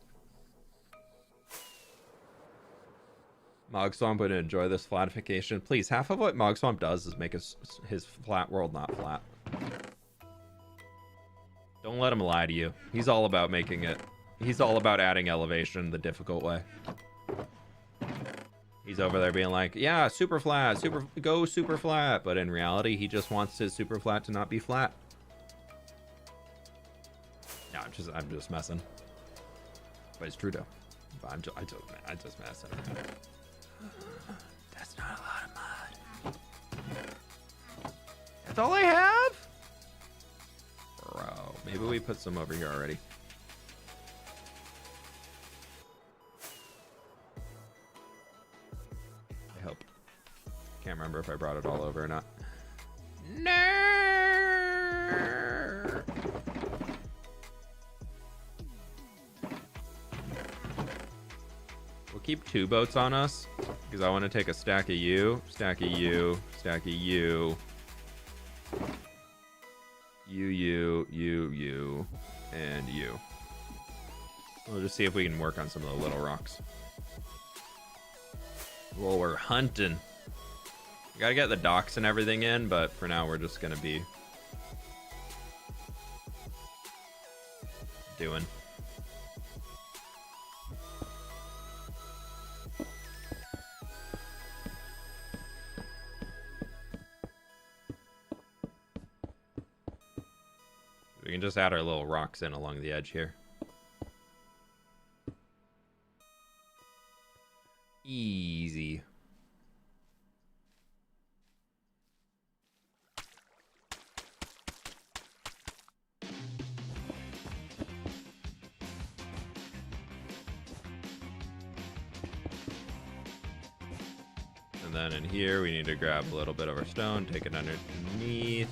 Mog Swamp would enjoy this flatification. Please, half of what Mog Swamp does is make his flat world not flat. Don't let him lie to you. He's all about making it. He's all about adding elevation the difficult way. He's over there being like, yeah, super flat, go super flat. But in reality, he just wants his super flat to not be flat. No, I'm just messing. But it's true though. But I just messing. That's not a lot of mud. That's all I have? Bro, maybe we put some over here already. I hope. Can't remember if I brought it all over or not. No. We'll keep 2 boats on us because I want to take a stack of you, stack of you, stack of you, you, and you. We'll just see if we can work on some of the little rocks. Well, we're hunting. We gotta get the docks and everything in, but for now we're just gonna be doing. We can just add our little rocks in along the edge here. Easy. And then in here, we need to grab a little bit of our stone, take it underneath.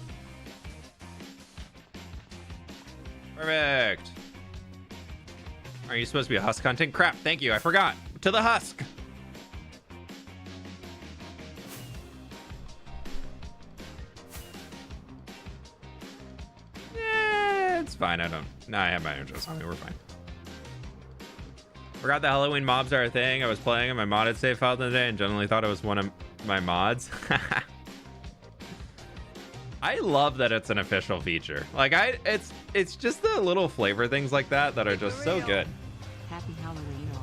Perfect. Are you supposed to be a husk hunting? Crap, thank you, I forgot. To the husk. It's fine, I have my own just on me, we're fine. Forgot the Halloween mobs are a thing. I was playing in my modded save file the other day and generally thought it was one of my mods. I love that it's an official feature. Like it's just the little flavor things like that that are just so good. Happy Halloween all.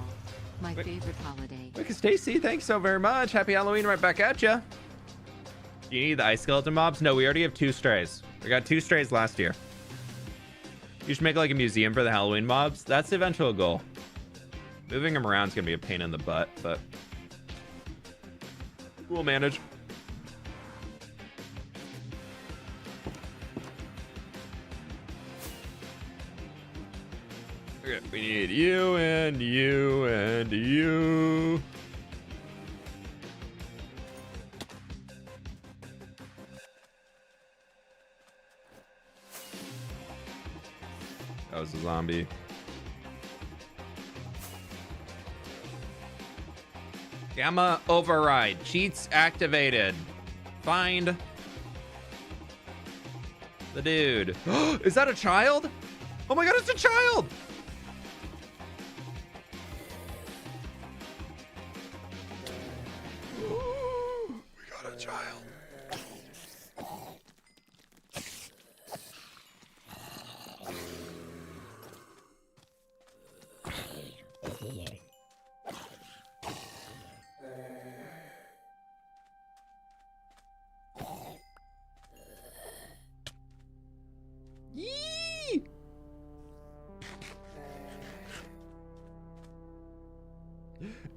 My favorite holiday. Look at Stacy, thanks so very much. Happy Halloween right back at ya. Do you need the ice skeleton mobs? No, we already have 2 strays. We got 2 strays last year. You should make like a museum for the Halloween mobs. That's the eventual goal. Moving them around is gonna be a pain in the butt, but we'll manage. Okay, we need you and you and you. That was a zombie. Gamma override. Cheats activated. Find the dude. Is that a child? Oh my god, it's a child! Ooh, we got a child. Yee!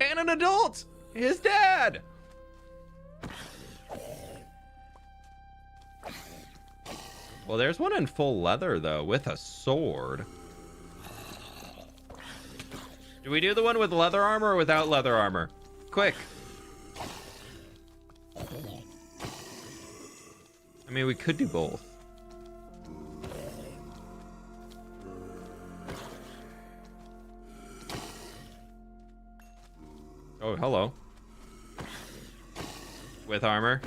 And an adult! His dad! Well, there's one in full leather, though, with a sword. Do we do the one with leather armor or without leather armor? Quick. I mean, we could do both. Oh, hello. With armor.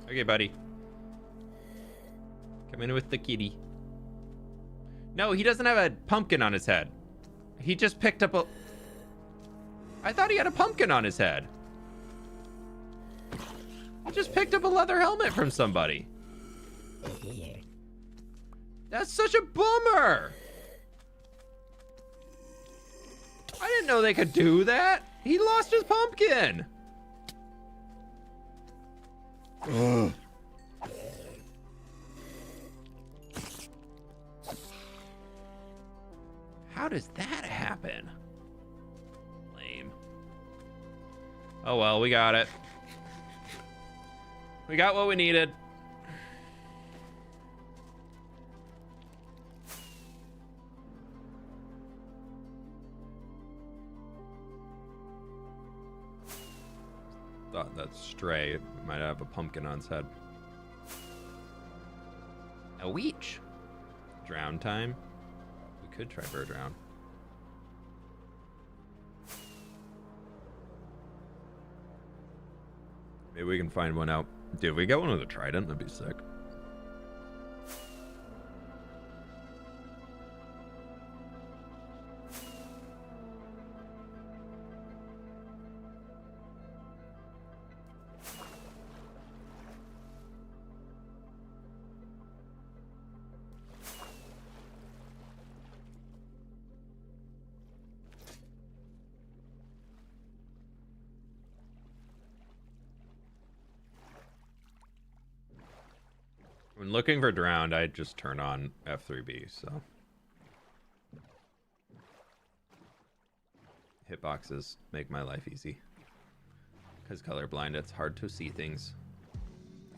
Okay, buddy. Come in with the kitty. No, he doesn't have a pumpkin on his head. He just picked up a... I thought he had a pumpkin on his head. I just picked up a leather helmet from somebody. That's such a bummer. I didn't know they could do that. He lost his pumpkin. Ugh. How does that happen? Lame. Oh well, we got it. We got what we needed. Thought that stray might have a pumpkin on its head. A weech. Drown time. We could try bird drown. Maybe we can find one out. Dude, if we get one with a trident, that'd be sick. When looking for drowned, I just turn on F3B, so. Hitboxes make my life easy. Because colorblind, it's hard to see things.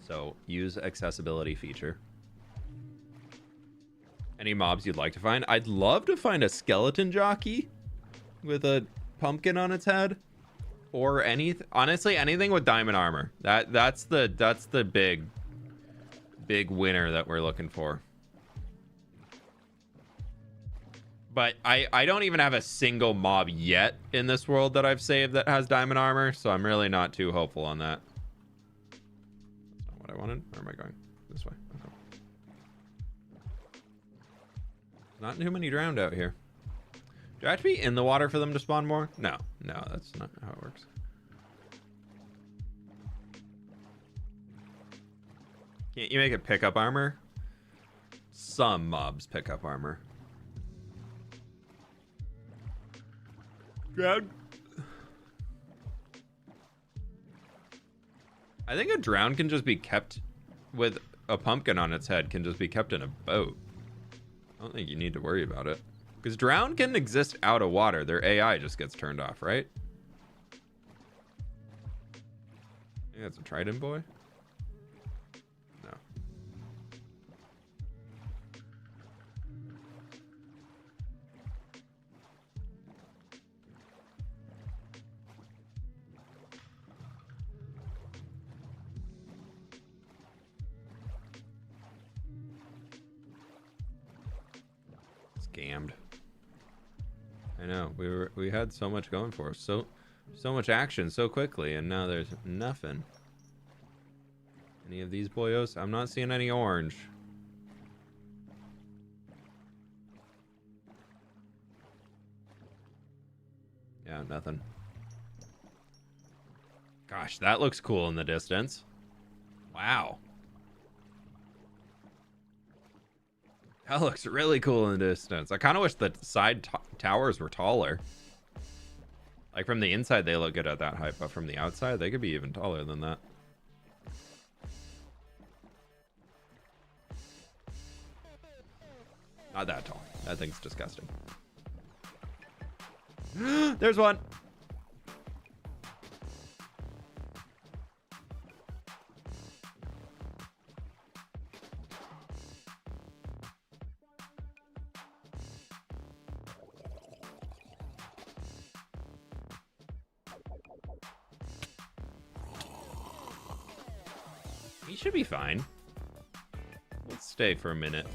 So use accessibility feature. Any mobs you'd like to find? I'd love to find a skeleton jockey with a pumpkin on its head. Or honestly, anything with diamond armor. That's the big winner that we're looking for. But I don't even have a single mob yet in this world that I've saved that has diamond armor, so I'm really not too hopeful on that. That's not what I wanted. Where am I going? This way. Okay. Not too many drowned out here. Do I have to be in the water for them to spawn more? No, that's not how it works. Can't you make it pick up armor? Some mobs pick up armor. Drown. I think a drown can just be kept with a pumpkin on its head, can just be kept in a boat. I don't think you need to worry about it. Because drown can exist out of water. Their AI just gets turned off, right? I think that's a trident boy. No. Scammed. I know, we had so much going for us, so much action so quickly, and now there's nothing. Any of these boyos? I'm not seeing any orange. Yeah, nothing. Gosh, that looks cool in the distance. Wow. That looks really cool in the distance. I kind of wish the side towers were taller. Like from the inside, they look good at that height, but from the outside, they could be even taller than that. Not that tall. That thing's disgusting. There's one. He should be fine. Let's stay for a minute.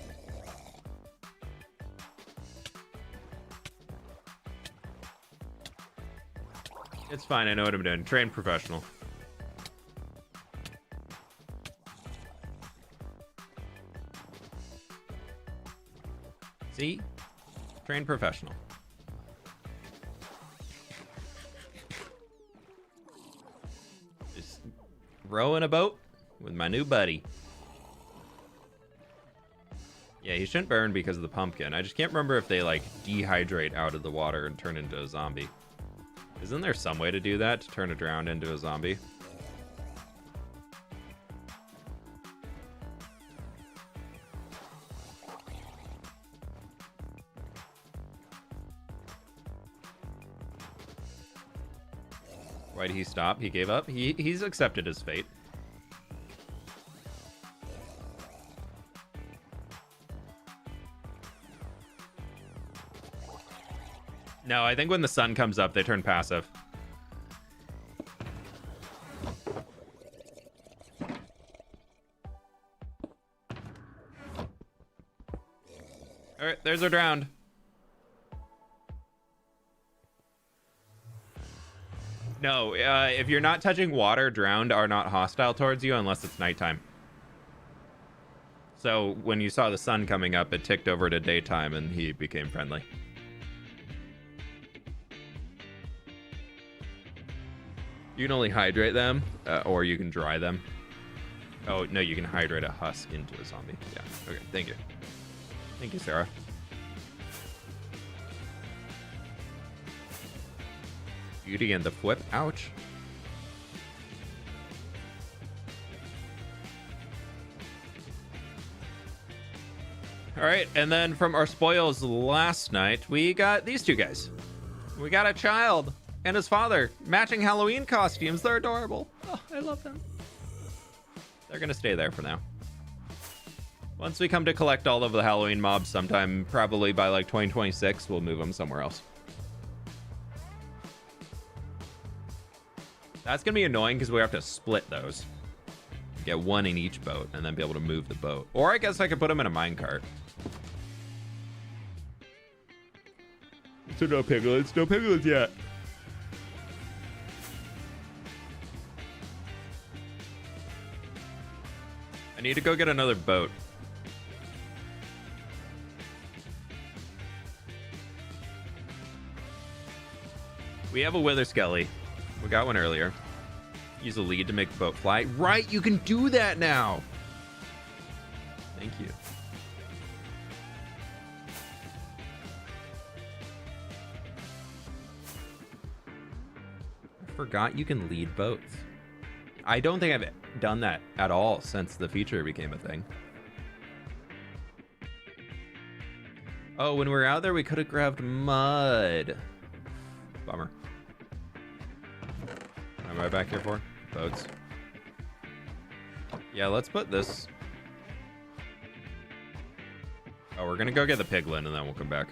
It's fine, I know what I'm doing. Trained professional. See? Trained professional. Just rowing a boat with my new buddy. Yeah, he shouldn't burn because of the pumpkin. I just can't remember if they, like, dehydrate out of the water and turn into a zombie. Isn't there some way to do that, to turn a drowned into a zombie? Why did he stop? He gave up? He's accepted his fate. No, I think when the sun comes up, they turn passive. All right, there's our drowned. No, if you're not touching water, drowned are not hostile towards you unless it's nighttime. So when you saw the sun coming up, it ticked over to daytime and he became friendly. You can only hydrate them, or you can dry them. Oh, no, you can hydrate a husk into a zombie. Yeah, okay, thank you. Thank you, Sarah. Beauty and the fWhip, ouch. All right, and then from our spoils last night, we got these two guys. We got a child and his father, matching Halloween costumes. They're adorable. Oh, I love them. They're gonna stay there for now. Once we come to collect all of the Halloween mobs sometime, probably by like 2026, we'll move them somewhere else. That's gonna be annoying because we have to split those. Get one in each boat and then be able to move the boat. Or I guess I could put them in a minecart. So no piglets, no piglets yet. I need to go get another boat. We have a wither skelly. We got one earlier. Use a lead to make the boat fly. Right, you can do that now. Thank you. I forgot you can lead boats. I don't think I've done that at all since the feature became a thing. Oh, when we were out there, we could have grabbed mud. Bummer. What am I back here for? Boats. Yeah, let's put this. Oh, we're gonna go get the piglin and then we'll come back.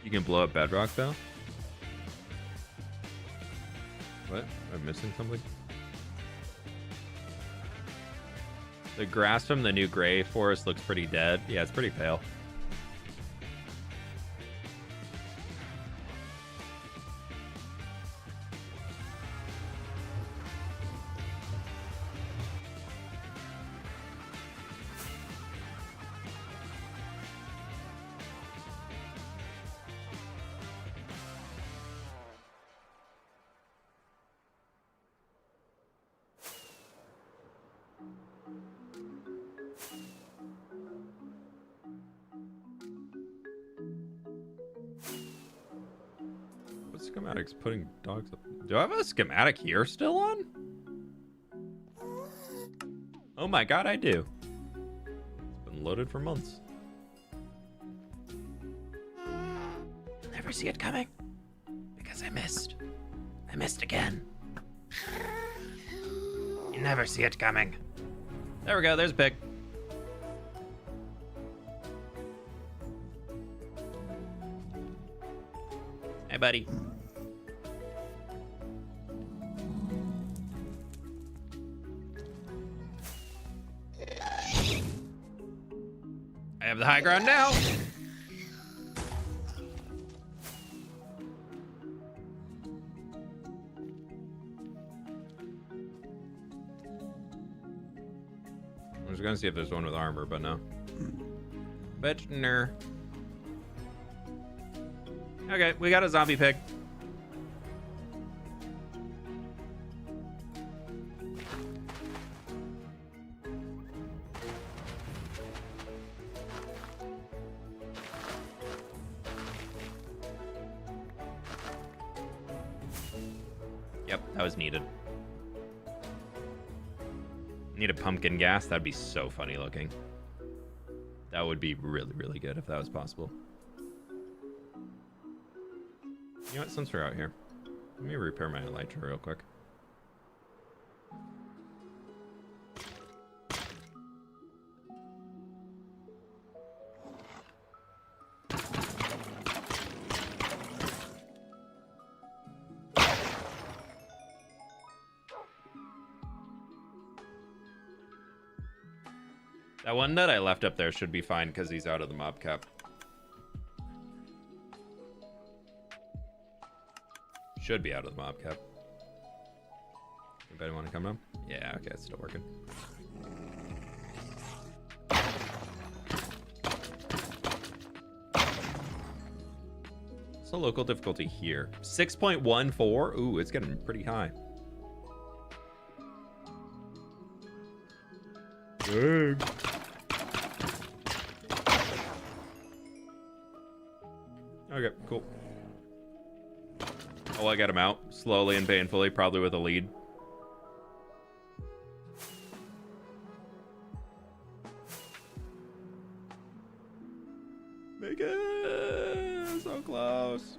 You can blow up bedrock though? What? Am I missing something? The grass from the new gray forest looks pretty dead. Yeah, it's pretty pale. Schematics putting dogs up. Do I have a schematic here still on? Oh my god, I do. It's been loaded for months. You'll never see it coming. Because I missed. I missed again. You never see it coming. There we go, there's a pig. Hey, buddy. I have the high ground now. I was gonna see if there's one with armor, but no. But no. Okay, we got a zombie pig. Yep, that was needed. Need a pumpkin gas. That'd be so funny looking. That would be really, really good if that was possible. You know what? Since we're out here, let me repair my elytra real quick. That one that I left up there should be fine because he's out of the mob cap. Should be out of the mob cap. Anybody want to come down? Yeah, okay, it's still working. So local difficulty here. 6.14. Ooh, it's getting pretty high. Dang. Okay, cool. Oh, I got him out slowly and painfully, probably with a lead. Make it! So close.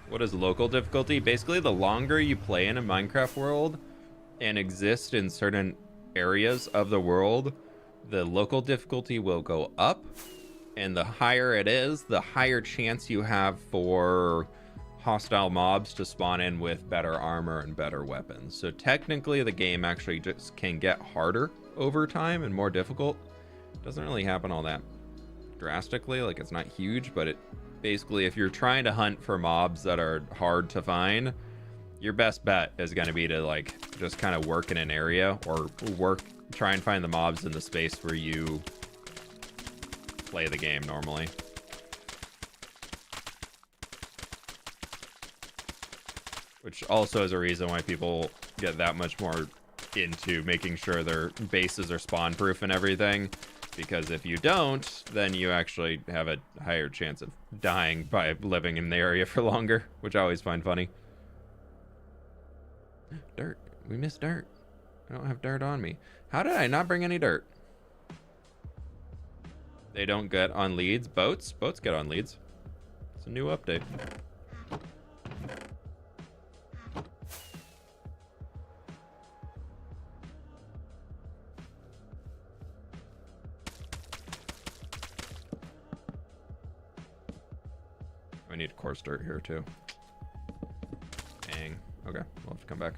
What is local difficulty? Basically, the longer you play in a Minecraft world and exist in certain areas of the world, the local difficulty will go up, and the higher it is, the higher chance you have for hostile mobs to spawn in with better armor and better weapons. So technically the game actually just can get harder over time and more difficult. It doesn't really happen all that drastically, like it's not huge, but it basically, if you're trying to hunt for mobs that are hard to find, your best bet is going to be to like just kind of work in an area or try and find the mobs in the space where you play the game normally. Which also is a reason why people get that much more into making sure their bases are spawn proof and everything. Because if you don't, then you actually have a higher chance of dying by living in the area for longer, which I always find funny. Dirt. We missed dirt. I don't have dirt on me. How did I not bring any dirt? They don't get on leads. Boats? Boats get on leads. It's a new update. I need coarse dirt here too. Dang. Okay, we'll have to come back.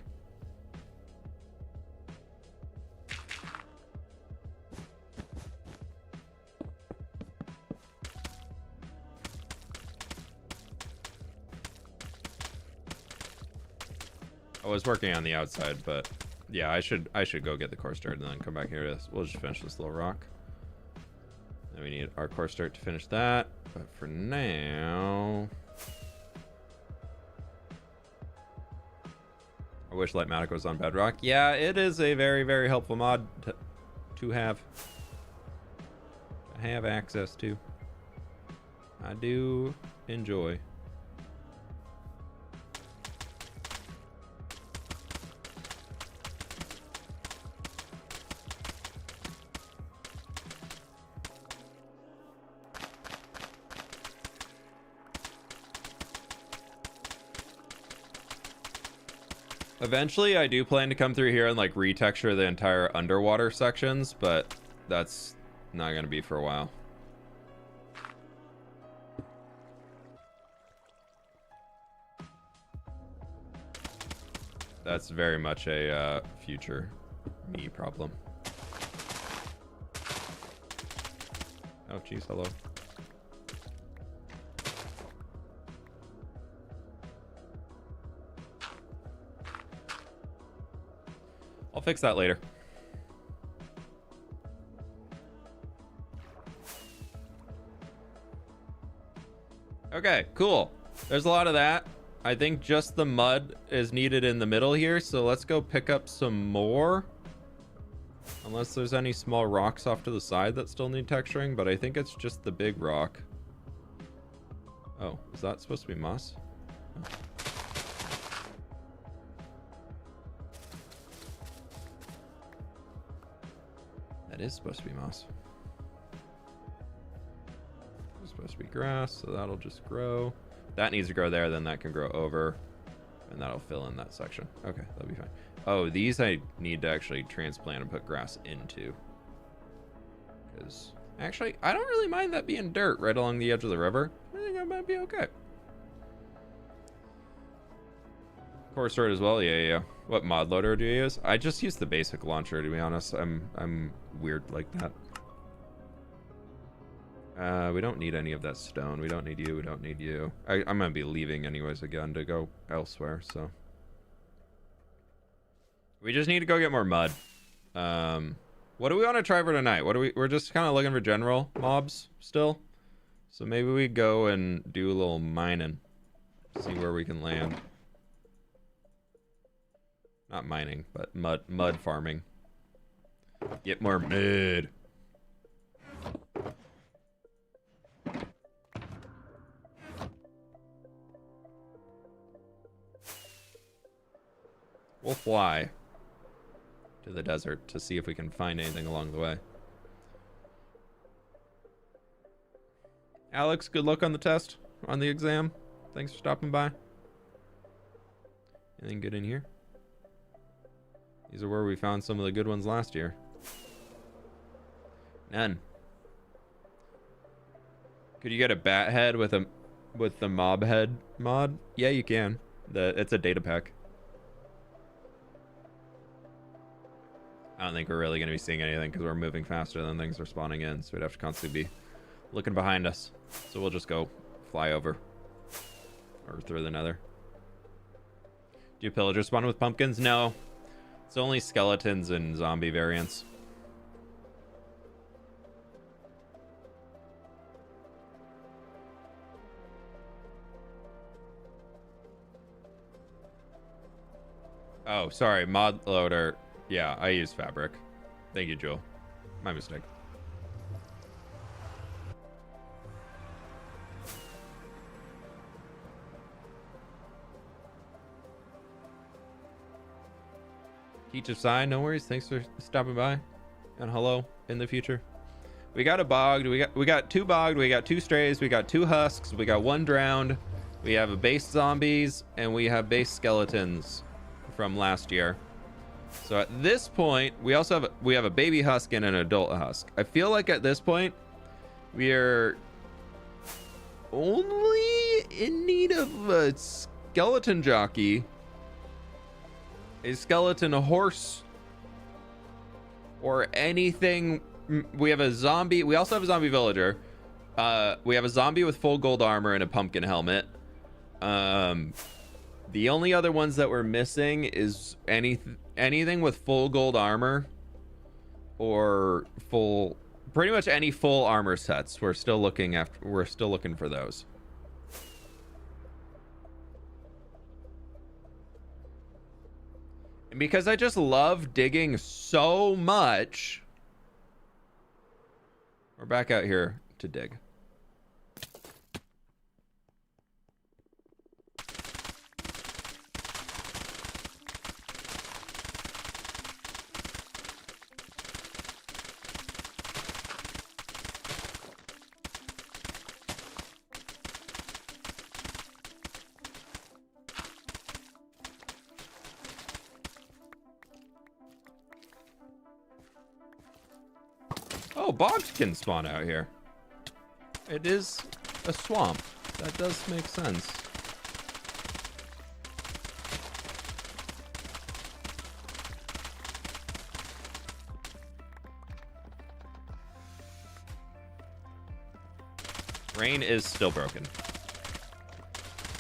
I was working on the outside, but yeah, I should go get the coarse dirt and then come back here. We'll just finish this little rock. Then we need our coarse dirt to finish that. But for now, I wish Lightmatic was on Bedrock. Yeah, it is a very, very helpful mod to have access to. I do enjoy. Eventually, I do plan to come through here and like retexture the entire underwater sections, but that's not going to be for a while. That's very much a future me problem. Oh, geez, hello. I'll fix that later. Okay, cool. There's a lot of that. I think just the mud is needed in the middle here, so let's go pick up some more. Unless there's any small rocks off to the side that still need texturing, but I think it's just the big rock. Oh, is that supposed to be moss? Oh. That is supposed to be moss. It's supposed to be grass, so that'll just grow. That needs to grow there, then that can grow over. And that'll fill in that section. Okay, that'll be fine. Oh, these I need to actually transplant and put grass into. Because, actually, I don't really mind that being dirt right along the edge of the river. I think that might be okay. Course sort as well, yeah. What mod loader do you use? I just use the basic launcher, to be honest. I'm weird like that. We don't need any of that stone. We don't need you. We don't need you. I'm gonna be leaving anyways again to go elsewhere, so. We just need to go get more mud. What do we want to try for tonight? We're just kind of looking for general mobs still. So maybe we go and do a little mining. See where we can land. Not mining, but mud farming. Get more mud. We'll fly to the desert to see if we can find anything along the way. Alex, good luck on the test, on the exam. Thanks for stopping by. Anything good in here? These are where we found some of the good ones last year. None. Could you get a bat head with the mob head mod? Yeah, you can. It's a data pack. I don't think we're really going to be seeing anything because we're moving faster than things are spawning in, so we'd have to constantly be looking behind us. So we'll just go fly over or through the nether. Do pillagers spawn with pumpkins? No. It's only skeletons and zombie variants. Oh, sorry. Mod loader. Yeah, I use fabric. Thank you, Joel. My mistake. Teach of Sign, no worries. Thanks for stopping by. And hello in the future. We got a bogged. We got 2 bogged. We got 2 strays. We got 2 husks. We got 1 drowned. We have a base zombies and we have base skeletons from last year. So at this point, we have a baby husk and an adult husk. I feel like at this point, we are only in need of a skeleton jockey, a skeleton horse, or anything. We have a zombie. We also have a zombie villager. We have a zombie with full gold armor and a pumpkin helmet. The only other ones that we're missing is anything with full gold armor or pretty much any full armor sets. We're still looking for those. And because I just love digging so much, we're back out here to dig. Oh, bogged can spawn out here. It is a swamp. That does make sense. Rain is still broken.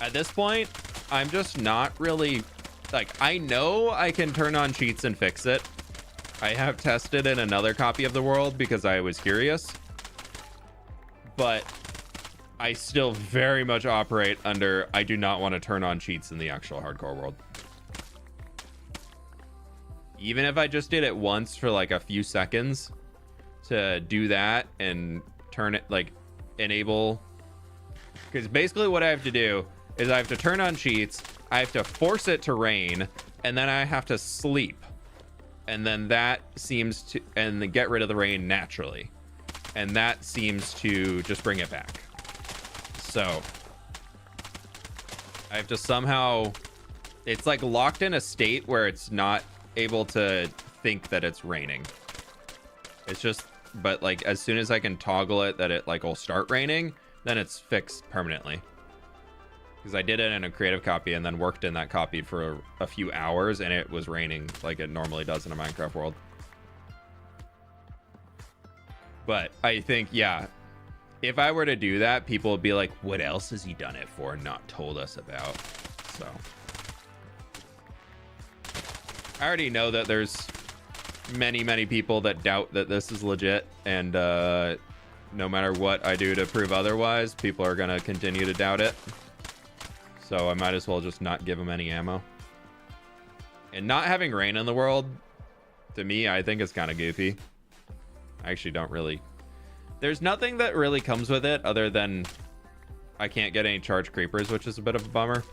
At this point, I'm just not really... Like, I know I can turn on cheats and fix it. I have tested in another copy of the world because I was curious, but I still very much operate under I do not want to turn on cheats in the actual hardcore world. Even if I just did it once for like a few seconds to do that and turn it, like enable, because basically what I have to do is I have to turn on cheats, I have to force it to rain, and then I have to sleep. And then that seems to, and then get rid of the rain naturally. And that seems to just bring it back. So I have to somehow, it's like locked in a state where it's not able to think that it's raining. It's just, but like as soon as I can toggle it that it like will start raining, then it's fixed permanently. Because I did it in a creative copy and then worked in that copy for a few hours and it was raining like it normally does in a Minecraft world. But I think, yeah, if I were to do that, people would be like, what else has he done it for and not told us about? So I already know that there's many people that doubt that this is legit, and no matter what I do to prove otherwise, people are gonna continue to doubt it. So I might as well just not give them any ammo. And not having rain in the world, to me, I think is kind of goofy. I actually don't really, there's nothing that really comes with it other than I can't get any charged creepers, which is a bit of a bummer.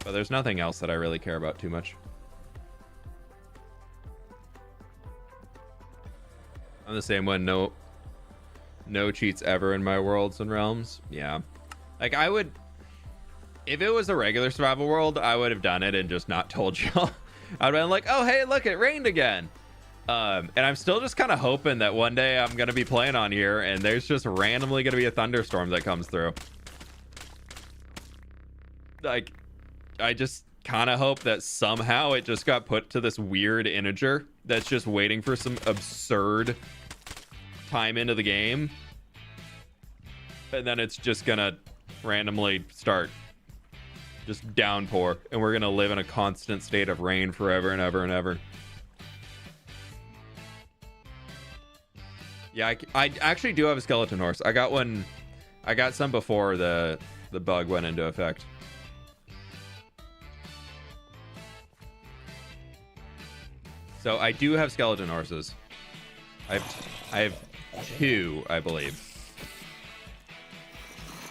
But there's nothing else that I really care about too much. I'm the same one. No cheats ever in my worlds and realms. Yeah. Like I would, if it was a regular survival world, I would have done it and just not told y'all. I'd been like, oh, hey, look, it rained again. And I'm still just kind of hoping that one day I'm going to be playing on here and there's just randomly going to be a thunderstorm that comes through. Like, I just kind of hope that somehow it just got put to this weird integer that's just waiting for some absurd time into the game. And then it's just going to randomly start just downpour. And we're going to live in a constant state of rain forever and ever and ever. Yeah, I actually do have a skeleton horse. I got one. I got some before the bug went into effect. So I do have skeleton horses. I have two, I believe.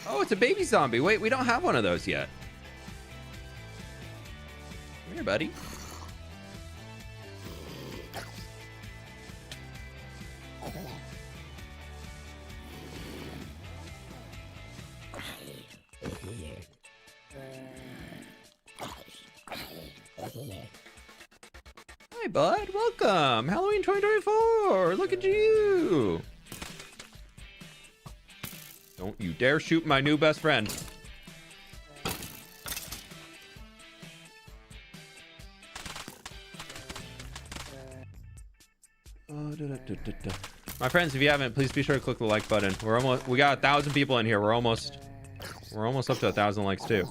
Oh, it's a baby zombie. Wait, we don't have one of those yet. Come here, buddy. Hi, bud. Welcome. Halloween 2024. Look at you. Don't you dare shoot my new best friend. My friends, if you haven't, please be sure to click the like button. We got 1,000 people in here. We're almost up to 1,000 likes too.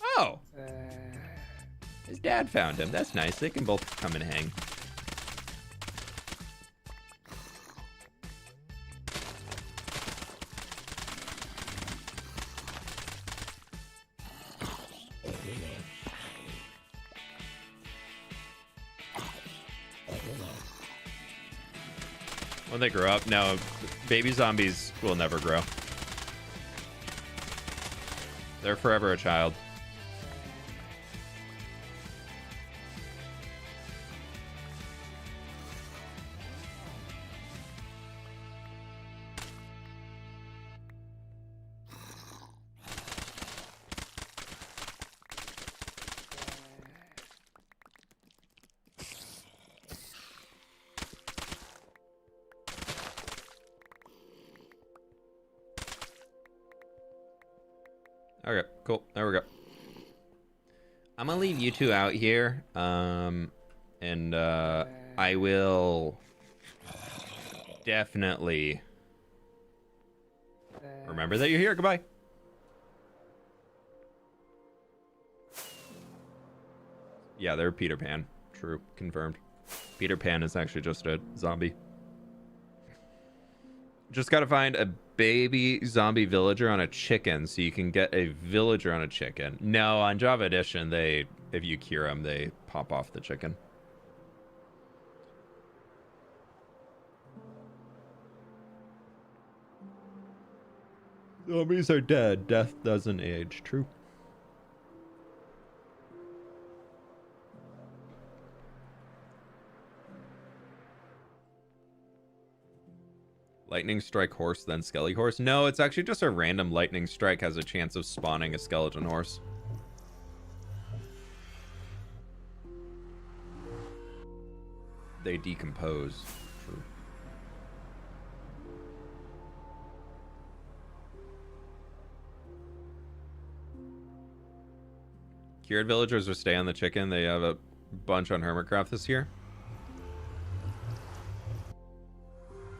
Oh. His dad found him. That's nice. They can both come and hang. When they grow up, no, baby zombies will never grow. They're forever a child. Okay, cool. There we go. I'm gonna leave you two out here. And I will definitely remember that you're here. Goodbye. Yeah, they're Peter Pan. True. Confirmed. Peter Pan is actually just a zombie. Just gotta find a baby zombie villager on a chicken so you can get a villager on a chicken. No, on Java Edition, if you cure them, they pop off the chicken. Zombies are dead. Death doesn't age. True. Lightning strike horse, then skelly horse? No, it's actually just a random lightning strike has a chance of spawning a skeleton horse. They decompose. True. Cured villagers will stay on the chicken. They have a bunch on Hermitcraft this year.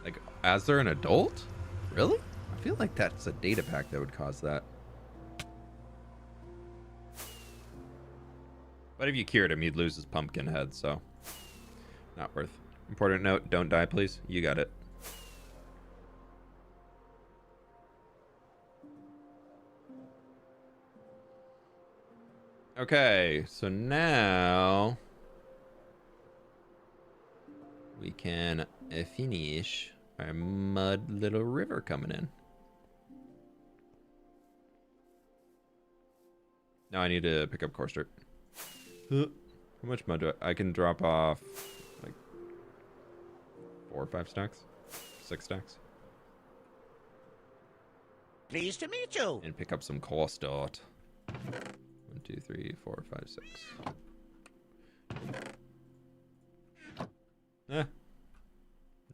Like, as they're an adult? Really? I feel like that's a data pack that would cause that. But if you cured him, he'd lose his pumpkin head, so not worth. Important note, don't die, please. You got it. Okay, so now we can finish our mud little river coming in. Now I need to pick up coarse dirt. How much mud do I can drop off? Like 4 or 5 stacks? 6 stacks? Pleased to meet you. And pick up some coarse dirt. 1, 2, 3, 4, 5, 6.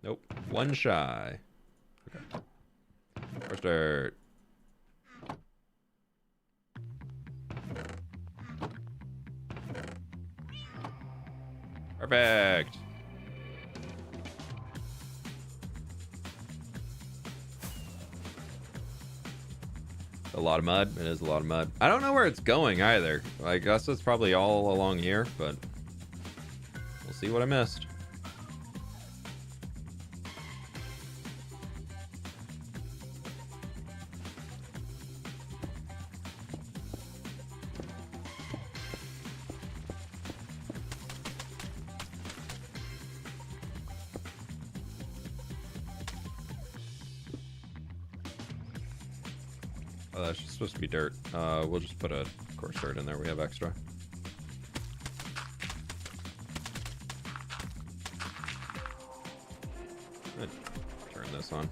Nope. 1 shy. Okay. Coarse dirt. Perfect. A lot of mud. It is a lot of mud. I don't know where it's going either. I guess it's probably all along here, but we'll see what I missed. Oh, that's just supposed to be dirt. We'll just put a coarse dirt in there. We have extra. Turn this on.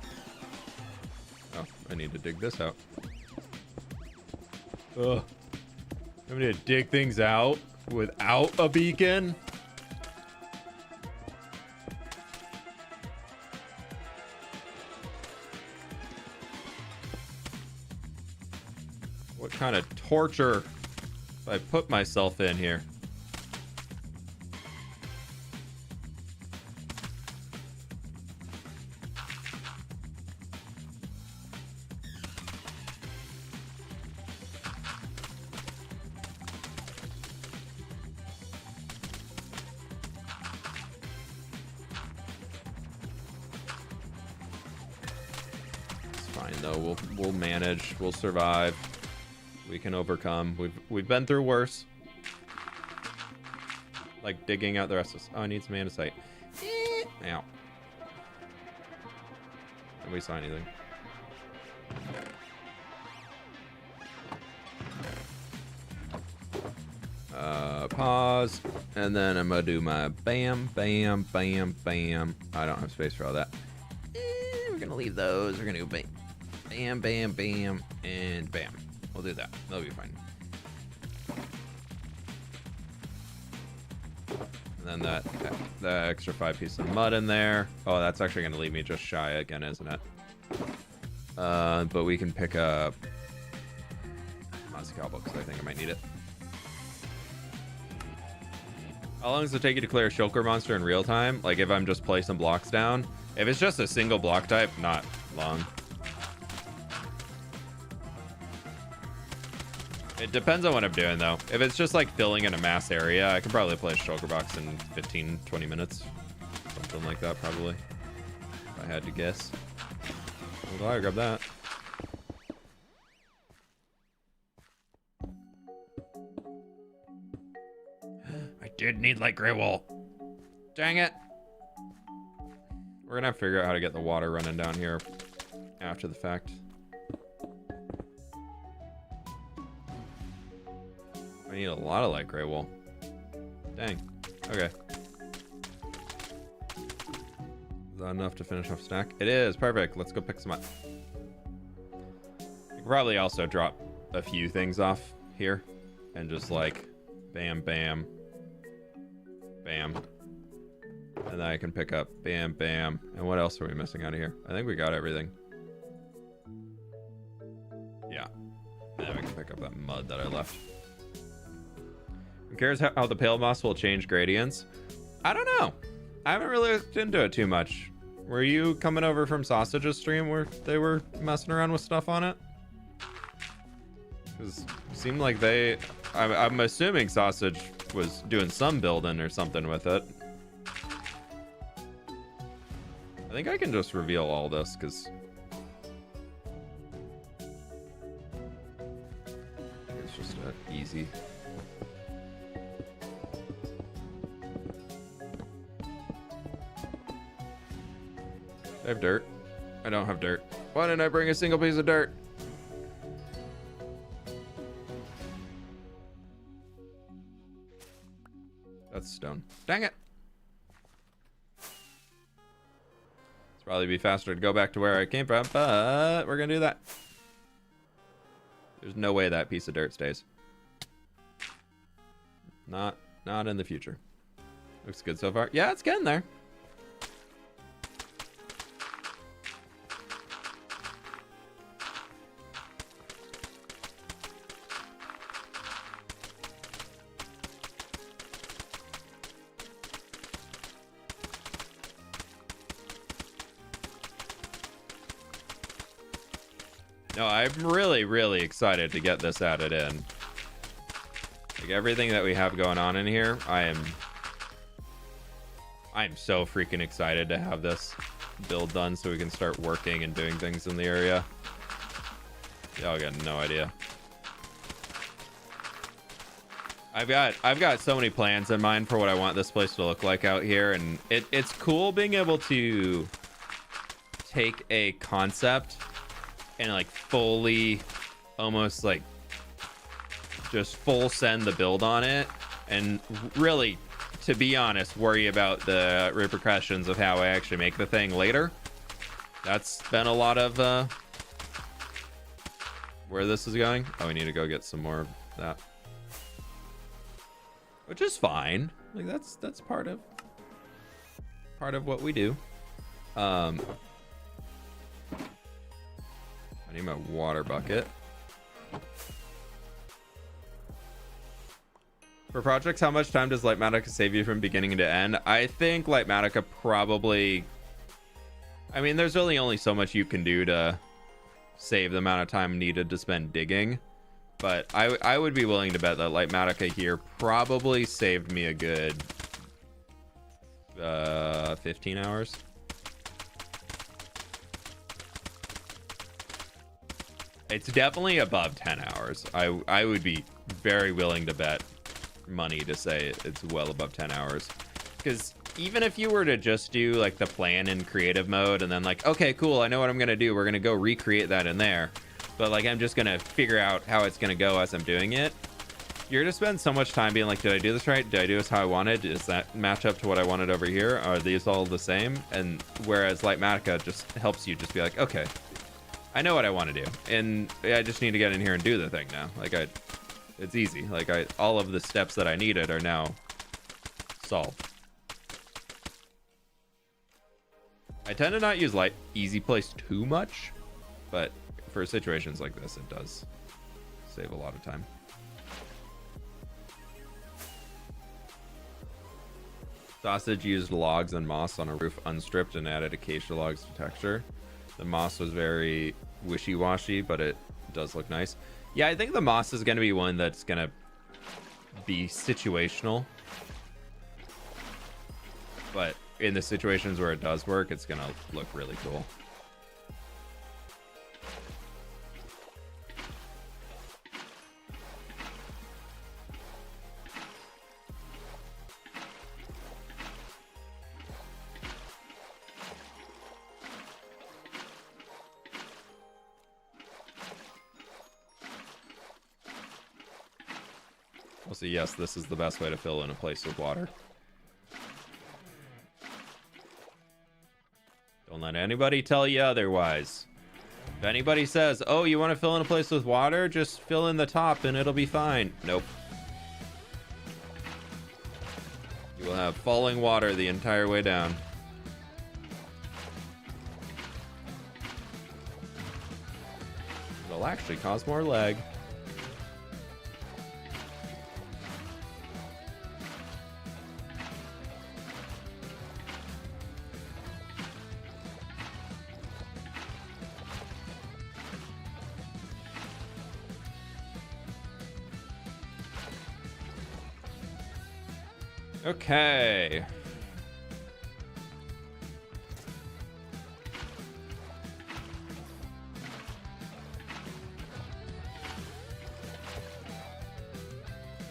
Oh, I need to dig this out. Ugh. I'm gonna dig things out without a beacon. What kind of torture have I put myself in here? It's fine though. We'll manage. We'll survive. We can overcome. We've been through worse. Like digging out the rest of this. Oh, I need some andesite. Ow. Nobody saw anything. Pause. And then I'm gonna do my bam, bam, bam, bam. I don't have space for all that. We're gonna leave those. We're gonna go bam, bam, bam, bam, and bam. We'll do that. That'll be fine. And then that extra 5 pieces of mud in there. Oh, that's actually going to leave me just shy again, isn't it? But we can pick up Mossy Cobble because I think I might need it. How long does it take you to clear a shulker monster in real time? Like if I'm just placing blocks down? If it's just a single block type, not long. It depends on what I'm doing, though. If it's just like filling in a mass area, I can probably play a shulker box in 15-20 minutes. Something like that, probably. If I had to guess. I'm glad I grabbed that. I did need light gray wool. Dang it. We're gonna have to figure out how to get the water running down here after the fact. I need a lot of light gray wool. Dang. Okay. Is that enough to finish off stack? It is. Perfect. Let's go pick some up. I could probably also drop a few things off here and just like bam, bam, bam. And then I can pick up bam, bam. And what else are we missing out of here? I think we got everything. Yeah. And then we can pick up that mud that I left. Who cares how the pale moss will change gradients? I don't know. I haven't really looked into it too much. Were you coming over from Sausage's stream where they were messing around with stuff on it? Because it seemed like they... I'm assuming Sausage was doing some building or something with it. I think I can just reveal all this because... it's just easy. I have dirt. I don't have dirt. Why didn't I bring a single piece of dirt? That's stone. Dang it. It's probably be faster to go back to where I came from, but we're gonna do that. There's no way that piece of dirt stays. Not in the future. Looks good so far. Yeah, it's getting there. No, I'm really excited to get this added in. Like everything that we have going on in here, I'm so freaking excited to have this build done so we can start working and doing things in the area. Y'all got no idea. I've got so many plans in mind for what I want this place to look like out here, and it's cool being able to take a concept and like fully almost like just full send the build on it and really, to be honest, worry about the repercussions of how I actually make the thing later. That's been a lot of where this is going. Oh, we need to go get some more of that, which is fine. Like that's part of what we do. I need my water bucket. For projects, how much time does Lightmatica save you from beginning to end? I think Lightmatica probably... I mean, there's really only so much you can do to save the amount of time needed to spend digging. But I would be willing to bet that Lightmatica here probably saved me a good 15 hours. It's definitely above 10 hours. I would be very willing to bet money to say it's well above 10 hours. Because even if you were to just do like the plan in creative mode and then like, okay, cool, I know what I'm going to do. We're going to go recreate that in there. But like, I'm just going to figure out how it's going to go as I'm doing it. You're going to spend so much time being like, did I do this right? Did I do this how I wanted? Does that match up to what I wanted over here? Are these all the same? And whereas Lightmatica just helps you just be like, okay, I know what I want to do, and I just need to get in here and do the thing now. Like it's easy. Like all of the steps that I needed are now solved. I tend to not use easy place too much, but for situations like this, it does save a lot of time. Sausage used logs and moss on a roof unstripped and added acacia logs to texture. The moss was very wishy-washy, but it does look nice. Yeah, I think the moss is going to be one that's going to be situational. But in the situations where it does work, it's going to look really cool. Also, yes, this is the best way to fill in a place with water. Don't let anybody tell you otherwise. If anybody says, oh, you want to fill in a place with water, just fill in the top and it'll be fine. Nope. You will have falling water the entire way down. It'll actually cause more lag. Okay.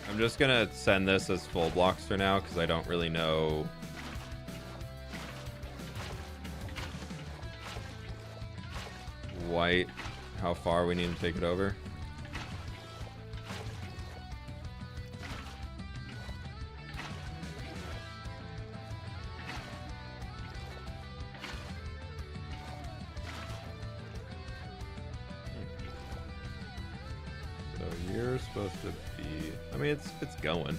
I'm just gonna send this as full blocks for now because I don't really know white how far we need to take it over. Supposed to be, I mean, it's going.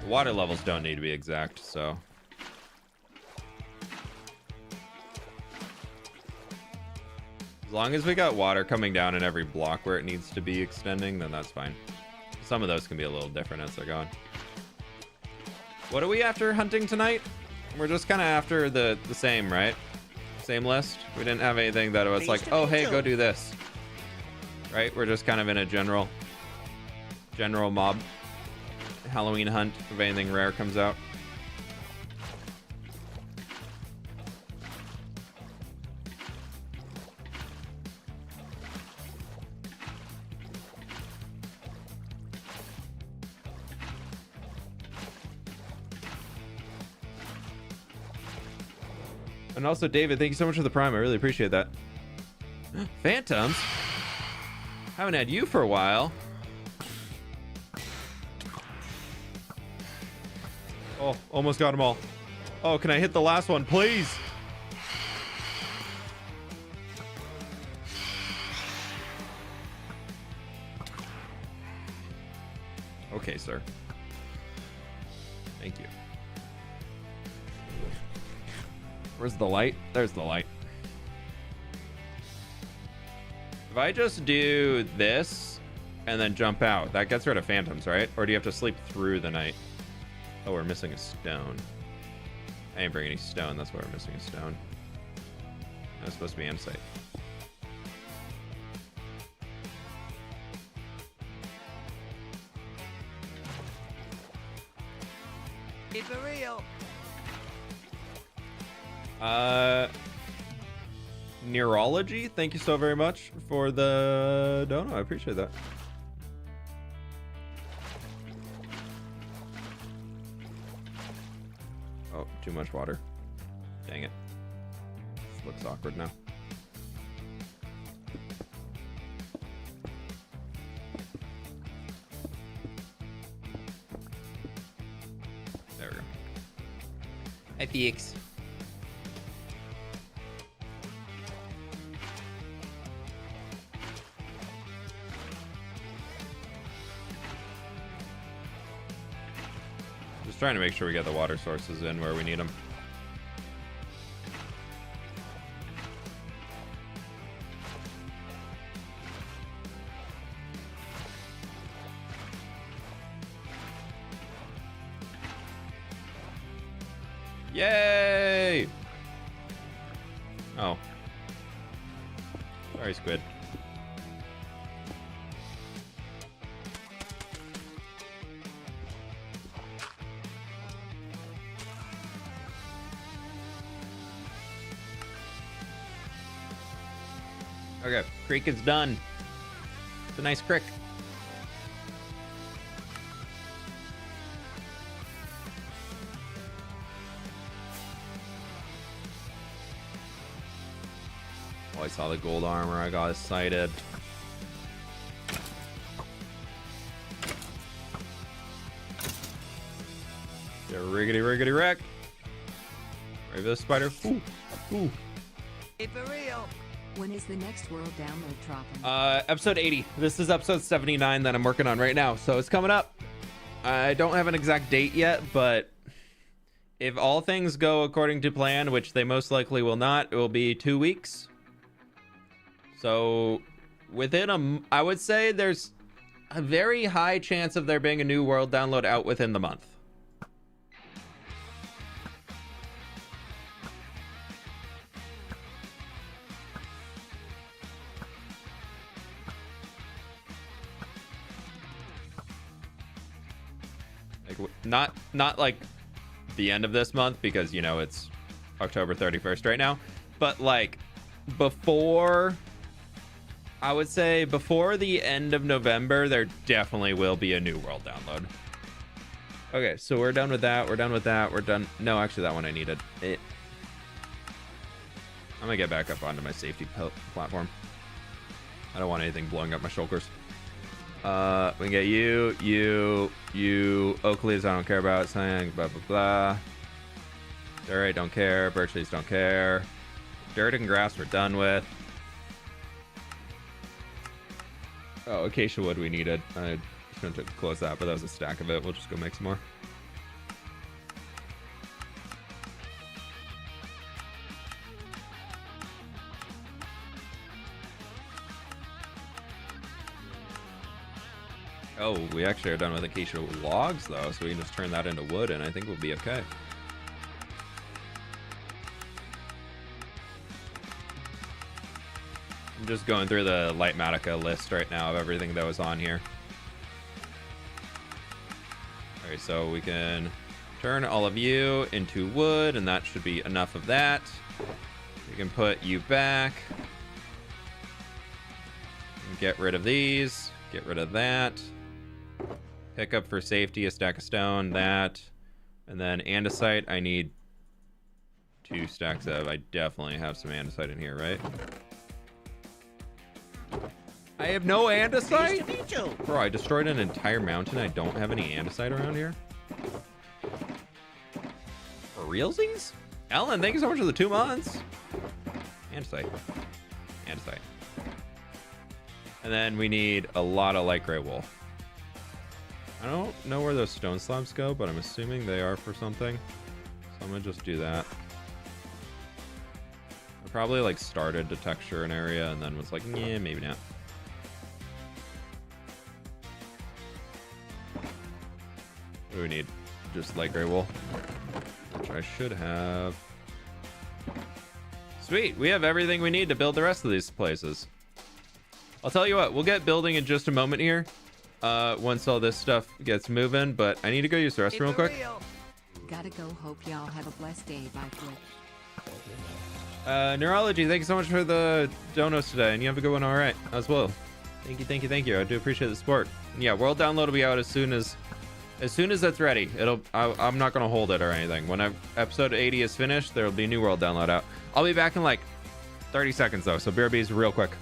The water levels don't need to be exact, so as long as we got water coming down in every block where it needs to be extending, then that's fine. Some of those can be a little different as they're going. What are we after hunting tonight? We're just kind of after the same, right? Same list. We didn't have anything that was like, oh hey, go do this. Right, we're just kind of in a general mob Halloween hunt if anything rare comes out. And also, David, thank you so much for the prime. I really appreciate that. Phantoms? Haven't had you for a while. Oh, almost got them all. Oh, can I hit the last one, please? Okay, sir. Thank you. Where's the light? There's the light. If I just do this and then jump out, that gets rid of phantoms, right? Or do you have to sleep through the night? Oh, we're missing a stone. I didn't bring any stone. That's why we're missing a stone. That's supposed to be insight. Keep it real. Neurology, thank you so very much for the dono. I appreciate that. Oh, too much water. Dang it. This looks awkward now. There we go. Hi, Felix. Trying to make sure we get the water sources in where we need them. Yay! Oh. Sorry, squid. Okay, creek is done. It's a nice creek. Oh, I saw the gold armor. I got excited. Riggedy, riggedy, wreck. Brave this spider. Ooh. Ooh. Hey, for real. When is the next world download dropping? Episode 80. This is episode 79 that I'm working on right now, so it's coming up. I don't have an exact date yet, but if all things go according to plan, which they most likely will not, it will be 2 weeks. So within I would say there's a very high chance of there being a new world download out within the month. Like not like the end of this month, because you know it's October 31st right now, but like before, I would say before the end of November, there definitely will be a new world download. Okay, so we're done with that. We're done with that. We're done. No, actually, that one I needed. I'm gonna get back up onto my safety platform. I don't want anything blowing up my shoulders. We can get you, oak leaves I don't care about, saying blah blah blah. Dirt, don't care. Birch leaves, don't care. Dirt and grass we're done with. Oh, acacia wood we needed. I just meant to close that, but that was a stack of it. We'll just go make some more. Oh, we actually are done with acacia logs, though, so we can just turn that into wood, and I think we'll be okay. I'm just going through the Lightmatica list right now of everything that was on here. Alright, so we can turn all of you into wood, and that should be enough of that. We can put you back. Get rid of these. Get rid of that. Pick up for safety a stack of stone, that. And then andesite, I need 2 stacks of. I definitely have some andesite in here, right? I have no andesite? Bro, I destroyed an entire mountain. I don't have any andesite around here. For realsies? Ellen, thank you so much for the 2 months. Andesite. Andesite. And then we need a lot of light gray wool. I don't know where those stone slabs go, but I'm assuming they are for something. So I'm gonna just do that. I probably like started to texture an area and then was like, yeah, maybe not. What do we need? Just light gray wool, which I should have. Sweet, we have everything we need to build the rest of these places. I'll tell you what, we'll get building in just a moment here. Once all this stuff gets moving, but I need to go use the restroom real quick. Gotta go. Hope y'all have a blessed day. Bye, fWhip. Neurology, thank you so much for the donos today, and you have a good one. All right, as well. Thank you, thank you, thank you. I do appreciate the support. And yeah, world download will be out as soon as that's ready. I'm not gonna hold it or anything. When episode 80 is finished, there will be a new world download out. I'll be back in like 30 seconds though, so BRB's real quick.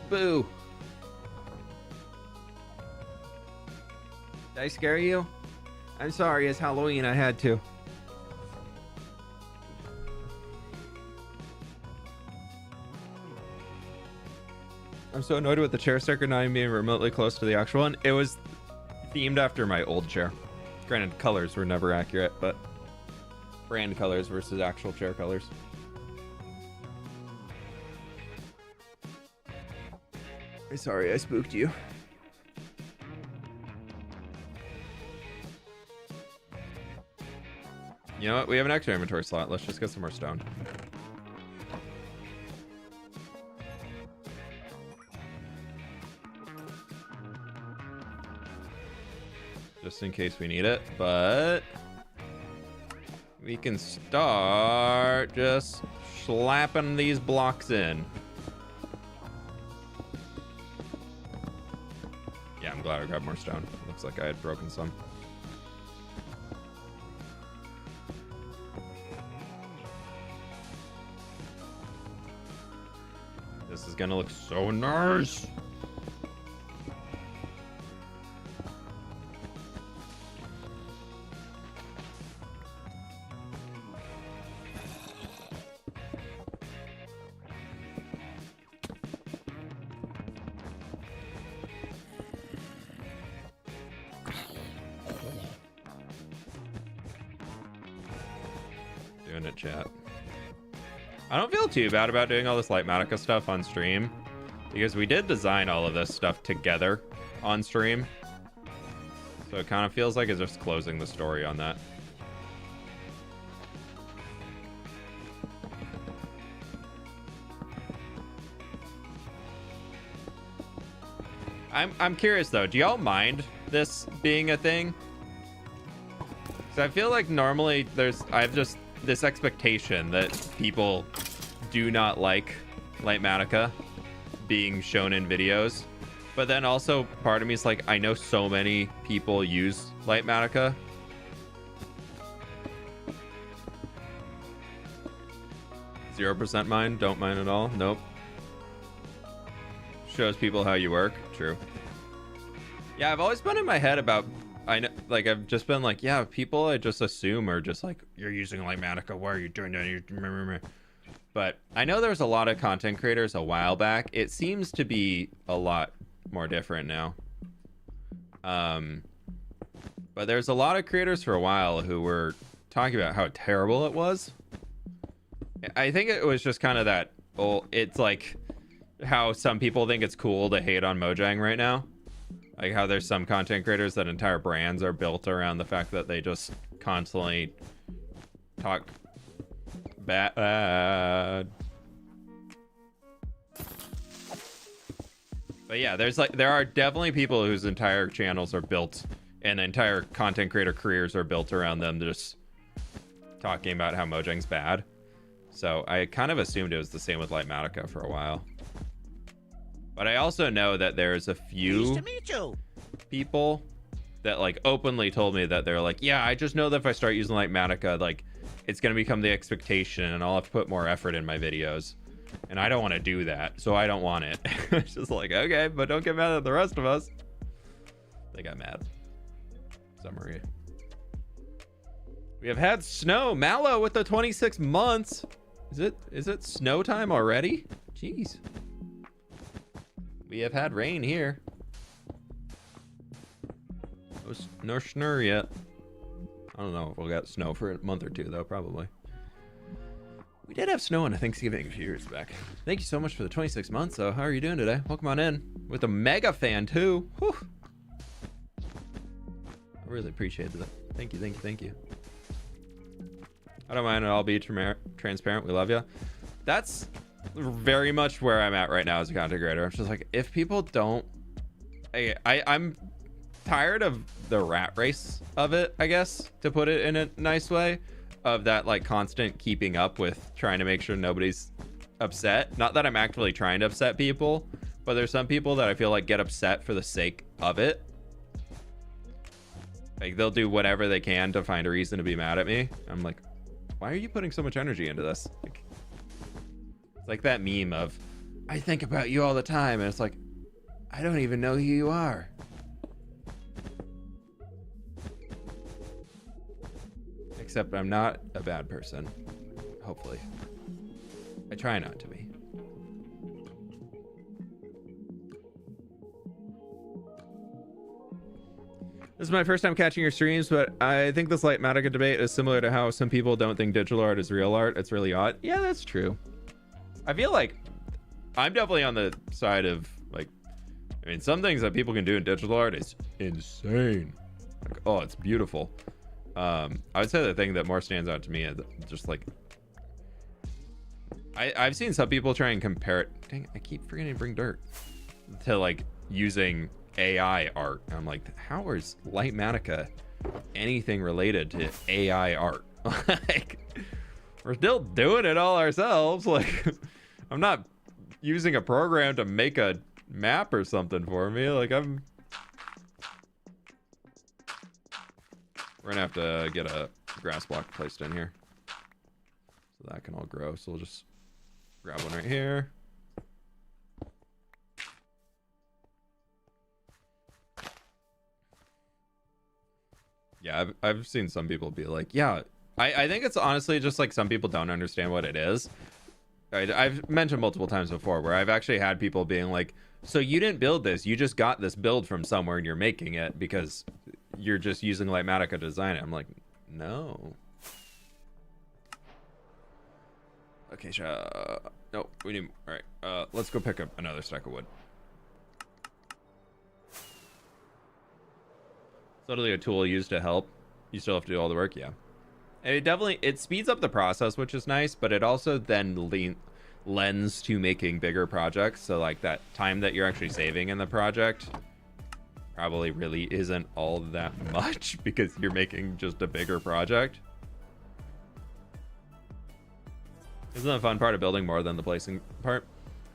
Boo. Did I scare you? I'm sorry, it's Halloween, I had to. I'm so annoyed with the chair sticker not even being remotely close to the actual one. It was themed after my old chair. Granted, colors were never accurate, but brand colors versus actual chair colors. Sorry, I spooked you. You know what? We have an extra inventory slot. Let's just get some more stone. Just in case we need it, but we can start just slapping these blocks in. Yeah, I'm glad I grabbed more stone. Looks like I had broken some. This is gonna look so nice. Doing it, chat. I don't feel too bad about doing all this Lightmatica stuff on stream because we did design all of this stuff together on stream. So it kind of feels like it's just closing the story on that. I'm curious though, do y'all mind this being a thing? Because I feel like normally I have just this expectation that people do not like Lightmatica being shown in videos, but then also part of me is like, I know so many people use Lightmatica. %, mind? Don't mind at all? Nope. Shows people how you work. True. Yeah, I've always been in my head about, I know, like, I've just been like, yeah, people I just assume are just like, you're using Lightmatica, why are you doing that? But I know there's a lot of content creators a while back. It seems to be a lot more different now. But there's a lot of creators for a while who were talking about how terrible it was. I think it was just kind of that, oh, it's like how some people think it's cool to hate on Mojang right now. Like how there's some content creators that entire brands are built around the fact that they just constantly talk bad. But yeah, there are definitely people whose entire channels are built and entire content creator careers are built around them just talking about how Mojang's bad. So I kind of assumed it was the same with Lightmatica for a while. But I also know that there's a few people that like openly told me that they're like, yeah, I just know that if I start using Lightmatica, like it's going to become the expectation and I'll have to put more effort in my videos. And I don't want to do that, so I don't want it. It's just like, okay, but don't get mad at the rest of us. They got mad. Summary. We have had snow. Mallow with the 26 months. Is it snow time already? Jeez. We have had rain here. No snur yet. I don't know if we'll get snow for a month or two though, probably. We did have snow on a Thanksgiving a few years back. Thank you so much for the 26 months though. How are you doing today? Welcome on in. With a mega fan too. Whew. I really appreciate that. Thank you, thank you, thank you. I don't mind at all. Be transparent. We love you. That's very much where I'm at right now as a content creator. I'm just like, if people don't, I'm tired of the rat race of it, I guess, to put it in a nice way, of that like constant keeping up with trying to make sure nobody's upset. Not that I'm actively trying to upset people, but there's some people that I feel like get upset for the sake of it. Like they'll do whatever they can to find a reason to be mad at me. I'm like, why are you putting so much energy into this? Like, it's like that meme of, I think about you all the time, and it's like, I don't even know who you are. Except I'm not a bad person, hopefully. I try not to be. This is my first time catching your streams, but I think this Lightmatica debate is similar to how some people don't think digital art is real art. It's really odd. Yeah, that's true. I feel like I'm definitely on the side of, like, I mean, some things that people can do in digital art is insane. Like, oh, it's beautiful. I would say the thing that more stands out to me is just like, I've seen some people try and compare it. Dang, I keep forgetting to bring dirt. To like using AI art. I'm like, how is Lightmatica anything related to AI art? Like, we're still doing it all ourselves. Like, I'm not using a program to make a map or something for me. Like, we're gonna have to get a grass block placed in here so that can all grow. So we'll just grab one right here. Yeah, I've seen some people be like, yeah, I think it's honestly just like some people don't understand what it is. I've mentioned multiple times before where I've actually had people being like, so you didn't build this, you just got this build from somewhere and you're making it because you're just using Lightmatica to design it. I'm like, no. Okay, no, we need, all right, let's go pick up another stack of wood. Totally a tool used to help. You still have to do all the work, yeah. And it speeds up the process, which is nice, but it also then lends to making bigger projects. So like that time that you're actually saving in the project probably really isn't all that much because you're making just a bigger project. Isn't the fun part of building more than the placing part?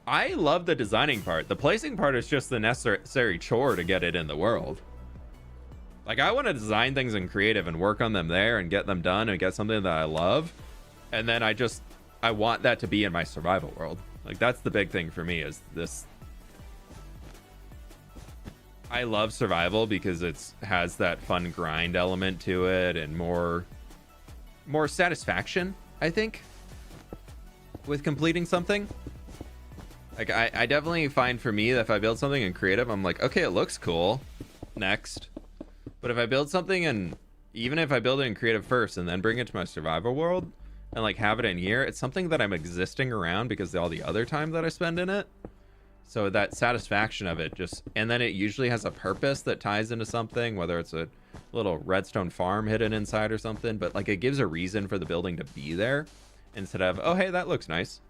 I love the designing part. The placing part is just the necessary chore to get it in the world. Like, I want to design things in creative and work on them there and get them done and get something that I love. And then I want that to be in my survival world. Like, that's the big thing for me is this. I love survival because it has that fun grind element to it and more satisfaction, I think, with completing something. Like, I definitely find for me that if I build something in creative, I'm like, okay, it looks cool. Next. But if I build something and even if I build it in creative first and then bring it to my survival world and like have it in here, it's something that I'm existing around because of all the other time that I spend in it. So that satisfaction of it and then it usually has a purpose that ties into something, whether it's a little redstone farm hidden inside or something, but like it gives a reason for the building to be there instead of, oh, hey, that looks nice.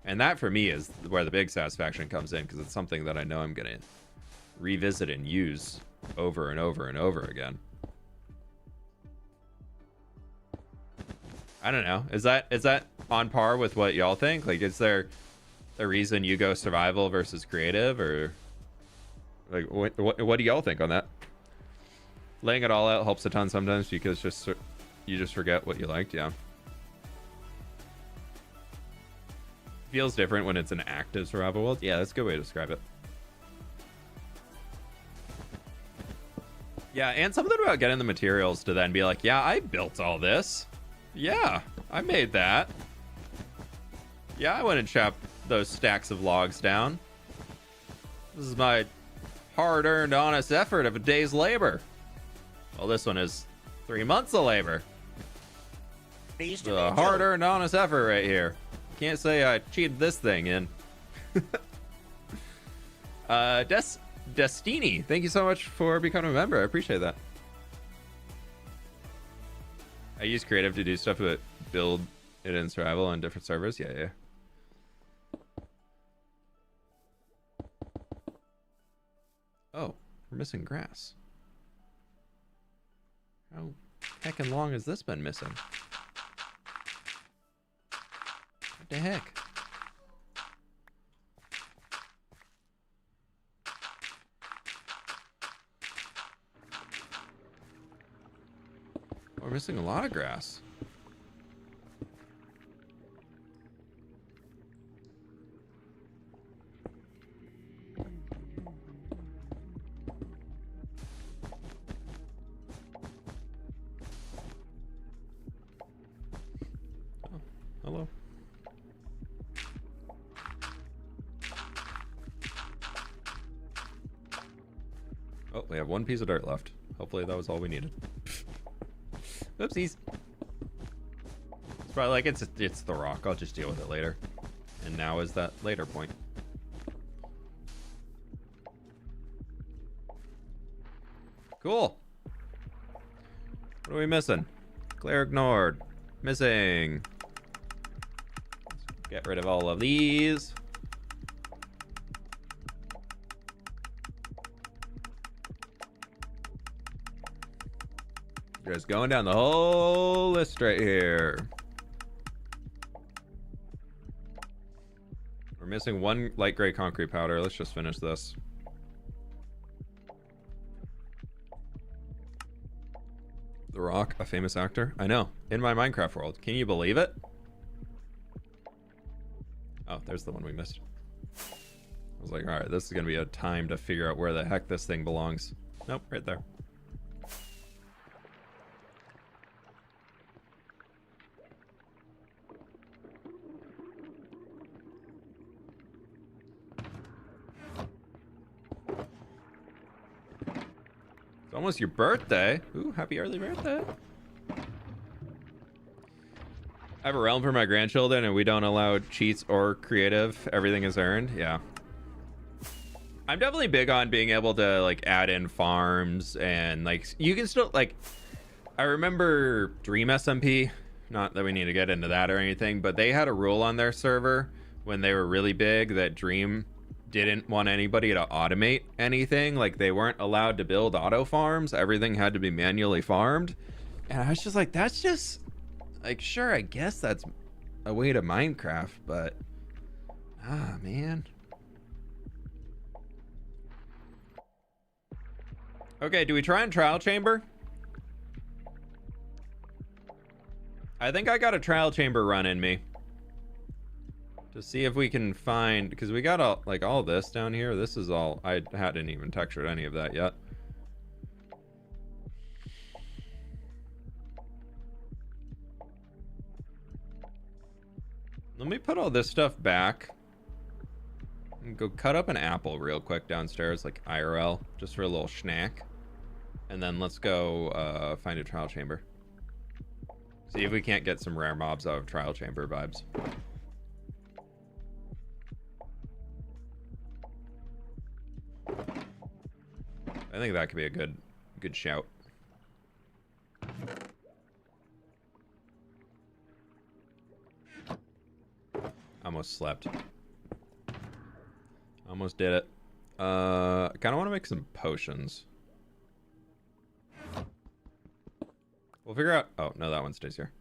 And that for me is where the big satisfaction comes in because it's something that I know I'm going to revisit and use over and over and over again. I don't know. Is that on par with what y'all think? Like, is there a reason you go survival versus creative, or like what do y'all think on that? Laying it all out helps a ton sometimes because you just forget what you liked. Yeah. Feels different when it's an active survival world. Yeah, that's a good way to describe it. Yeah, and something about getting the materials to then be like, yeah, I built all this. Yeah, I made that. Yeah, I went and chopped those stacks of logs down. This is my hard-earned, honest effort of a day's labor. Well, this one is 3 months of labor. The hard-earned, honest effort right here. Can't say I cheated this thing in. Destiny, thank you so much for becoming a member. I appreciate that. I use creative to do stuff but build it in survival on different servers. Yeah. Oh, we're missing grass. How heckin' long has this been missing? What the heck? We're missing a lot of grass. we have one piece of dirt left. Hopefully that was all we needed. Oopsies. It's probably like, it's the rock. I'll just deal with it later. And now is that later point. Cool. What are we missing? Clear ignored. Missing. Get rid of all of these. Just going down the whole list right here. We're missing one light gray concrete powder. Let's just finish this. The Rock, a famous actor? I know. In my Minecraft world. Can you believe it? Oh, there's the one we missed. I was like, all right, this is going to be a time to figure out where the heck this thing belongs. Nope, right there. It's almost your birthday. Ooh, happy early birthday. I have a realm for my grandchildren and we don't allow cheats or creative. Everything is earned. Yeah. I'm definitely big on being able to like add in farms and like you can still like, I remember Dream SMP, not that we need to get into that or anything, but they had a rule on their server when they were really big that Dream didn't want anybody to automate anything. Like they weren't allowed to build auto farms. Everything had to be manually farmed. And I was just like, that's just like, sure, I guess that's a way to Minecraft, but man. Okay, do we try and trial chamber? I think I got a trial chamber run in me. To see if we can find, because we got all, like all this down here. This is all, I hadn't even textured any of that yet. Let me put all this stuff back. And go cut up an apple real quick downstairs, like IRL, just for a little snack. And then let's go find a trial chamber. See if we can't get some rare mobs out of trial chamber vibes. I think that could be a good shout. Almost slept. Almost did it. I kind of want to make some potions. We'll figure out... Oh, no, that one stays here.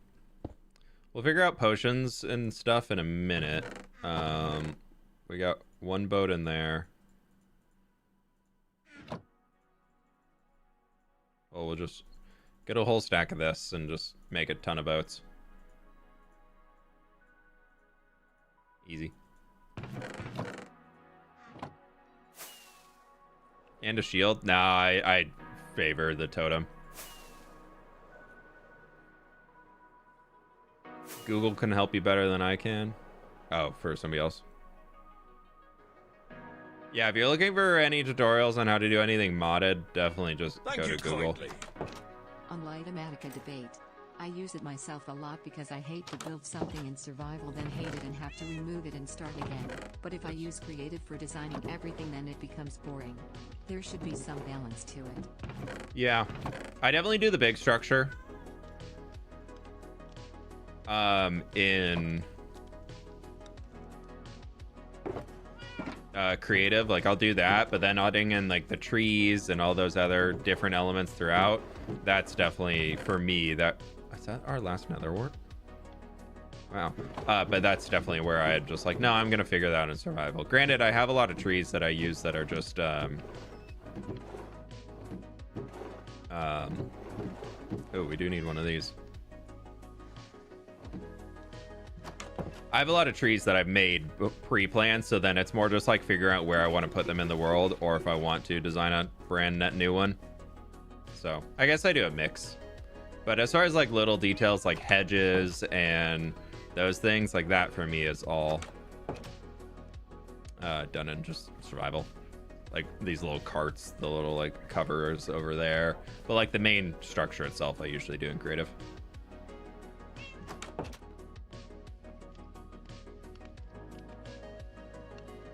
We'll figure out potions and stuff in a minute. We got one boat in there. Well, we'll just get a whole stack of this and just make a ton of boats. Easy. And a shield? Nah, I favor the totem. Google can help you better than I can. Oh, for somebody else. Yeah, if you're looking for any tutorials on how to do anything modded, definitely just go to Google. On Litematica debate. I use it myself a lot because I hate to build something in survival then hate it and have to remove it and start again. But if I use creative for designing everything then it becomes boring. There should be some balance to it. Yeah, I definitely do the big structure. In creative, like I'll do that, but then adding in like the trees and all those other different elements throughout, that's definitely for me. Is that our last nether wart? Wow. But that's definitely where I just like, no, I'm gonna figure that out in survival. Granted, I have a lot of trees that I use that are just oh, we do need one of these. I have a lot of trees that I've made pre-planned, so then it's more just like figuring out where I want to put them in the world, or if I want to design a brand new one. So I guess I do a mix. But as far as like little details like hedges and those things, like that for me is all done in just survival. like these little carts, the little like covers over there. But like the main structure itself, I usually do in creative.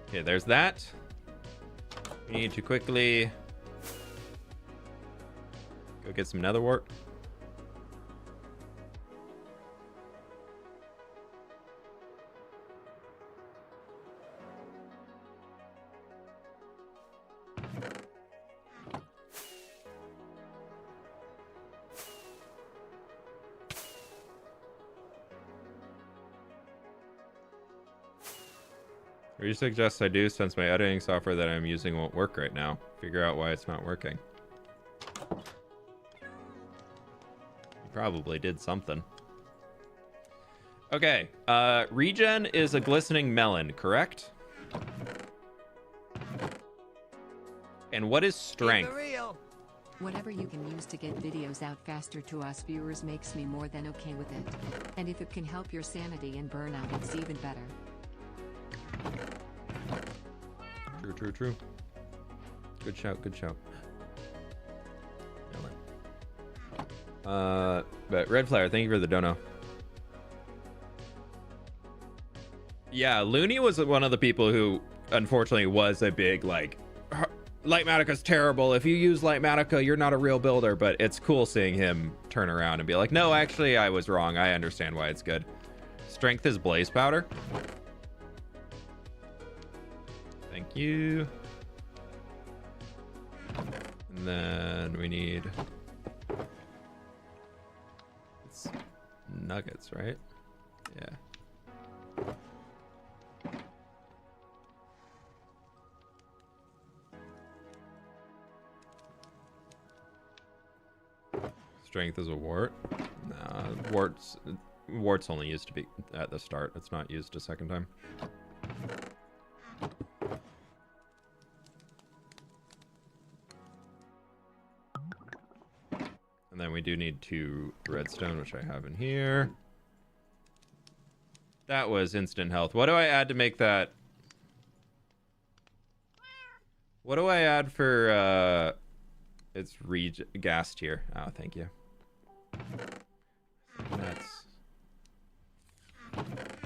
Okay, there's that. We need to quickly go get some nether wart. What do you suggest I do since my editing software that I'm using won't work right now? Figure out why it's not working. You probably did something. Okay, regen is a glistening melon, correct? And what is strength? Keep it real. Whatever you can use to get videos out faster to us viewers makes me more than okay with it. And if it can help your sanity and burnout, it's even better. True. Good shout. But Red Flare, thank you for the dono. Yeah, Looney was one of the people who unfortunately was a big like, Lightmatica's terrible. If you use Lightmatica, you're not a real builder. But it's cool seeing him turn around and be like, no, actually I was wrong. I understand why it's good. Strength is blaze powder. Thank you. And then we need it's nuggets, right? Yeah. Strength is a wart. Nah, wart's only used to be at the start. It's not used a second time. And then we do need 2 redstone, which I have in here. That was instant health. What do I add to make that? What do I add for, it's gas tier. Oh, thank you. That's...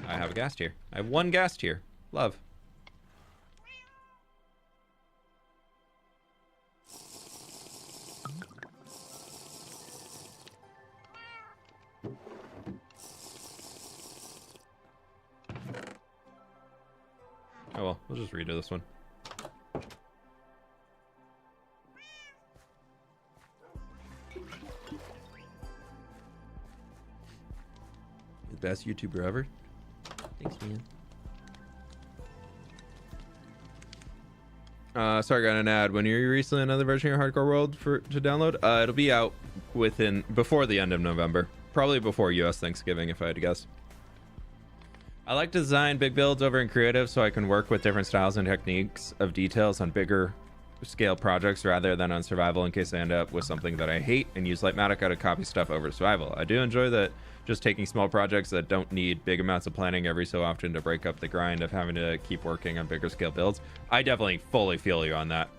I have a gas tier. I have 1 gas tier. Love. Oh well, we'll just redo this one. The best YouTuber ever. Thanks, man. Sorry, got an ad. When you're releasing another version of Hardcore World to download, it'll be out before the end of November. Probably before US Thanksgiving, if I had to guess. I like to design big builds over in creative so I can work with different styles and techniques of details on bigger scale projects rather than on survival in case I end up with something that I hate and use Lightmatica to copy stuff over survival. I do enjoy that, just taking small projects that don't need big amounts of planning every so often to break up the grind of having to keep working on bigger scale builds. I definitely fully feel you on that.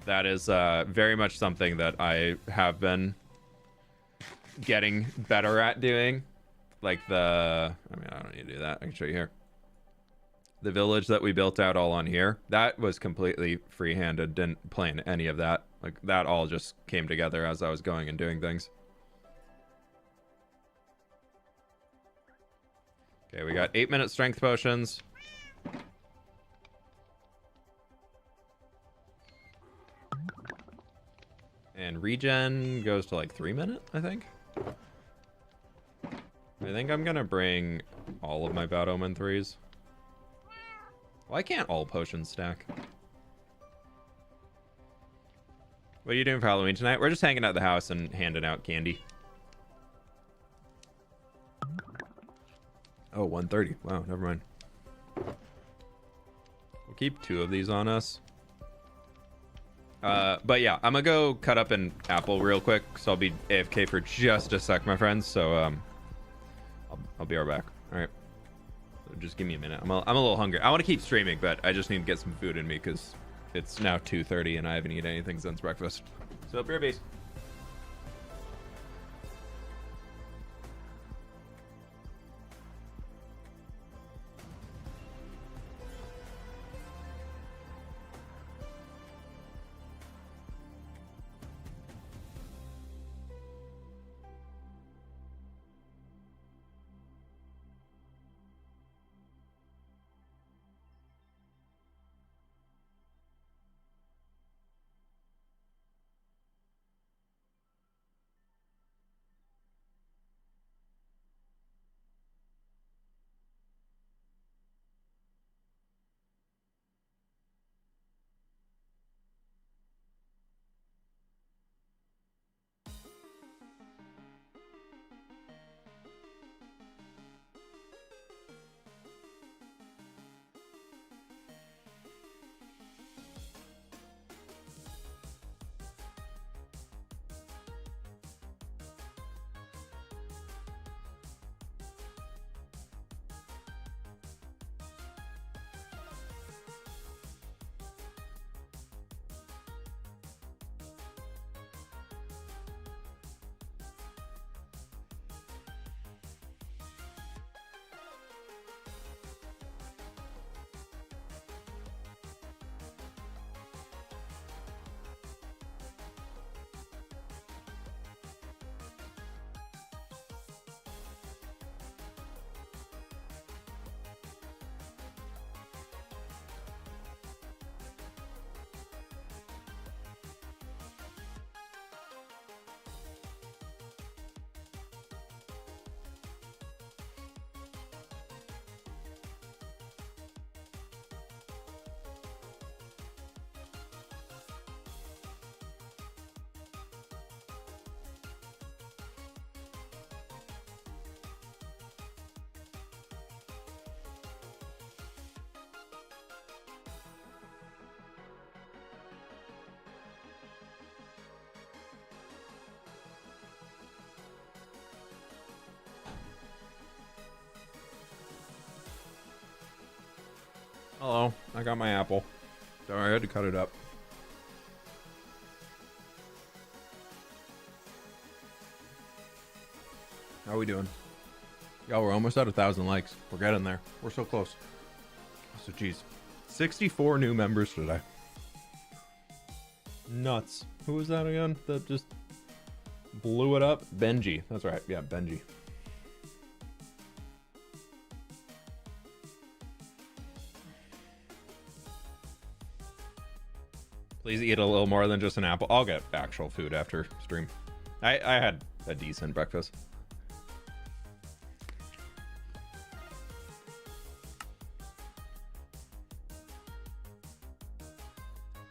That is very much something that I have been getting better at doing. Like I don't need to do that. I can show you here. The village that we built out all on here, that was completely free-handed. Didn't plan any of that. Like, that all just came together as I was going and doing things. Okay, we got 8-minute strength potions. And regen goes to like 3-minute, I think. I think I'm gonna bring all of my Bad Omen 3s. Why can't all potions stack? What are you doing for Halloween tonight? We're just hanging out at the house and handing out candy. Oh, 130. Wow, never mind. We'll keep 2 of these on us. But yeah, I'm gonna go cut up an apple real quick, so I'll be AFK for just a sec, my friends. So I'll be right back. All right, so just give me a minute. I'm a little hungry. I want to keep streaming, but I just need to get some food in me because it's now 2:30 and I haven't eaten anything since breakfast. So beer base. Hello, I got my apple. Sorry, I had to cut it up. How we doing? Yo, we're almost at 1,000 likes. We're getting there. We're so close. So, geez. 64 new members today. Nuts. Who was that again? That just blew it up? Benji. That's right. Yeah, Benji. Please eat a little more than just an apple. I'll get actual food after stream. I had a decent breakfast.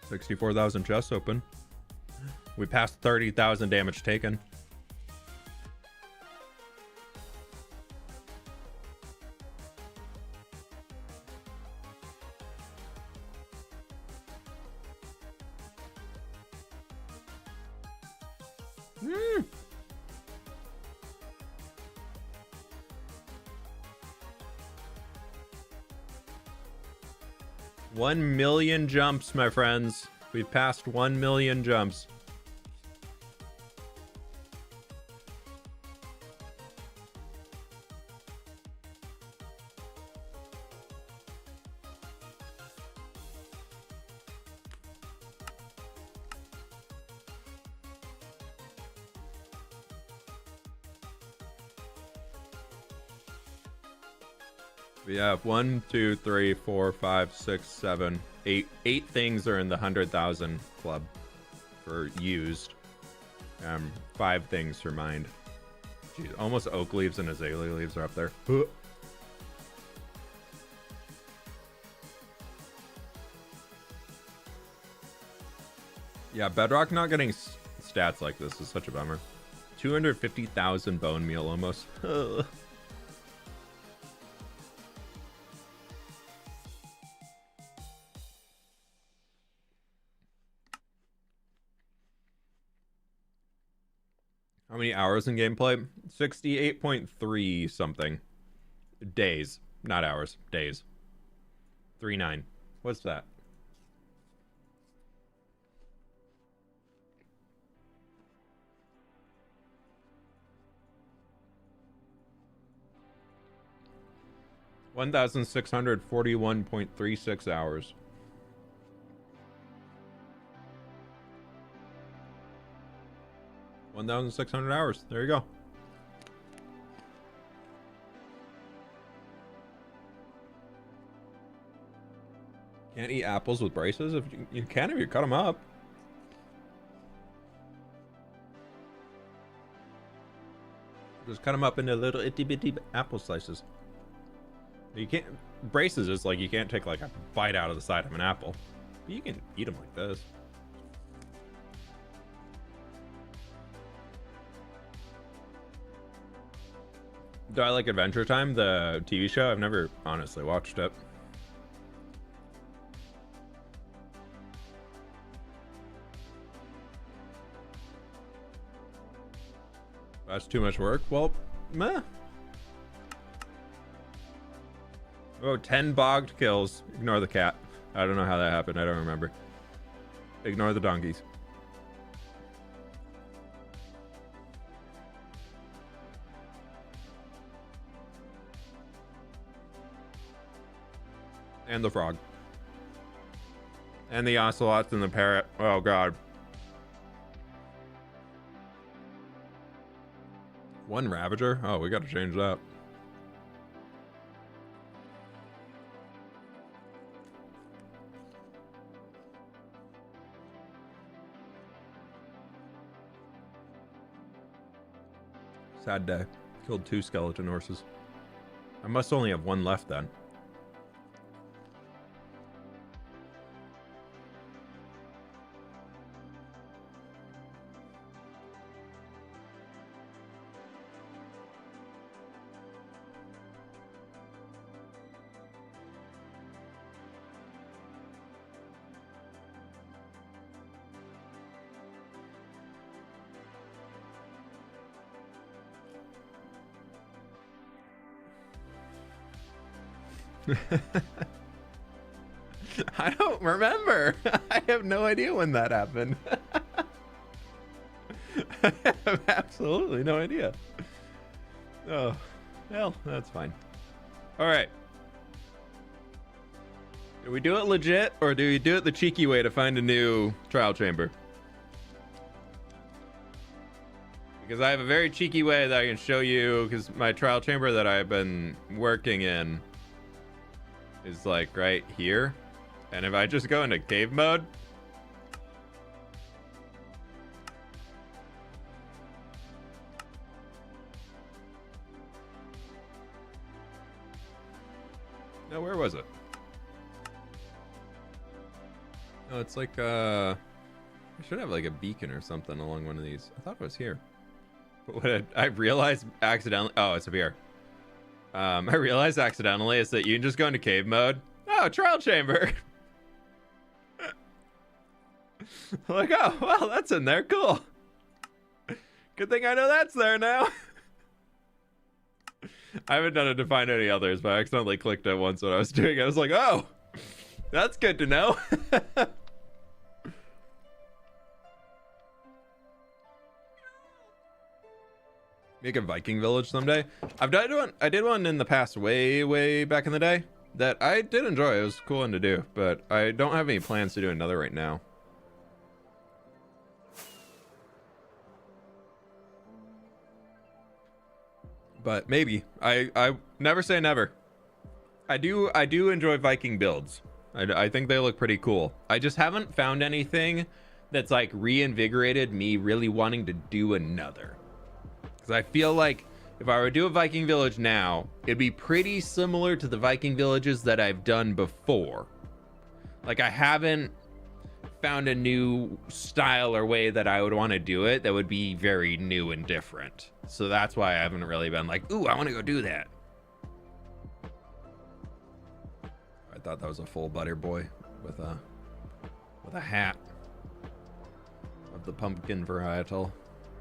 $64,000 chests open. We passed 30,000 damage taken. Mm. One million jumps, my friends. We've passed 1 million jumps. We have 1, 2, 3, 4, 5, 6, 7, 8. 8 things are in the 100,000 club for used. 5 things for mined. Jeez, almost oak leaves and azalea leaves are up there. Yeah, Bedrock not getting stats like this is such a bummer. 250,000 bone meal almost. How many hours in gameplay? 68.3 something. Days, not hours. Days. 3.9. What's that? 1,641.36 hours. 1,600 hours. There you go. Can't eat apples with braces? If you can if you cut them up. Just cut them up into little itty bitty apple slices. You can't, braces is like you can't take like a bite out of the side of an apple. But you can eat them like this. Do I like Adventure Time, the TV show? I've never honestly watched it. That's too much work. Well, meh. Oh, 10 bogged kills. Ignore the cat. I don't know how that happened. I don't remember. Ignore the donkeys. And the frog. And the ocelots and the parrot. Oh, God. One Ravager? Oh, we got to change that. Sad day. Killed 2 skeleton horses. I must only have 1 left then. I don't remember. I have no idea when that happened. I have absolutely no idea. Oh, well, that's fine. All right. Do we do it legit or do we do it the cheeky way to find a new trial chamber? Because I have a very cheeky way that I can show you, because my trial chamber that I've been working in is like right here. And if I just go into cave mode, no, where was it? Oh, it's like I should have like a beacon or something along one of these. I thought it was here. But what I realized accidentally, oh, it's up here. I realized accidentally is that you can just go into cave mode. Oh, trial chamber. Like, oh, well, that's in there. Cool. Good thing I know that's there now. I haven't done it to find any others, but I accidentally clicked it once when I was doing it. I was like, oh, that's good to know. Make a Viking village someday. I did one in the past, way back in the day, that I did enjoy. It was cool one to do, but I don't have any plans to do another right now. But maybe. I never say never. I do enjoy Viking builds. I think they look pretty cool. I just haven't found anything that's like reinvigorated me really wanting to do another. Because I feel like if I were to do a Viking village now, it'd be pretty similar to the Viking villages that I've done before. Like, I haven't found a new style or way that I would want to do it that would be very new and different. So that's why I haven't really been like, ooh, I want to go do that. I thought that was a full butter boy with a hat of the pumpkin varietal.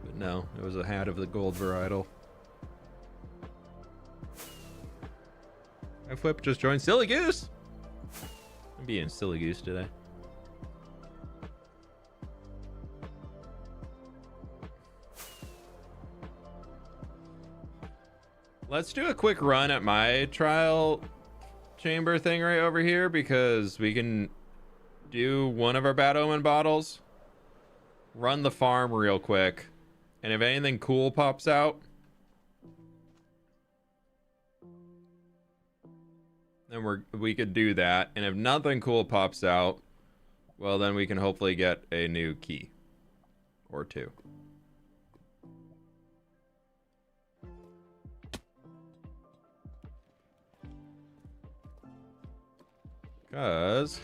But no, it was a hat of the gold varietal. fWhip just joined. Silly Goose! I'm being Silly Goose today. Let's do a quick run at my trial chamber thing right over here because we can do one of our bad omen bottles, run the farm real quick, and if anything cool pops out, then we could do that. And if nothing cool pops out, well, then we can hopefully get a new key or two. Because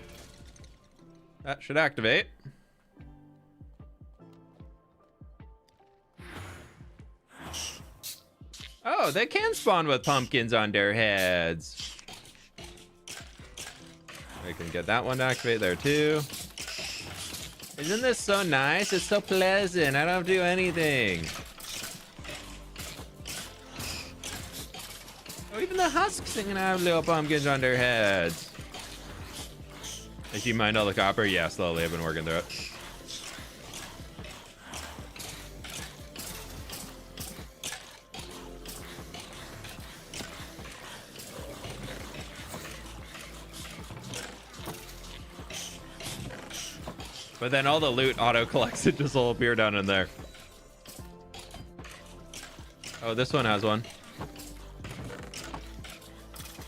that should activate. Oh, they can spawn with pumpkins on their heads. We can get that one to activate there too. Isn't this so nice? It's so pleasant. I don't have to do anything. Oh, even the husks are gonna have little pumpkins on their heads. If you mined all the copper, yeah, slowly. I've been working through it. But then all the loot auto collects, it just will appear down in there. Oh, this one has one.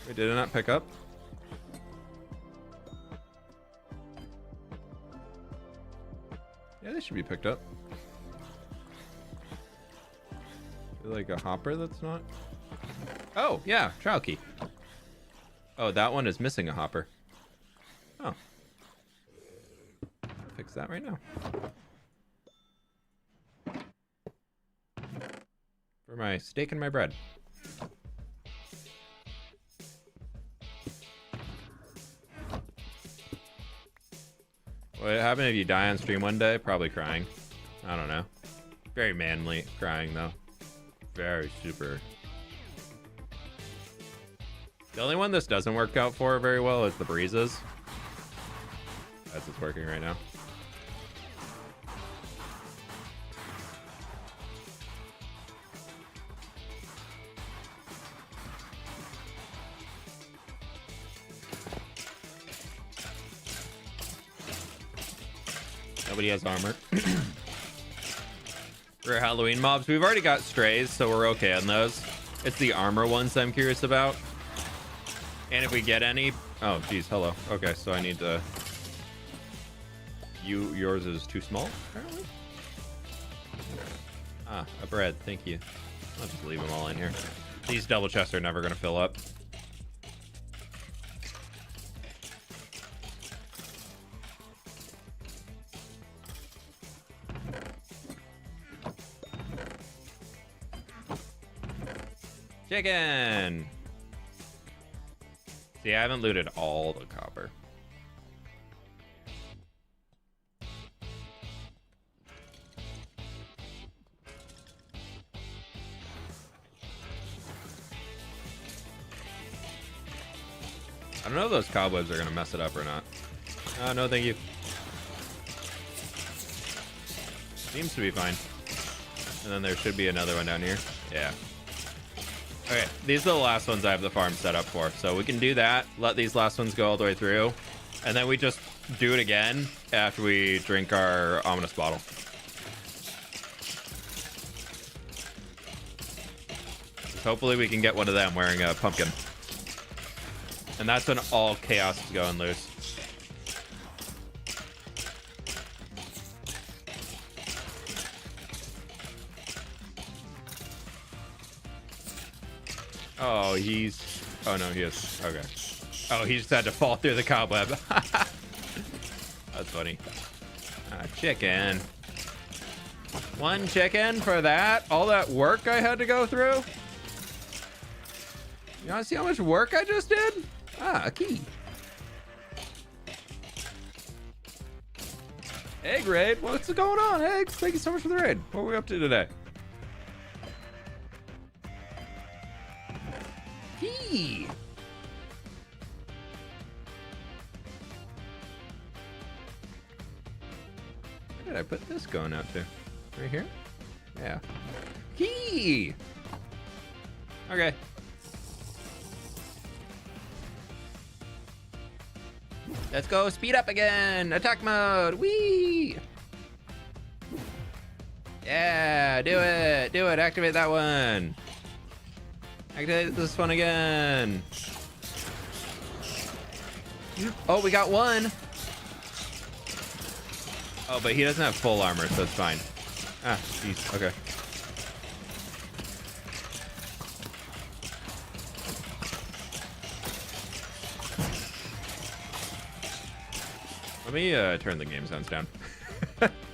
Wait, did it not pick up? Yeah, they should be picked up. Like a hopper that's not? Oh, yeah, trial key. Oh, that one is missing a hopper. Oh. Fix that right now. For my steak and my bread. What happened if you die on stream one day? Probably crying. I don't know. Very manly crying though. Very super. The only one this doesn't work out for very well is the breezes. That's what's working right now. Nobody has armor. For Halloween mobs, we've already got strays, so we're okay on those. It's the armor ones I'm curious about. And if we get any... Oh, geez, hello. Okay, so I need to... Yours is too small, apparently? Ah, a bread, thank you. I'll just leave them all in here. These double chests are never going to fill up. Chicken! See, I haven't looted all the copper. I don't know if those cobwebs are gonna mess it up or not. No, thank you. Seems to be fine. And then there should be another one down here. Yeah. Okay, these are the last ones I have the farm set up for. So we can do that, let these last ones go all the way through, and then we just do it again after we drink our ominous bottle. Hopefully we can get one of them wearing a pumpkin. And that's when all chaos is going loose. Oh, he's... Oh, no, he is. Okay. Oh, he just had to fall through the cobweb. That's funny. Chicken. One chicken for that? All that work I had to go through? You want to see how much work I just did? Ah, a key. Egg raid? What's going on, Eggs? Thank you so much for the raid. What are we up to today? Key. Where did I put this going out to? Right here? Yeah. Key. Okay. Let's go speed up again. Attack mode. Whee! Yeah, do it. Do it. Activate that one. Activate this one again. Oh, we got one. Oh, but he doesn't have full armor, so it's fine. Ah, jeez. Okay. Let me turn the game sounds down.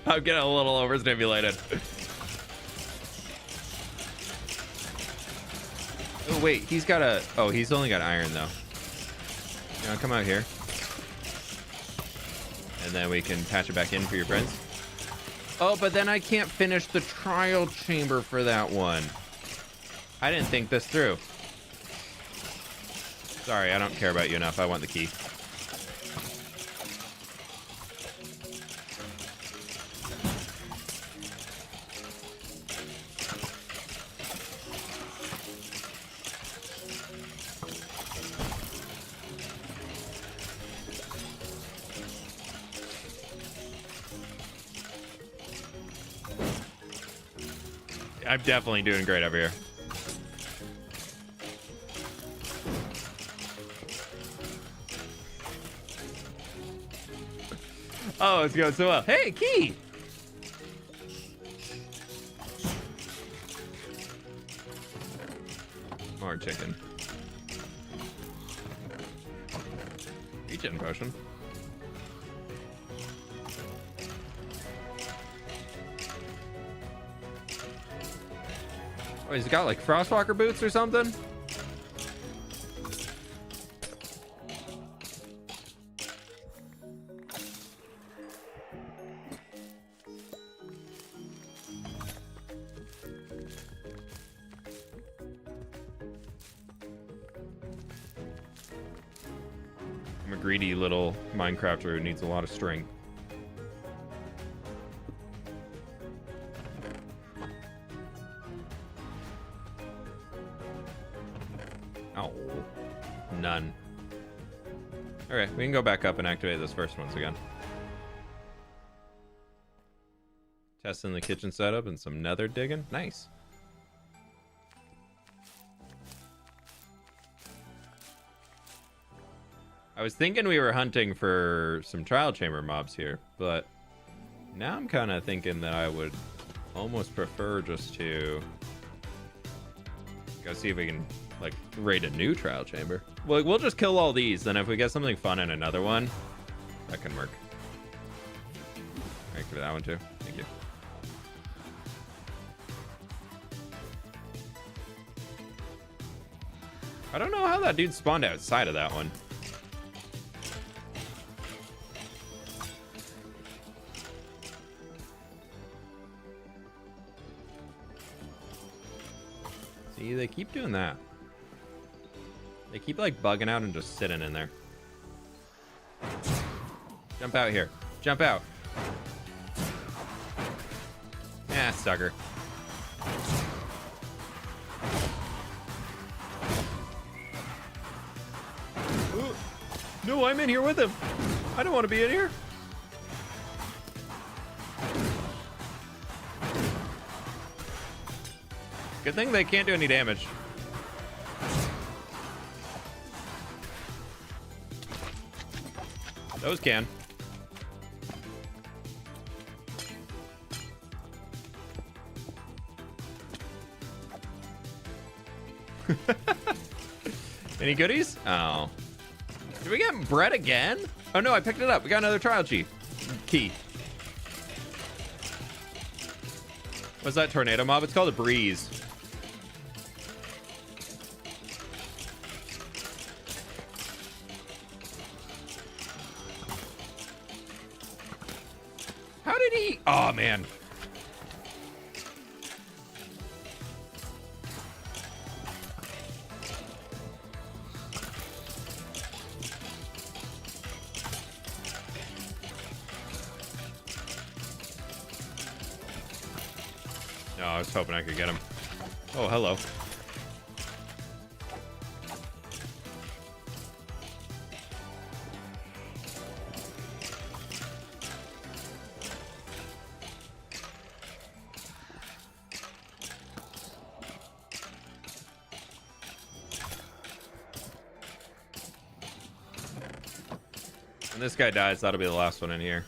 I'm getting a little overstimulated. Oh, wait. He's got a... Oh, he's only got iron, though. You know, come out here. And then we can patch it back in for your friends. Oh, but then I can't finish the trial chamber for that one. I didn't think this through. Sorry, I don't care about you enough. I want the key. I'm definitely doing great over here. Oh, it's going so well. Hey, key! More chicken. Regen potion. Oh, he's got like Frostwalker boots or something? I'm a greedy little Minecrafter who needs a lot of strength. Oh, none. Okay, we can go back up and activate those first ones again. Testing the kitchen setup and some nether digging. Nice. I was thinking we were hunting for some trial chamber mobs here, but now I'm kind of thinking that I would almost prefer just to go see if we can like raid a new trial chamber. Well, we'll just kill all these, then if we get something fun in another one, that can work. Activate that one too. Thank you. I don't know how that dude spawned outside of that one. See, they keep doing that. They keep like bugging out and just sitting in there. Jump out here. Jump out. Ah, sucker. Ooh. No, I'm in here with him. I don't want to be in here. Good thing they can't do any damage. Those can. Any goodies? Oh. Did we get bread again? Oh no, I picked it up. We got another trial key. What's that tornado mob? It's called a breeze. How did he? Oh man. No, I was hoping I could get him. Oh, hello. When this guy dies, that'll be the last one in here.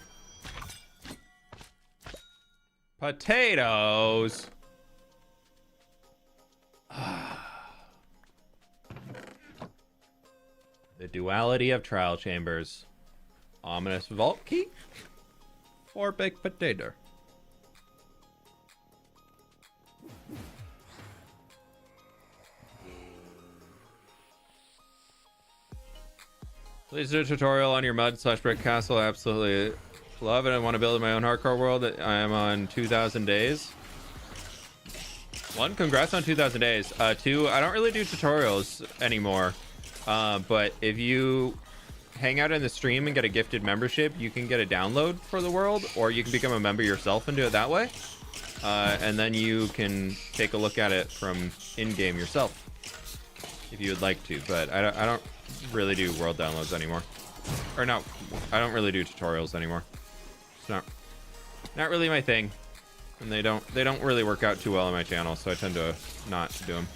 Potatoes. The duality of trial chambers. Ominous vault key. Or baked potato. Please do a tutorial on your mud/brick castle. I absolutely love it. I want to build my own hardcore world. I am on 2,000 days. 1, congrats on 2,000 days. 2, I don't really do tutorials anymore. But if you hang out in the stream and get a gifted membership, you can get a download for the world, or you can become a member yourself and do it that way. And then you can take a look at it from in-game yourself if you would like to. But I don't really do world downloads anymore. Or no, I don't really do tutorials anymore. It's not really my thing. And they don't really work out too well on my channel, so I tend to not do them.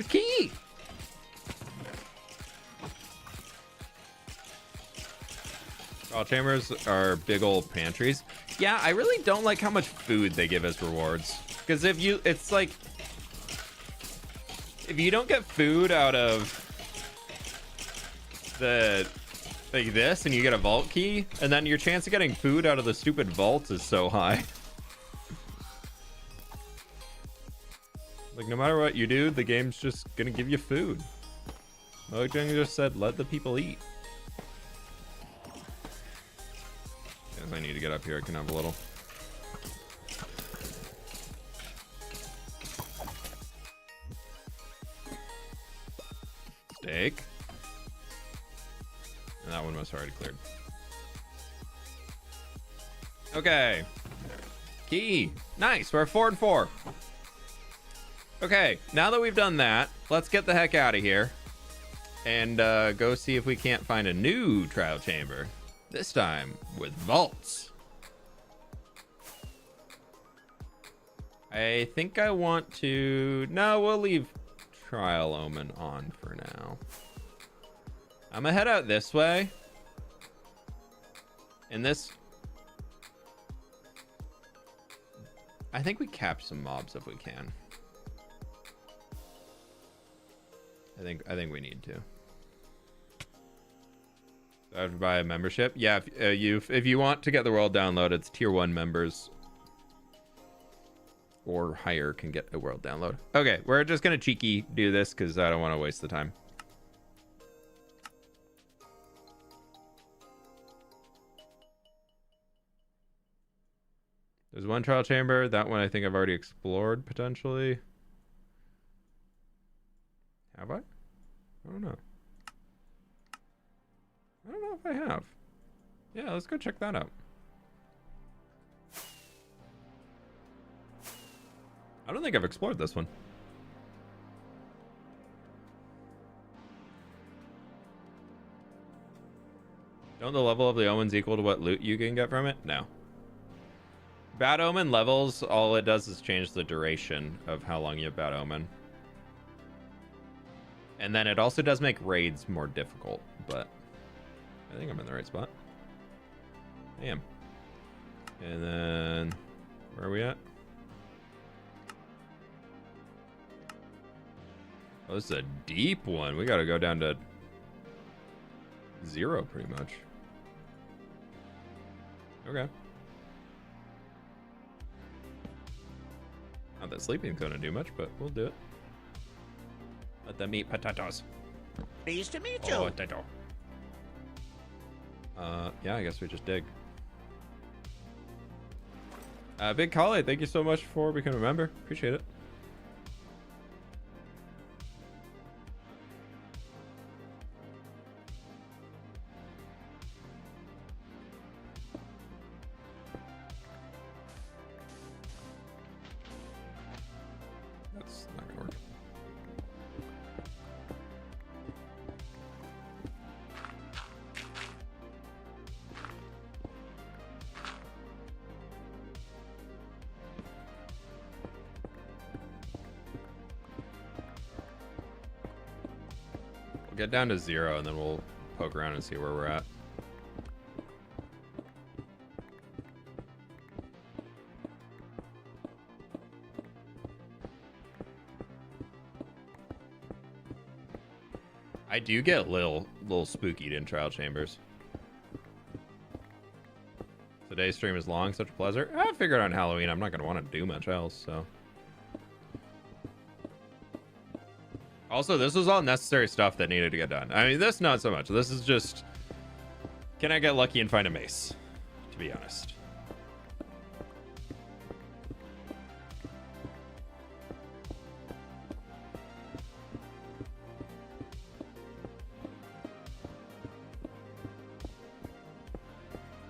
Key! Trial chambers are big old pantries. Yeah, I really don't like how much food they give as rewards. Because it's like, if you don't get food out of like this, and you get a vault key, and then your chance of getting food out of the stupid vault is so high. Like, no matter what you do, the game's just gonna give you food. Mojang just said, let the people eat. Guess I need to get up here. I can have a little. Steak. And that one was already cleared. Okay. Key. Nice. We're 4 and 4. Okay. Now that we've done that, let's get the heck out of here and go see if we can't find a new trial chamber. This time with vaults. I think I want to... No, we'll leave Trial Omen on for now. I'm gonna head out this way. And this... I think we cap some mobs if we can. I think we need to. I have to buy a membership. Yeah, if you want to get the world download, it's tier 1 members or higher can get a world download. Okay, we're just gonna cheeky do this because I don't want to waste the time. There's one trial chamber. That one I think I've already explored potentially. Have I? I don't know. I don't know if I have. Yeah, let's go check that out. I don't think I've explored this one. Don't the level of the omens equal to what loot you can get from it? No. Bad omen levels, all it does is change the duration of how long you have bad omen. And then it also does make raids more difficult, but I think I'm in the right spot. I am. And then, where are we at? Oh, this is a deep one. We gotta go down to 0 pretty much. Okay. Not that sleeping's gonna do much, but we'll do it. Let them eat potatoes. Pleased to meet you. Oh, potato. Yeah, I guess we just dig. Big Kale, thank you so much for becoming a member. Appreciate it. That's not gonna work. get down to 0 and then we'll poke around and see where we're at. I do get little spookied in trial chambers. Today's stream is long, such a pleasure. I figured on Halloween I'm not gonna want to do much else, so. Also, this was all necessary stuff that needed to get done. I mean, this not so much. This is just, can I get lucky and find a mace? To be honest.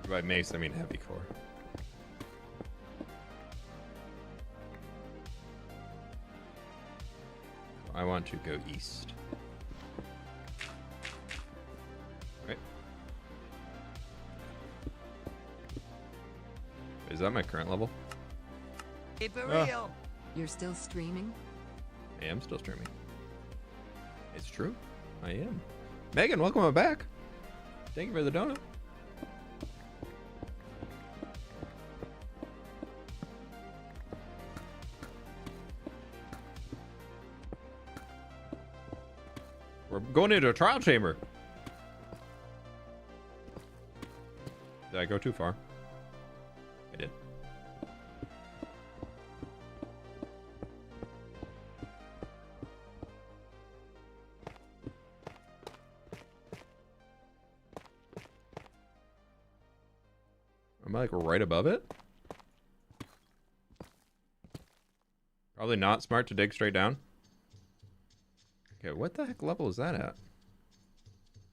By mace, I mean heavy core. I want to go east. Right. Is that my current level? Keep it real. You're still streaming? I am still streaming. It's true. I am. Megan, welcome back. Thank you for the donut. We're going into a trial chamber. Did I go too far? I did. Am I like right above it? Probably not smart to dig straight down. Okay, what the heck level is that at?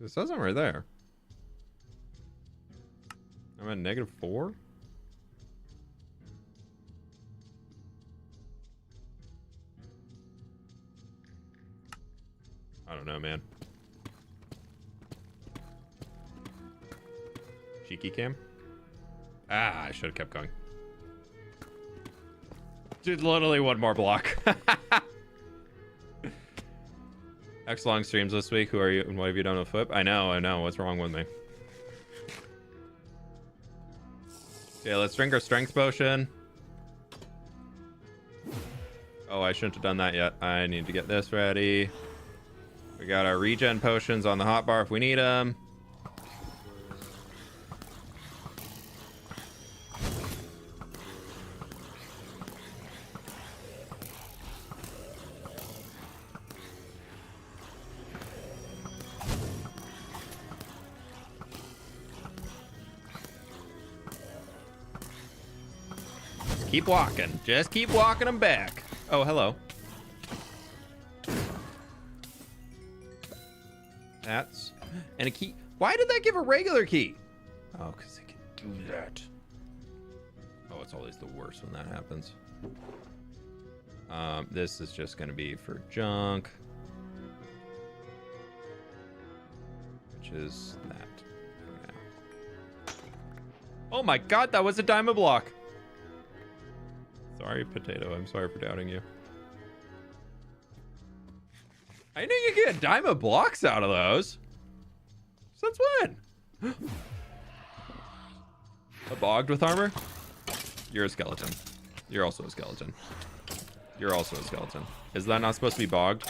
It says I'm right there. I'm at -4? I don't know, man. Cheeky cam? Ah, I should have kept going. Dude, literally one more block. X long streams this week. Who are you and what have you done with fWhip? I know. What's wrong with me? Okay, let's drink our strength potion. Oh, I shouldn't have done that yet. I need to get this ready. We got our regen potions on the hotbar if we need them. Keep walking. Just keep walking them back. Oh, hello. That's... And a key. Why did that give a regular key? Oh, because it can do that. Oh, it's always the worst when that happens. This is just going to be for junk. Which is that for now. Oh my god, that was a diamond block. Sorry, Potato. I'm sorry for doubting you. I knew you could get diamond blocks out of those. Since when? A bogged with armor? You're a skeleton. You're also a skeleton. You're also a skeleton. Is that not supposed to be bogged?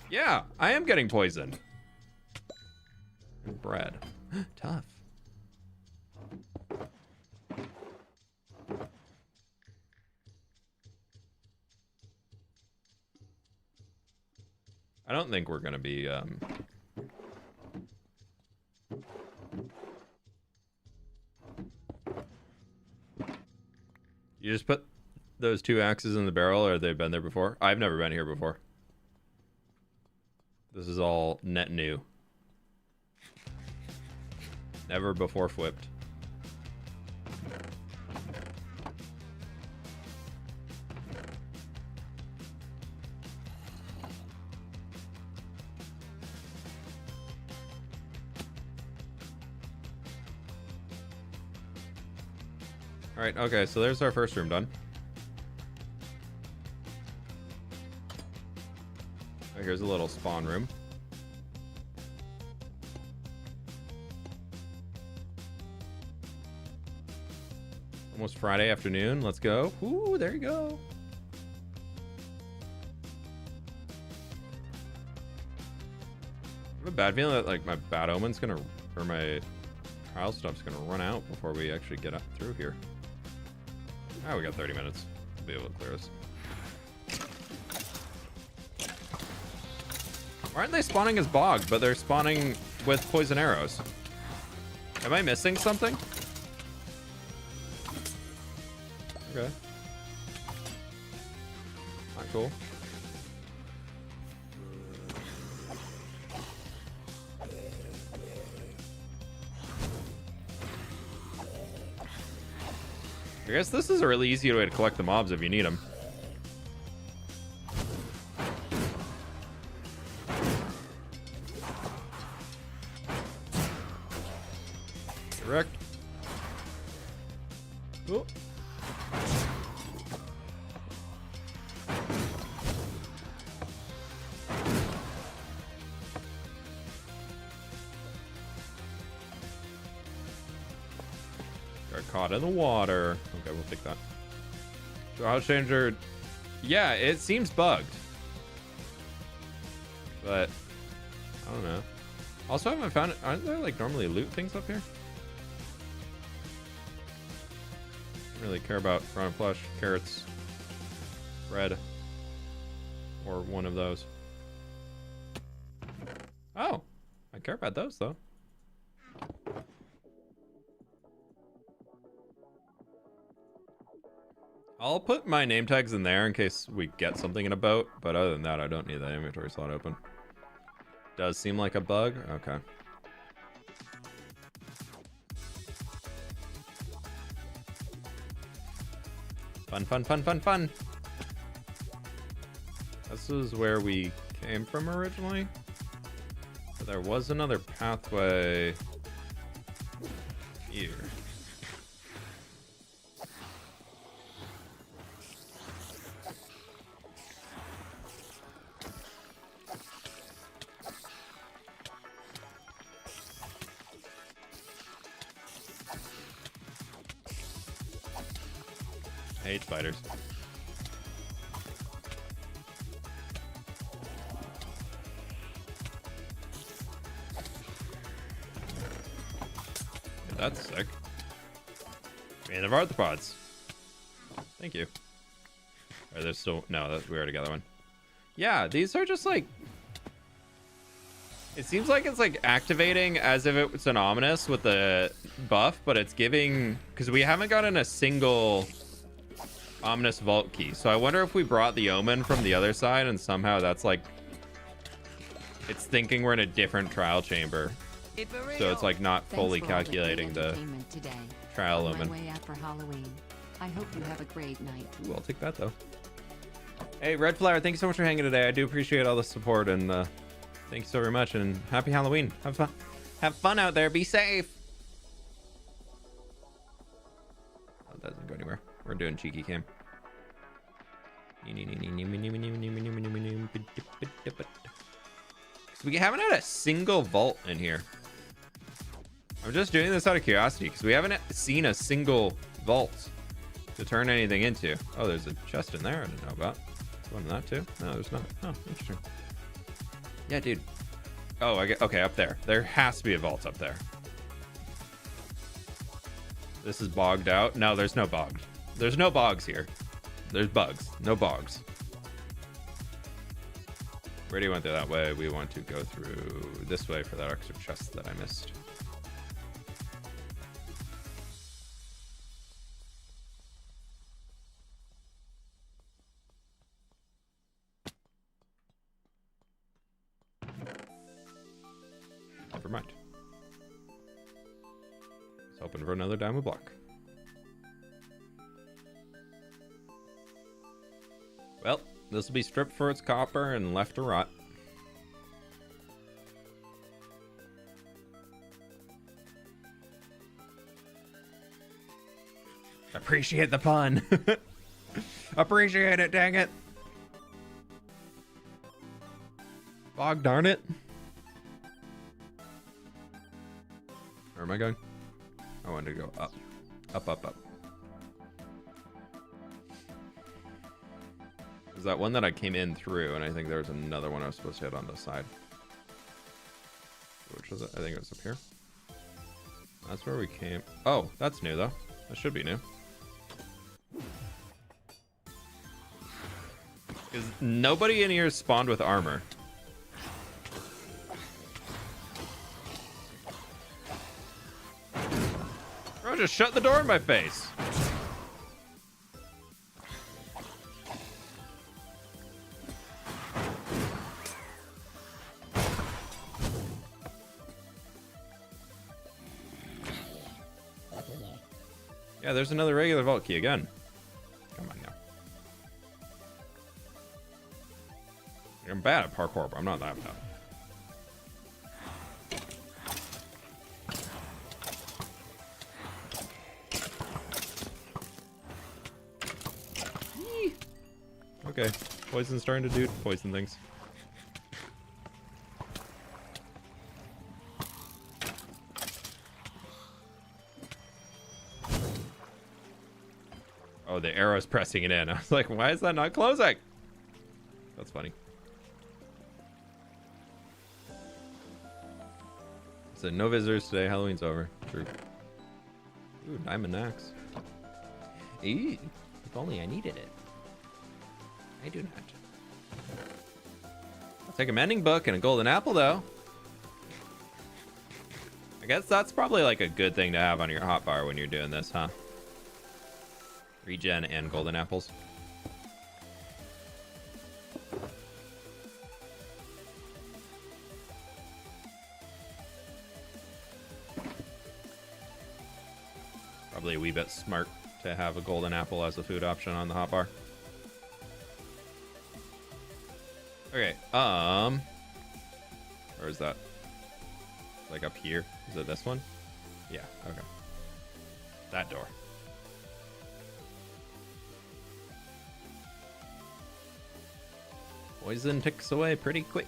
Yeah, I am getting poisoned. And bread. Tough. I don't think we're gonna be You just put those 2 axes in the barrel, or they've been there before? I've never been here before. This is all net new. Never before flipped. Alright, okay, so there's our first room done. Oh, here's a little spawn room. Almost Friday afternoon. Let's go. Ooh, there you go. I have a bad feeling that like my bad omen's gonna, or my trial stuff's gonna run out before we actually get up through here. Ah, we got 30 minutes. We'll be able to clear this. Why aren't they spawning as bogged, but they're spawning with poison arrows? Am I missing something? Okay. Not cool. I guess this is a really easy way to collect the mobs if you need them. Correct. Oh. Got caught in the water. Okay, we'll take that. Trial changer. Yeah, it seems bugged. But I don't know. Also, I haven't found it. Aren't there like normally loot things up here? Don't really care about rotten flesh, carrots, bread, or one of those. Oh, I care about those though. I'll put my name tags in there in case we get something in a boat, but other than that, I don't need that inventory slot open. Does seem like a bug? Okay. Fun, fun, fun, fun, fun. This is where we came from originally. But there was another pathway here. I hate spiders. That's sick. Man of arthropods. Thank you. Are there still? No, that's we already got that one. Yeah, these are just like. It seems like it's like activating as if it was an ominous with the buff, but it's giving because we haven't gotten a single ominous vault key. So I wonder if we brought the omen from the other side and somehow that's like it's thinking we're in a different trial chamber. So it's like not fully calculating the trial omen. Way out for Halloween. I hope you have a great night. Ooh, I'll take that though. Hey, Red Flower, thank you so much for hanging today. I do appreciate all the support and thank you so very much and happy Halloween. Have fun. Have fun out there. Be safe. Oh, that doesn't go anywhere. We're doing cheeky cam. So we haven't had a single vault in here. I'm just doing this out of curiosity because we haven't seen a single vault to turn anything into. Oh, there's a chest in there I didn't know about. There's one in that too. No, there's not. Oh, interesting. Yeah, dude. Oh, I get okay up there. There has to be a vault up there. This is bogged out. No, there's no bogged. There's no bogs here. There's bugs, no bogs. We already went through that way. We want to go through this way for that extra chest that I missed. Never mind. Let's open for another diamond block. Well, this will be stripped for its copper and left to rot. Appreciate the pun. Appreciate it, dang it. Bog darn it. Where am I going? I wanted to go up. Up, up, up. There's that one that I came in through, and I think there was another one I was supposed to hit on the side. Which was it? I think it was up here. That's where we came. Oh, that's new though. That should be new. Because nobody in here spawned with armor. Bro, just shut the door in my face. Yeah, there's another regular vault key again. Come on now. I'm bad at parkour, but I'm not that bad. Okay, poison's starting to do poison things. Oh, the arrow's pressing it in. I was like, why is that not closing? That's funny. So no visitors today. Halloween's over. True. Ooh, diamond axe. Eee, if only I needed it. I do not. I'll take a mending book and a golden apple, though. I guess that's probably like a good thing to have on your hotbar when you're doing this, huh? Regen and golden apples. Probably a wee bit smart to have a golden apple as a food option on the hotbar. Okay, where is that? Like up here? Is it this one? Yeah, okay. That door. Poison ticks away pretty quick.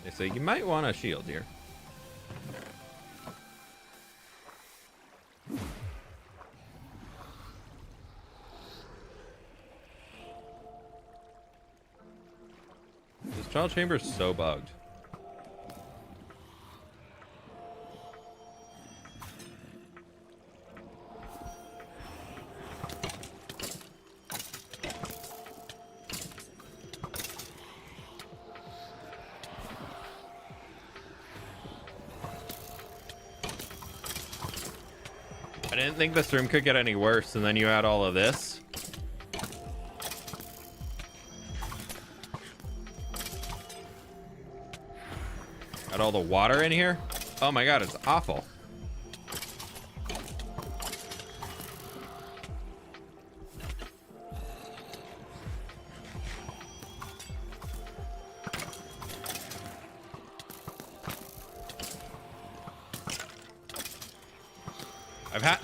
They say you might want a shield here. This trial chamber is so bugged. I didn't think this room could get any worse, and then you add all of this. Got all the water in here. Oh my god, it's awful.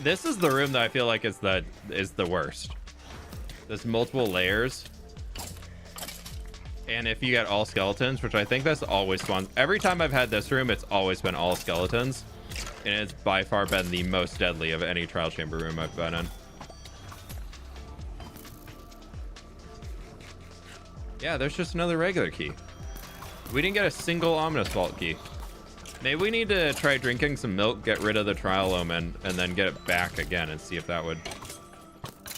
This is the room that I feel like is the worst. There's multiple layers. And if you get all skeletons, which I think that's always spawns. Every time I've had this room, it's always been all skeletons. And it's by far been the most deadly of any trial chamber room I've been in. Yeah, there's just another regular key. We didn't get a single ominous vault key. Maybe we need to try drinking some milk, get rid of the trial omen, and then get it back again and see if that would...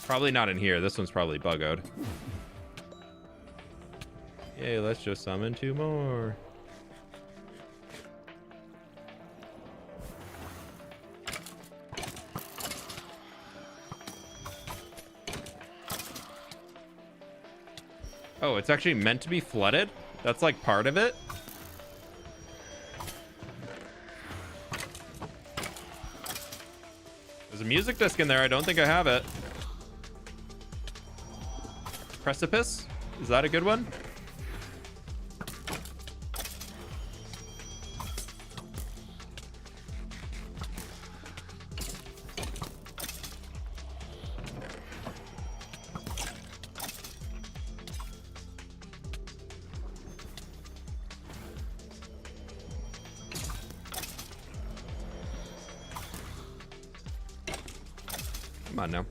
Probably not in here. This one's probably buggoed. Yay, let's just summon 2 more. Oh, it's actually meant to be flooded? That's like part of it? There's a music disc in there. I don't think I have it. Precipice? Is that a good one? Come on now.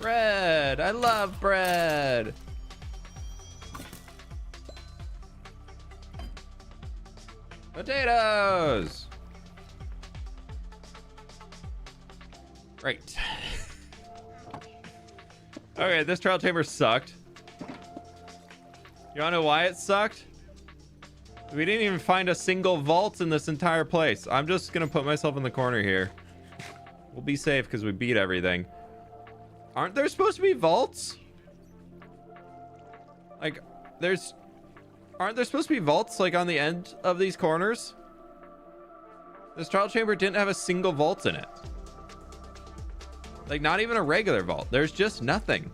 Bread! I love bread! Potatoes! Right. Okay, this trial chamber sucked. You wanna know why it sucked? We didn't even find a single vault in this entire place. I'm just gonna put myself in the corner here. We'll be safe because we beat everything. Aren't there supposed to be vaults? Like, aren't there supposed to be vaults, like, on the end of these corners? This trial chamber didn't have a single vault in it. Like, not even a regular vault. There's just nothing.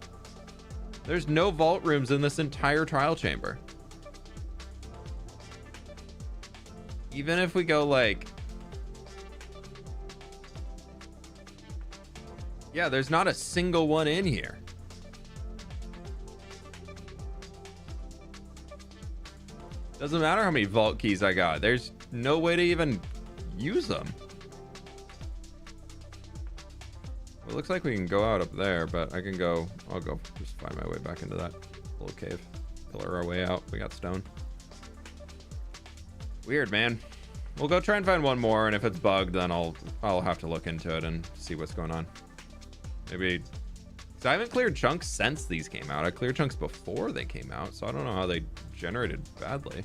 There's no vault rooms in this entire trial chamber. Even if we go, like... Yeah, there's not a single one in here. Doesn't matter how many vault keys I got. There's no way to even use them. Well, it looks like we can go out up there, but I can go... I'll go just find my way back into that little cave. Pillar our way out. We got stone. Weird, man. We'll go try and find one more, and if it's bugged, then I'll have to look into it and see what's going on. Maybe... Because I haven't cleared chunks since these came out. I cleared chunks before they came out, so I don't know how they generated badly.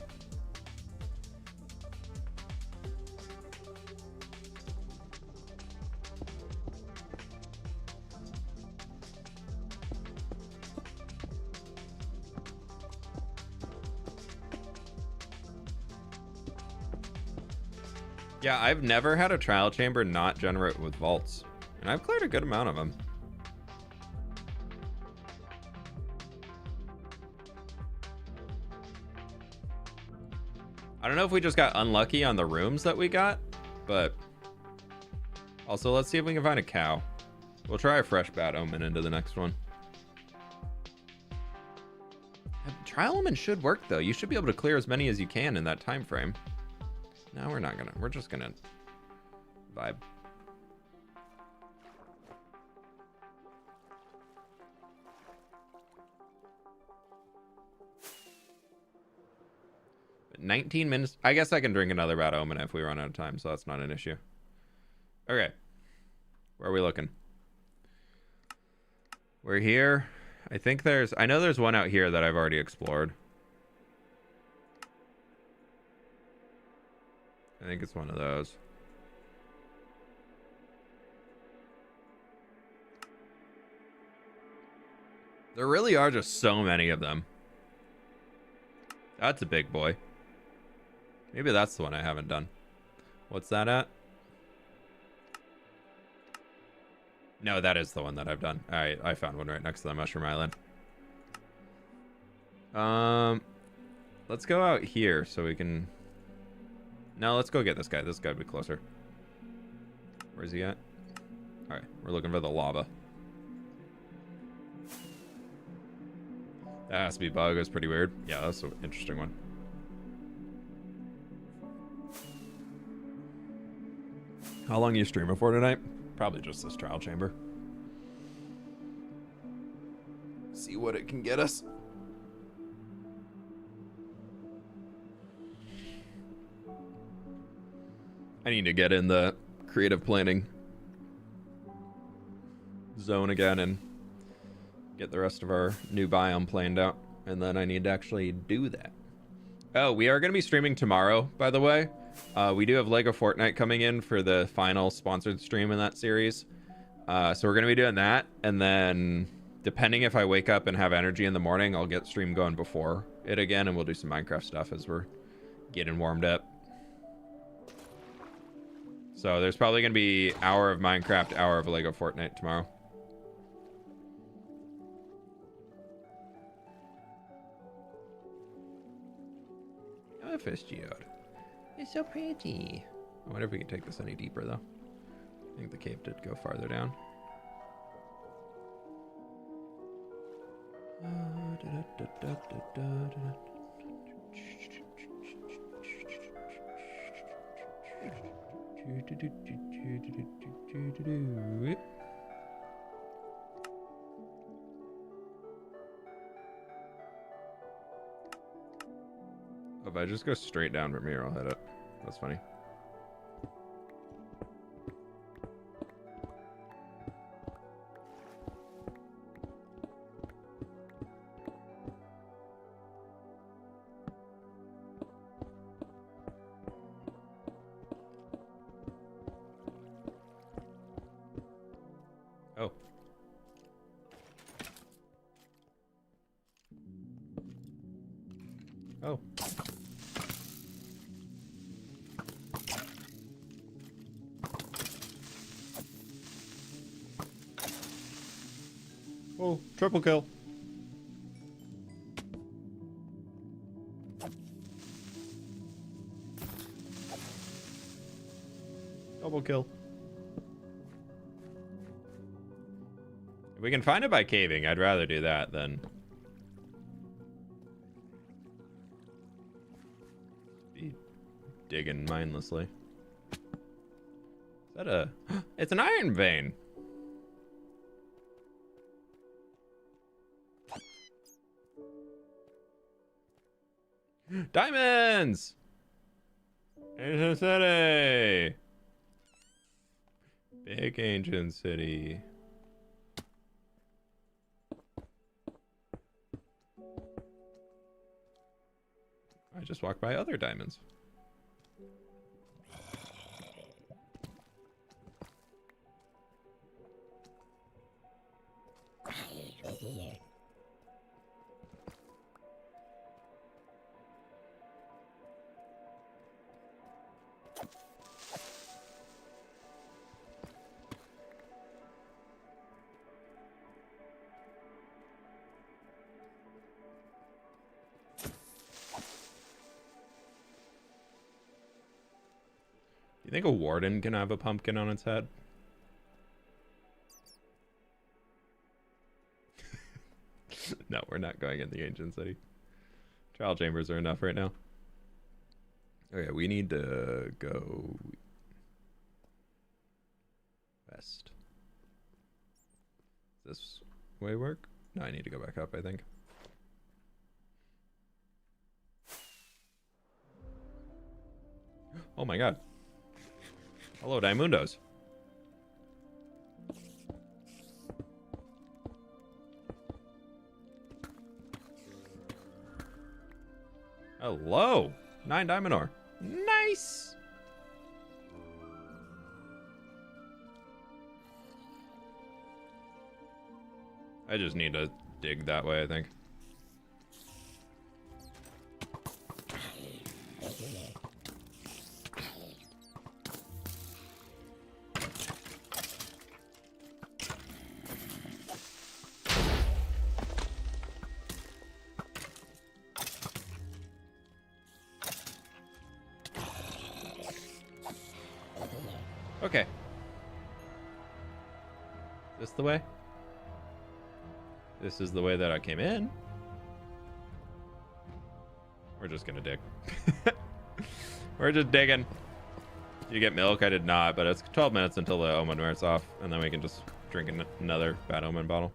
Yeah, I've never had a trial chamber not generate with vaults, and I've cleared a good amount of them. I don't know if we just got unlucky on the rooms that we got, but also let's see if we can find a cow. We'll try a fresh bat omen into the next one. Trial omen should work though. You should be able to clear as many as you can in that time frame. No, we're not gonna. We're just gonna vibe. But 19 minutes. I guess I can drink another bad omen if we run out of time, so that's not an issue. Okay. Where are we looking? We're here. I think there's... I know there's one out here that I've already explored. I think it's one of those. There really are just so many of them. That's a big boy. Maybe that's the one I haven't done. What's that at? No, that is the one that I've done. All right, I found one right next to the Mushroom Island. Let's go out here so we can... No, let's go get this guy. This guy would be closer. Where's he at? All right, we're looking for the lava. That has to be bug. It's pretty weird. Yeah, that's an interesting one. How long are you streaming for tonight? Probably just this trial chamber. See what it can get us. I need to get in the creative planning zone again and get the rest of our new biome planned out. And then I need to actually do that. Oh, we are going to be streaming tomorrow, by the way. We do have Lego Fortnite coming in for the final sponsored stream in that series. So we're going to be doing that. And then depending if I wake up and have energy in the morning, I'll get stream going before it again. And we'll do some Minecraft stuff as we're getting warmed up. So there's probably going to be hour of Minecraft, hour of Lego Fortnite tomorrow. Oh, fish geode. It's so pretty. I wonder if we can take this any deeper, though. I think the cave did go farther down. If I just go straight down from here, I'll hit it. That's funny. Oh. Oh. Oh, triple kill. Double kill. If we can find it by caving, I'd rather do that than be digging mindlessly. Is that a... It's an iron vein. Diamonds! Ancient City! Big Ancient City. I just walked by other diamonds. You think a warden can have a pumpkin on its head? No, we're not going in the ancient city. Trial chambers are enough right now. Okay, we need to go west. Does this way work? No, I need to go back up, I think. Oh my god. Hello, Diamundos. Hello. 9 diamond ore. Nice. I just need to dig that way, I think. Okay. This the way? This is the way that I came in. We're just gonna dig. We're just digging. You get milk? I did not, but it's 12 minutes until the omen wears off, and then we can just drink another bad omen bottle.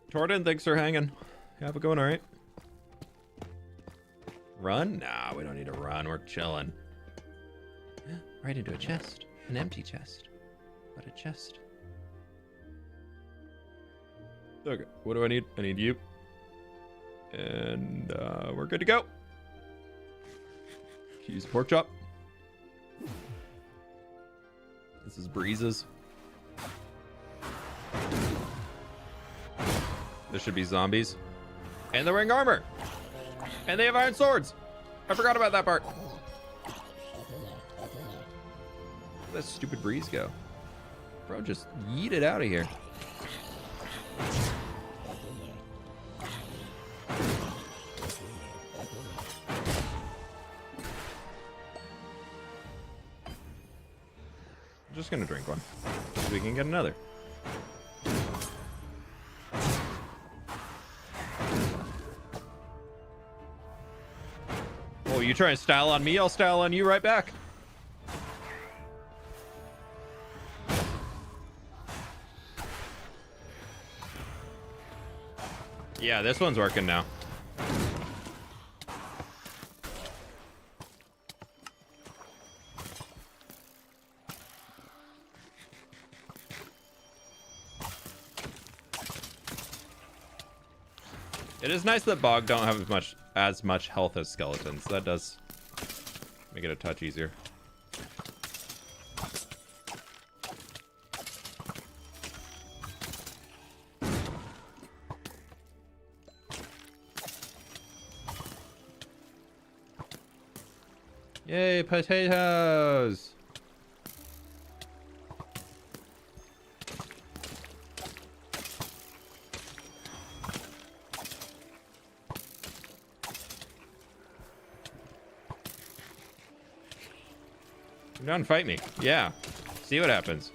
Jordan, thanks for hanging. Have it going all right. Run? Nah, we don't need to run. We're chilling. Right into a chest. An empty chest. But a chest. Okay, what do I need? I need you. And we're good to go. Use a pork chop. This is Breezes. This should be zombies. And they're wearing armor. And they have iron swords. I forgot about that part. Where'd that stupid breeze go? Bro, just yeet it out of here. I'm just gonna drink one so we can get another. Oh, you trying to style on me? I'll style on you right back. Yeah, this one's working now. It is nice that bog don't have as much health as skeletons. That does make it a touch easier. Yay, potatoes! Come down and fight me. Yeah. See what happens.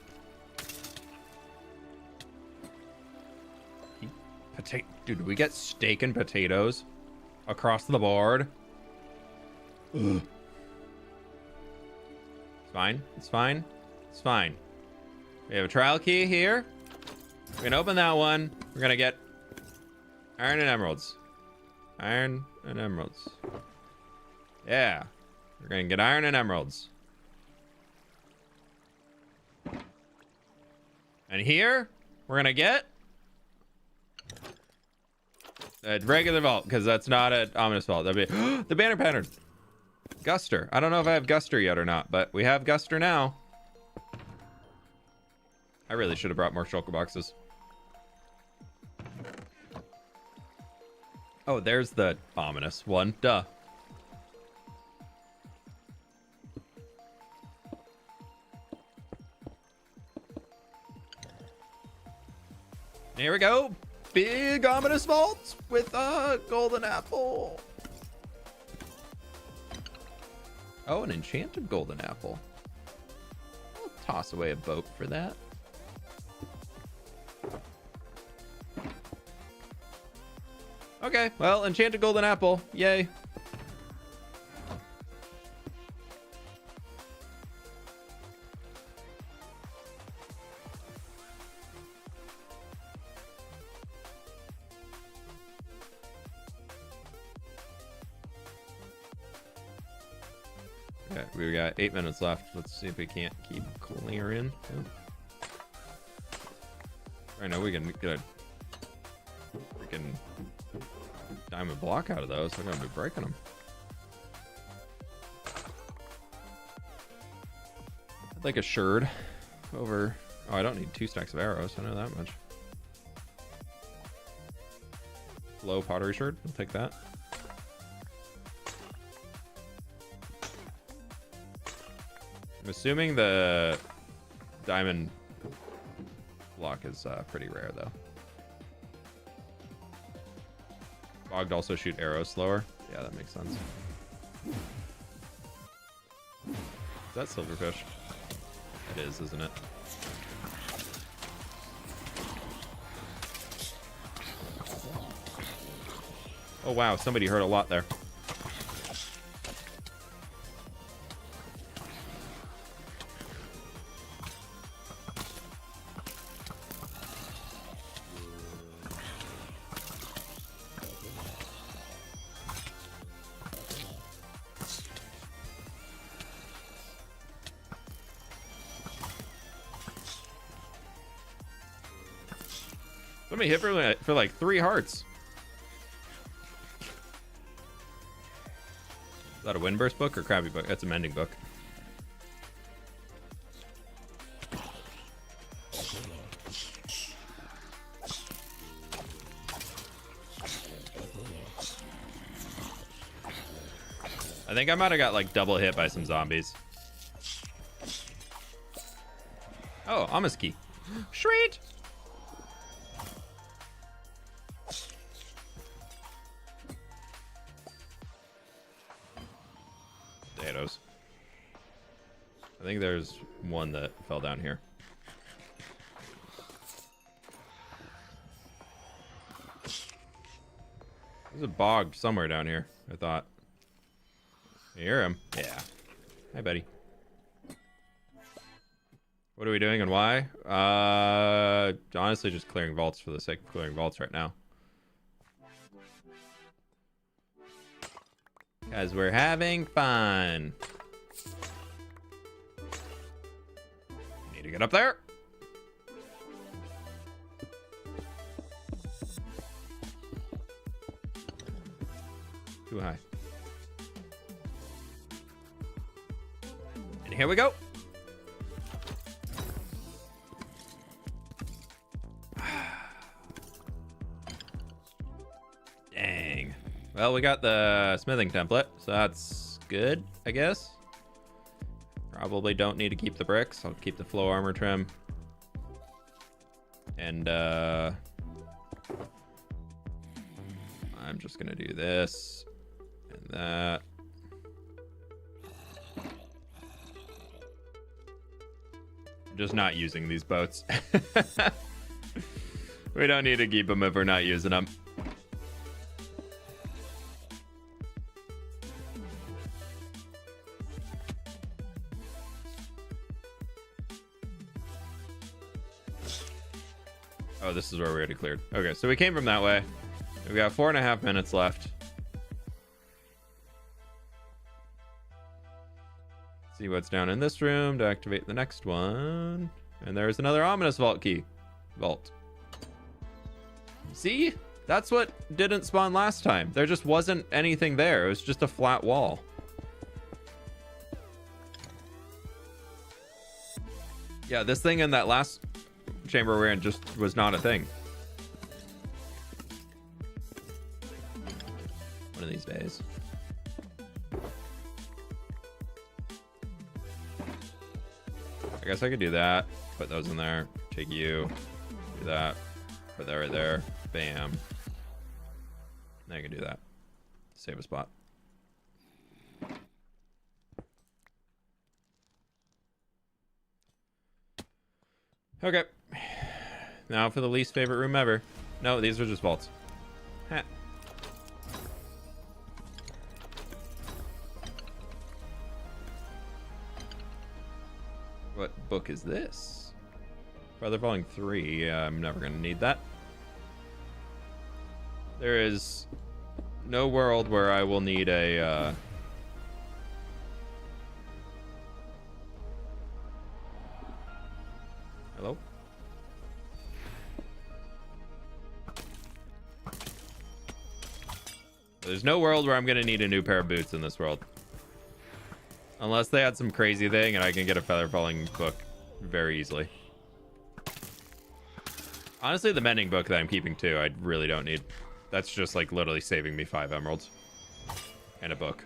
Dude, we get steak and potatoes across the board. Ugh. It's fine. It's fine. It's fine. We have a trial key here. We're gonna open that one. We're gonna get iron and emeralds. Iron and emeralds. Yeah. We're gonna get iron and emeralds. And here, we're gonna get a regular vault, because that's not an ominous vault. That'd be the banner pattern. Guster. I don't know if I have Guster yet or not, but we have Guster now. I really should have brought more shulker boxes. Oh, there's the ominous one. Duh. Here we go. Big ominous vault with a golden apple. Oh, an enchanted golden apple. I'll toss away a boat for that. Okay, well, enchanted golden apple. Yay. Okay, we got 8 minutes left. Let's see if we can't keep cooling her in. Oh. I know we can get a freaking diamond block out of those. We're gonna be breaking them. I'd like a sherd over. Oh, I don't need 2 stacks of arrows. I know that much. Low pottery sherd. I'll take that. I'm assuming the diamond block is pretty rare, though. Bogged also shoot arrows slower. Yeah, that makes sense. Is that silverfish? It is, isn't it? Oh, wow. Somebody hurt a lot there. Somebody hit for like 3 hearts. Is that a Windburst book or Krabby book? That's a mending book. I think I might have got like double hit by some zombies. Oh, Amos key. Sweet. Potatoes. I think there's one that fell down here. There's a bog somewhere down here, I thought. You hear him? Yeah. Hi, buddy. What are we doing and why? Honestly, just clearing vaults for the sake of clearing vaults right now. Because we're having fun. Need to get up there. Too high. And here we go. Dang. Well, we got the smithing template, so that's good, I guess. Probably don't need to keep the bricks. I'll keep the flow armor trim. And I'm just gonna do this and that. I'm just not using these boats. We don't need to keep them if we're not using them. Oh, this is where we already cleared. Okay, so we came from that way. We've got 4.5 minutes left. See what's down in this room to activate the next one. And there's another ominous vault key. Vault. See? That's what didn't spawn last time. There just wasn't anything there. It was just a flat wall. Yeah, this thing in that last chamber we're in just was not a thing. One of these days. I guess I could do that. Put those in there. Take you. Do that. Put that right there. Bam. Now I can do that. Save a spot. Okay. Now for the least favorite room ever. No, these are just vaults. Ha. What book is this? Feather Falling 3. Yeah, I'm never going to need that. There is no world where I will need a... Hello? There's no world where I'm going to need a new pair of boots in this world. Unless they had some crazy thing and I can get a feather falling book very easily. Honestly, the mending book that I'm keeping too, I really don't need. That's just like literally saving me 5 emeralds. And a book.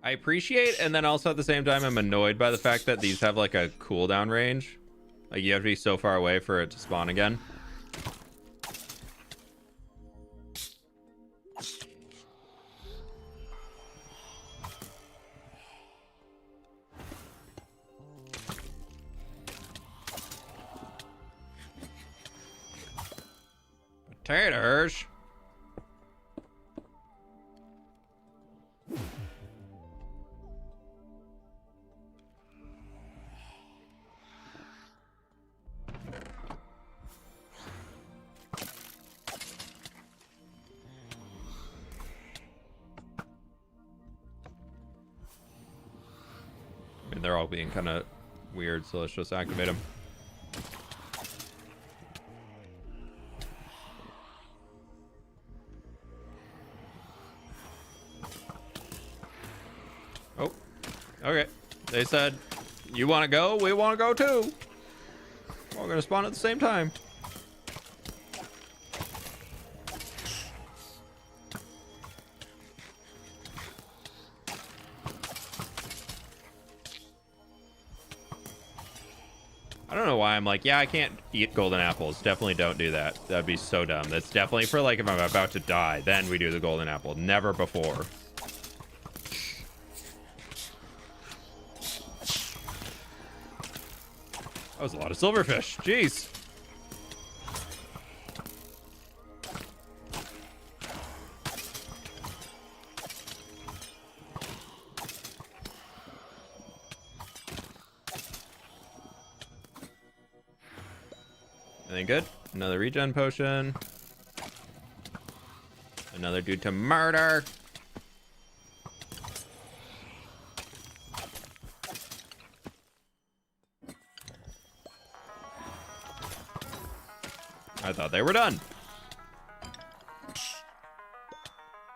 I appreciate, and then also at the same time, I'm annoyed by the fact that these have like a cooldown range. Like you have to be so far away for it to spawn again. Potatoes. I mean, they're all being kind of weird, so let's just activate them. Oh, okay. They said You want to go? We want to go too. We're gonna spawn at the same time. I don't know why I'm like, yeah, I can't eat golden apples. Definitely don't do that. That'd be so dumb. That's definitely for like if I'm about to die, then we do the golden apple. Never before. That was a lot of silverfish. Jeez. Anything good? Another regen potion. Another dude to murder. I thought they were done.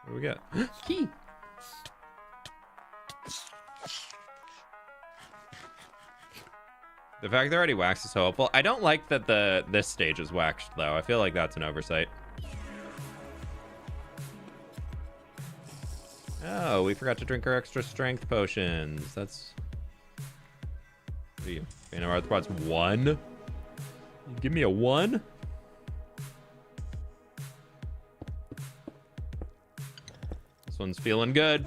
What do we get? Key. The fact they're already waxed is so helpful. I don't like that this stage is waxed though. I feel like that's an oversight. Oh, we forgot to drink our extra strength potions. That's... What are you? Fan of Arthropods 1? You give me a 1? This one's feeling good.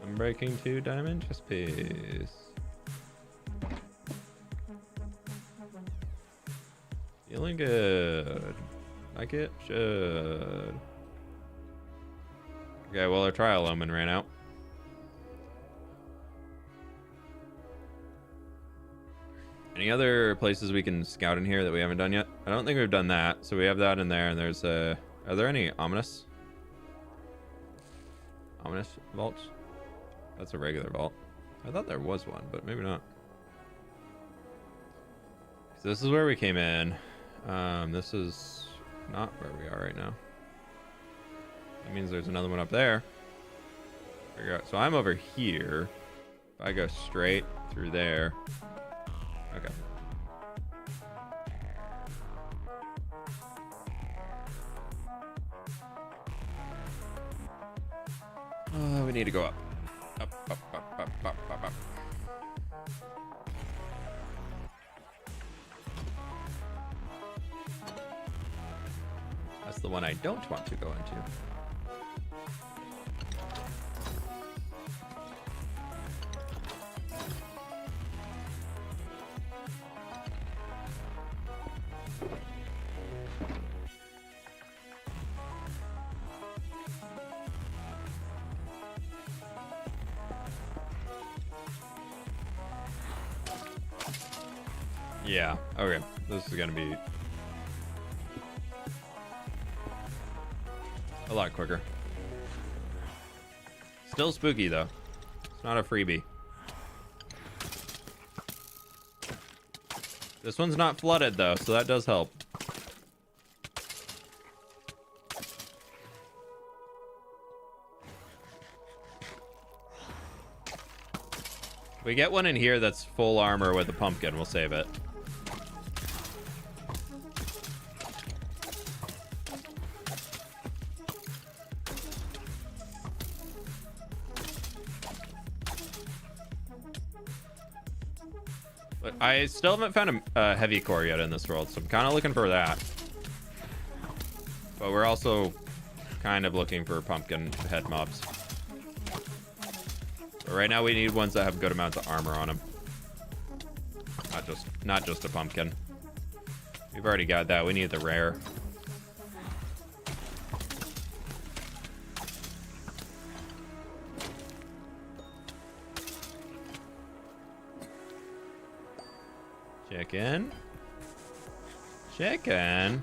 I'm breaking 2 diamond chest piece. Feeling good. Like it should. Okay, well, our trial omen ran out. Any other places we can scout in here that we haven't done yet? I don't think we've done that. So we have that in there, and there's a... Are there any ominous vaults? That's a regular vault. I thought there was one, but maybe not. So this is where we came in. This is not where we are right now. That means there's another one up there. Figure out. So I'm over here. If I go straight through there. Okay. We need to go up. Up. That's the one I don't want to go into. Yeah, okay. This is gonna be a lot quicker. Still spooky though. It's not a freebie. This one's not flooded though, so that does help. If we get one in here that's full armor with a pumpkin, we'll save it. But I still haven't found a heavy core yet in this world, so I'm kind of looking for that. But we're also kind of looking for pumpkin head mobs. But right now we need ones that have good amounts of armor on them. Not just a pumpkin. We've already got that. We need the rare. Chicken. Chicken.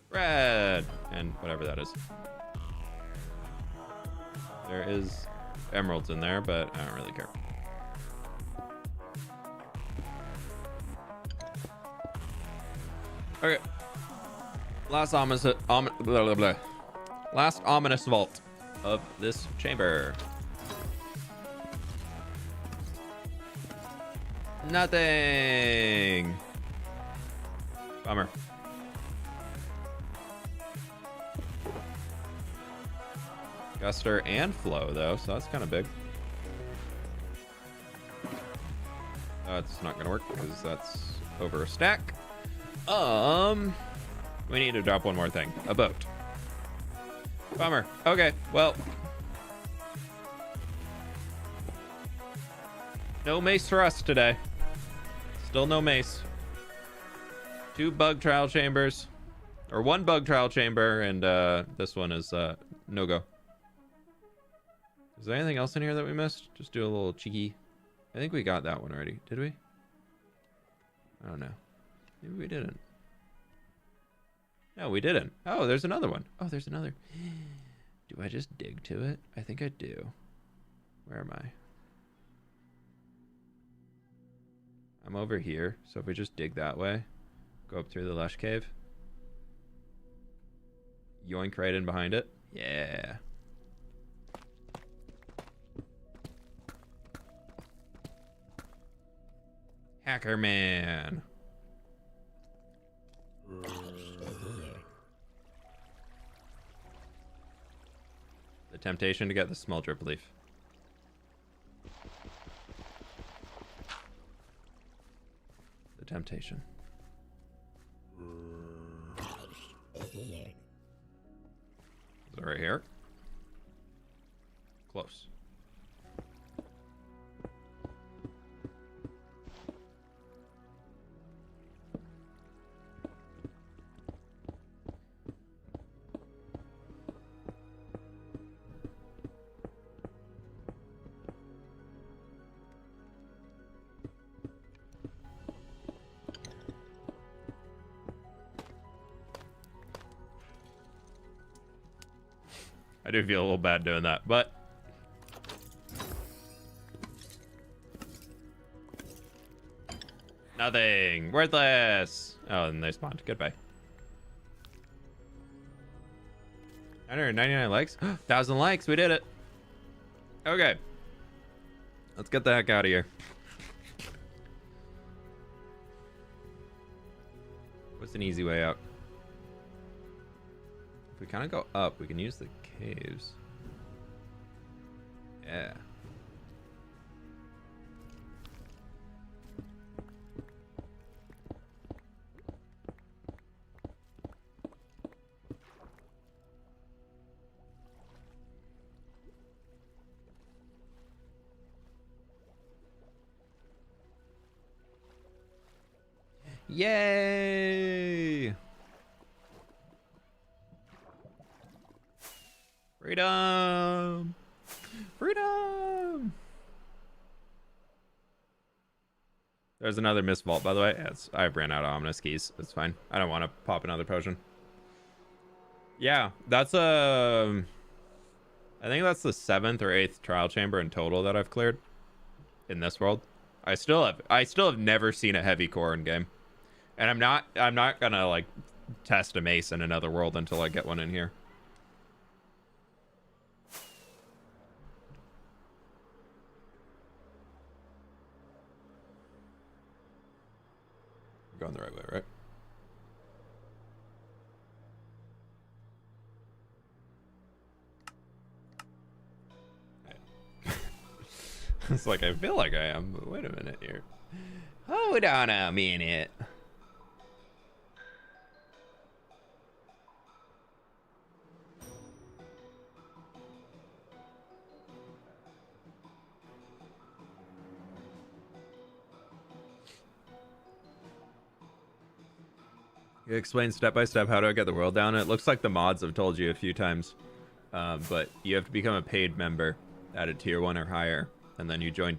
Red. And whatever that is. There is emeralds in there, but I don't really care. Okay. Last last ominous vault of this chamber. Nothing. Bummer. Guster and flow though, so that's kind of big. That's not gonna work because that's over a stack. We need to drop one more thing. A boat. Bummer. Okay, well. No mace for us today. Still no mace. 2 bug trial chambers. Or 1 bug trial chamber, and this one is no go. Is there anything else in here that we missed? Just do a little cheeky. I think we got that one already. Did we? I don't know. Maybe we didn't. No, we didn't. Oh, there's another one. Oh, there's another. Do I just dig to it? I think I do. Where am I? I'm over here. So if we just dig that way, go up through the lush cave. Yoink right in behind it. Yeah. Hacker man. The temptation to get the small drip leaf. The temptation. Is it right here? Close. I do feel a little bad doing that, but nothing. Worthless. Oh, and they spawned. Goodbye. 999 likes. 1,000 likes. We did it. Okay. Let's get the heck out of here. What's an easy way out? If we kind of go up, we can use the caves. Yeah. Yay! Freedom! Freedom! There's another mist vault, by the way. I've ran out of ominous keys. It's fine. I don't want to pop another potion. Yeah, that's I think that's the 7th or 8th trial chamber in total that I've cleared in this world. I still have never seen a heavy core in game. And I'm not gonna like test a mace in another world until I get one in here. Going the right way, right? It's like I feel like I am, but wait a minute here. Hold on a minute. You explain step by step how do I get the world down. It looks like the mods have told you a few times, but you have to become a paid member at a tier 1 or higher, and then you join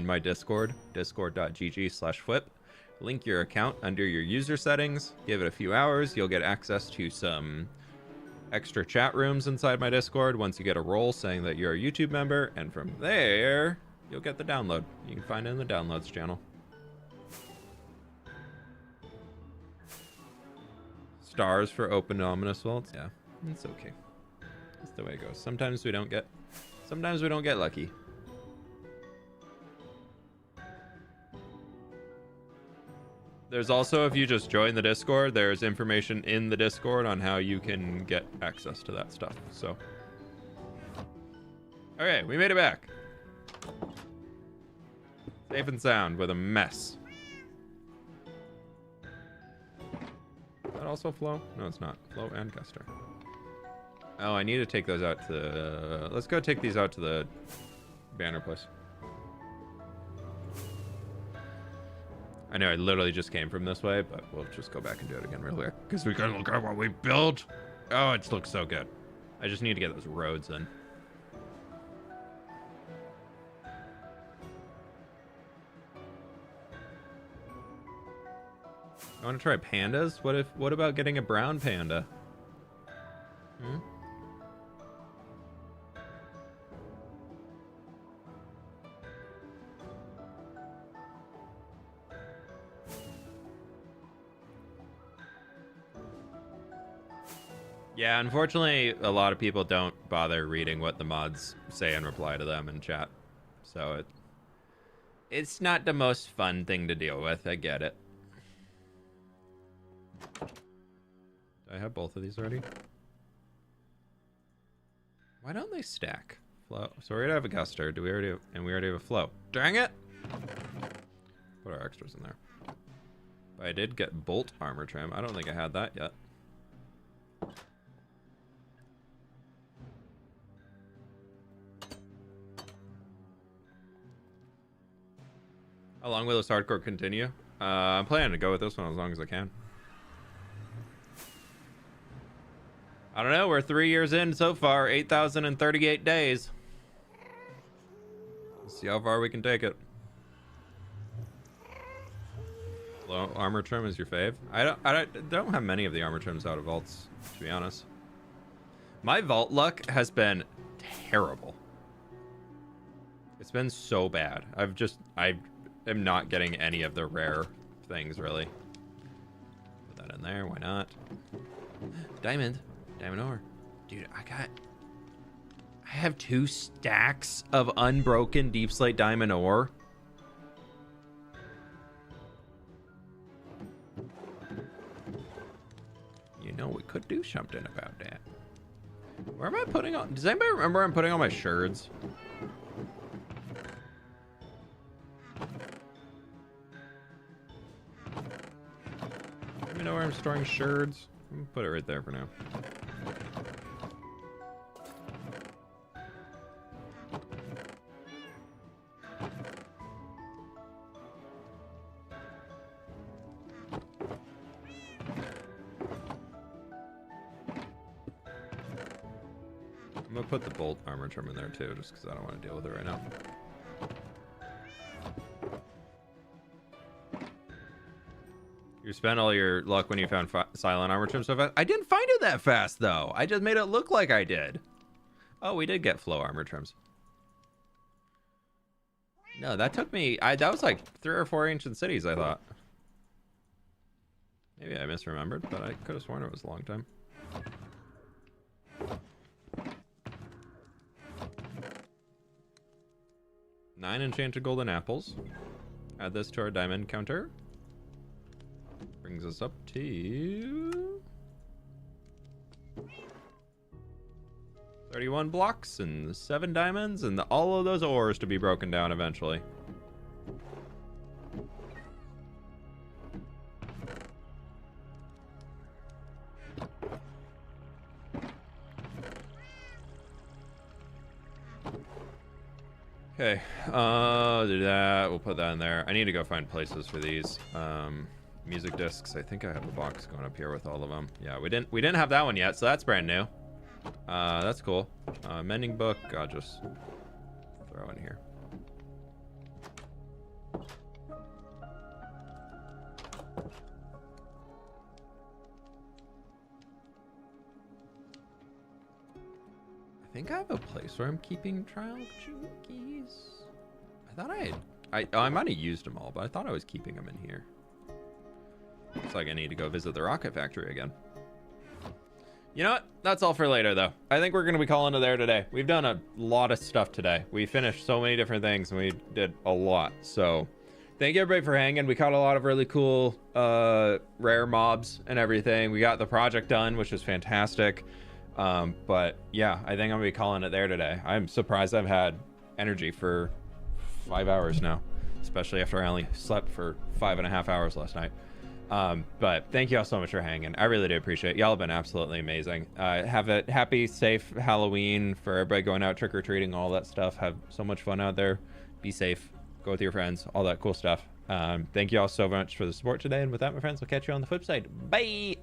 my Discord, discord.gg/fWhip. Link your account under your user settings. Give it a few hours. You'll get access to some extra chat rooms inside my Discord once you get a role saying that you're a YouTube member, and from there, you'll get the download. You can find it in the downloads channel. Stars for open ominous vaults. Yeah, it's okay. That's the way it goes. Sometimes we don't get lucky. There's also, if you just join the Discord, there's information in the Discord on how you can get access to that stuff. So, okay, we made it back. Safe and sound with a mess. Is that also flow? No, it's not. Flow and Guster. Oh, I need to take those out to... let's go take these out to the banner place. I know I literally just came from this way, but we'll just go back and do it again real quick. Because we gotta look at what we built. Oh, it looks so good. I just need to get those roads in. I want to try pandas? What about getting a brown panda? Hmm? Yeah, unfortunately, a lot of people don't bother reading what the mods say and reply to them in chat. So it's not the most fun thing to deal with. I get it. Do I have both of these already? Why don't they stack? Flow. So we already have a Guster. Do we already? And we already have a Flow. Dang it! Put our extras in there. But I did get Bolt armor trim. I don't think I had that yet. How long will this hardcore continue? I'm planning to go with this one as long as I can. I don't know. We're 3 years in so far. 8,038 days. Let's see how far we can take it. Low armor trim is your fave? I don't have many of the armor trims out of vaults, to be honest. My vault luck has been terrible. It's been so bad. I am not getting any of the rare things, really. Put that in there. Why not? Diamond ore. Dude, I have 2 stacks of unbroken deep slate diamond ore. You know, we could do something about that. Where am I putting on? Does anybody remember where I'm putting all my sherds? Let me know where I'm storing sherds. I'm gonna put it right there for now. I'm gonna put the bolt armor trim in there too, just because I don't want to deal with it right now. You spent all your luck when you found silent armor trim so fast. I didn't find it that fast though. I just made it look like I did. Oh, we did get flow armor trims. No, that took me. That was like 3 or 4 ancient cities, I thought. Maybe I misremembered, but I could have sworn it was a long time. Nine enchanted golden apples. Add this to our diamond counter. Brings us up to 31 blocks and 7 diamonds and all of those ores to be broken down eventually. Okay, do that. We'll put that in there. I need to go find places for these music discs. I think I have a box going up here with all of them. Yeah, we didn't have that one yet, so that's brand new. That's cool. Mending book. I'll just throw in here. think I have a place where I'm keeping trial keys. I thought I might have used them all, but I thought I was keeping them in here. Looks like I need to go visit the rocket factory again. You know what? That's all for later, though. I think we're going to be calling it there today. We've done a lot of stuff today. We finished so many different things, and we did a lot. So thank you, everybody, for hanging. We caught a lot of really cool rare mobs and everything. We got the project done, which was fantastic. But yeah, I think I'm going to be calling it there today. I'm surprised I've had energy for 5 hours now, especially after I only slept for 5.5 hours last night. But thank you all so much for hanging. I really do appreciate it. Y'all have been absolutely amazing. Have a happy, safe Halloween for everybody going out trick-or-treating, all that stuff. Have so much fun out there. Be safe. Go with your friends. All that cool stuff. Thank you all so much for the support today. And with that, my friends, I'll catch you on the flip side. Bye!